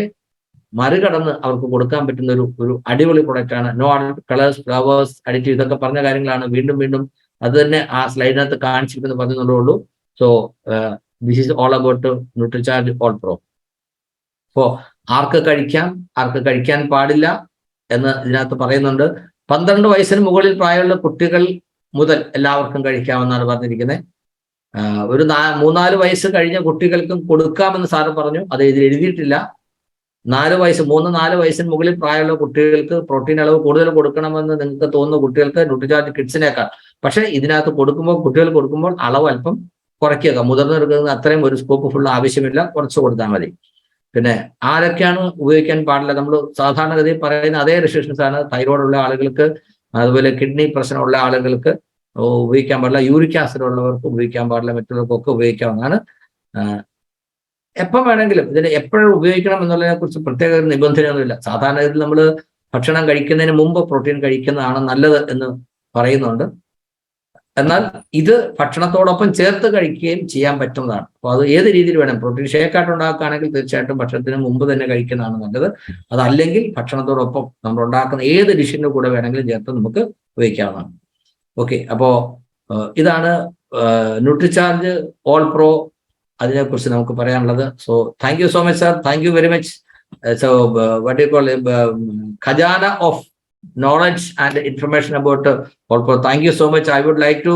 മറികടന്ന് അവർക്ക് കൊടുക്കാൻ പറ്റുന്ന ഒരു അടിപൊളി പ്രൊഡക്റ്റ് ആണ്. നോ കളേഴ്സ്, ഫ്ലവേഴ്സ്, അഡിറ്റീവ്, ഇതൊക്കെ പറഞ്ഞ കാര്യങ്ങളാണ്. വീണ്ടും വീണ്ടും അത് തന്നെ ആ സ്ലൈഡിനകത്ത് കാണിച്ചിരിക്കുന്നു പറഞ്ഞതേ ഉള്ളൂ. So this is all about Nutricharge all pro. അപ്പോ ആർക്ക് കഴിക്കാം, ആർക്ക് കഴിക്കാൻ പാടില്ല എന്ന് ഇതിനകത്ത് പറയുന്നുണ്ട്. 12 വയസ്സിന് മുകളിൽ പ്രായമുള്ള കുട്ടികൾ മുതൽ എല്ലാവർക്കും കഴിക്കാമെന്നാണ് പറഞ്ഞിരിക്കുന്നത്. ഒരു 3-4 വയസ്സ് കഴിഞ്ഞ കുട്ടികൾക്കും കൊടുക്കാമെന്ന് സാറ് പറഞ്ഞു. അത് ഇതിൽ എഴുതിയിട്ടില്ല. 3-4 വയസ്സിന് മുകളിൽ പ്രായമുള്ള കുട്ടികൾക്ക് പ്രോട്ടീൻ അളവ് കൂടുതൽ കൊടുക്കണമെന്ന് നിങ്ങൾക്ക് തോന്നുന്ന കുട്ടികൾക്ക് ന്യൂട്രിചാർജ് കിഡ്സിനേക്കാൾ, പക്ഷെ ഇതിനകത്ത് കുട്ടികൾ കൊടുക്കുമ്പോൾ അളവ് അല്പം കുറയ്ക്കുക. മുതിർന്നെടുക്കുന്നത് അത്രയും ഒരു സ്കോപ്പ് ഫുൾ ആവശ്യമില്ല, കുറച്ച് കൊടുത്താൽ മതി. പിന്നെ ആരൊക്കെയാണ് ഉപയോഗിക്കാൻ പാടില്ല? നമ്മൾ സാധാരണഗതിയിൽ പറയുന്ന അതേ റെസ്ട്രിക്ഷൻസ് ആണ്. തൈറോയ്ഡ് ഉള്ള ആളുകൾക്ക്, അതുപോലെ കിഡ്നി പ്രശ്നമുള്ള ആളുകൾക്ക് ഉപയോഗിക്കാൻ പാടില്ല, യൂറിക് ആസിഡ് ഉള്ളവർക്ക് ഉപയോഗിക്കാൻ പാടില്ല, മറ്റുള്ളവർക്കൊക്കെ ഉപയോഗിക്കാവുന്നതാണ്. എപ്പം വേണമെങ്കിലും ഇതിന് എപ്പോഴും ഉപയോഗിക്കണം എന്നുള്ളതിനെ കുറിച്ച് പ്രത്യേക ഒരു നിബന്ധനയൊന്നുമില്ല. സാധാരണ ഇതിൽ നമ്മൾ ഭക്ഷണം കഴിക്കുന്നതിന് മുമ്പ് പ്രോട്ടീൻ കഴിക്കുന്നതാണ് നല്ലത് എന്ന് പറയുന്നുണ്ട്. എന്നാൽ ഇത് ഭക്ഷണത്തോടൊപ്പം ചേർത്ത് കഴിക്കുകയും ചെയ്യാൻ പറ്റുന്നതാണ്. അപ്പോൾ അത് ഏത് രീതിയിൽ വേണം, പ്രോട്ടീൻ ഷേക്കായിട്ട് ഉണ്ടാക്കുകയാണെങ്കിൽ തീർച്ചയായിട്ടും ഭക്ഷണത്തിന് മുമ്പ് തന്നെ കഴിക്കുന്നതാണ് നല്ലത്. അതല്ലെങ്കിൽ ഭക്ഷണത്തോടൊപ്പം നമ്മൾ ഉണ്ടാക്കുന്ന ഏത് ഡിഷിന്റെ കൂടെ വേണമെങ്കിലും ചേർത്ത് നമുക്ക് ഉപയോഗിക്കാവുന്നതാണ്. ഓക്കെ, അപ്പോ ഇതാണ് ന്യൂട്രിചാർജ് ഓൾ പ്രോ, അതിനെക്കുറിച്ച് നമുക്ക് പറയാനുള്ളത്. So thank you so much sir, thank you very much. So what you call khazana of knowledge and information about all pro. Thank you so much. I would like to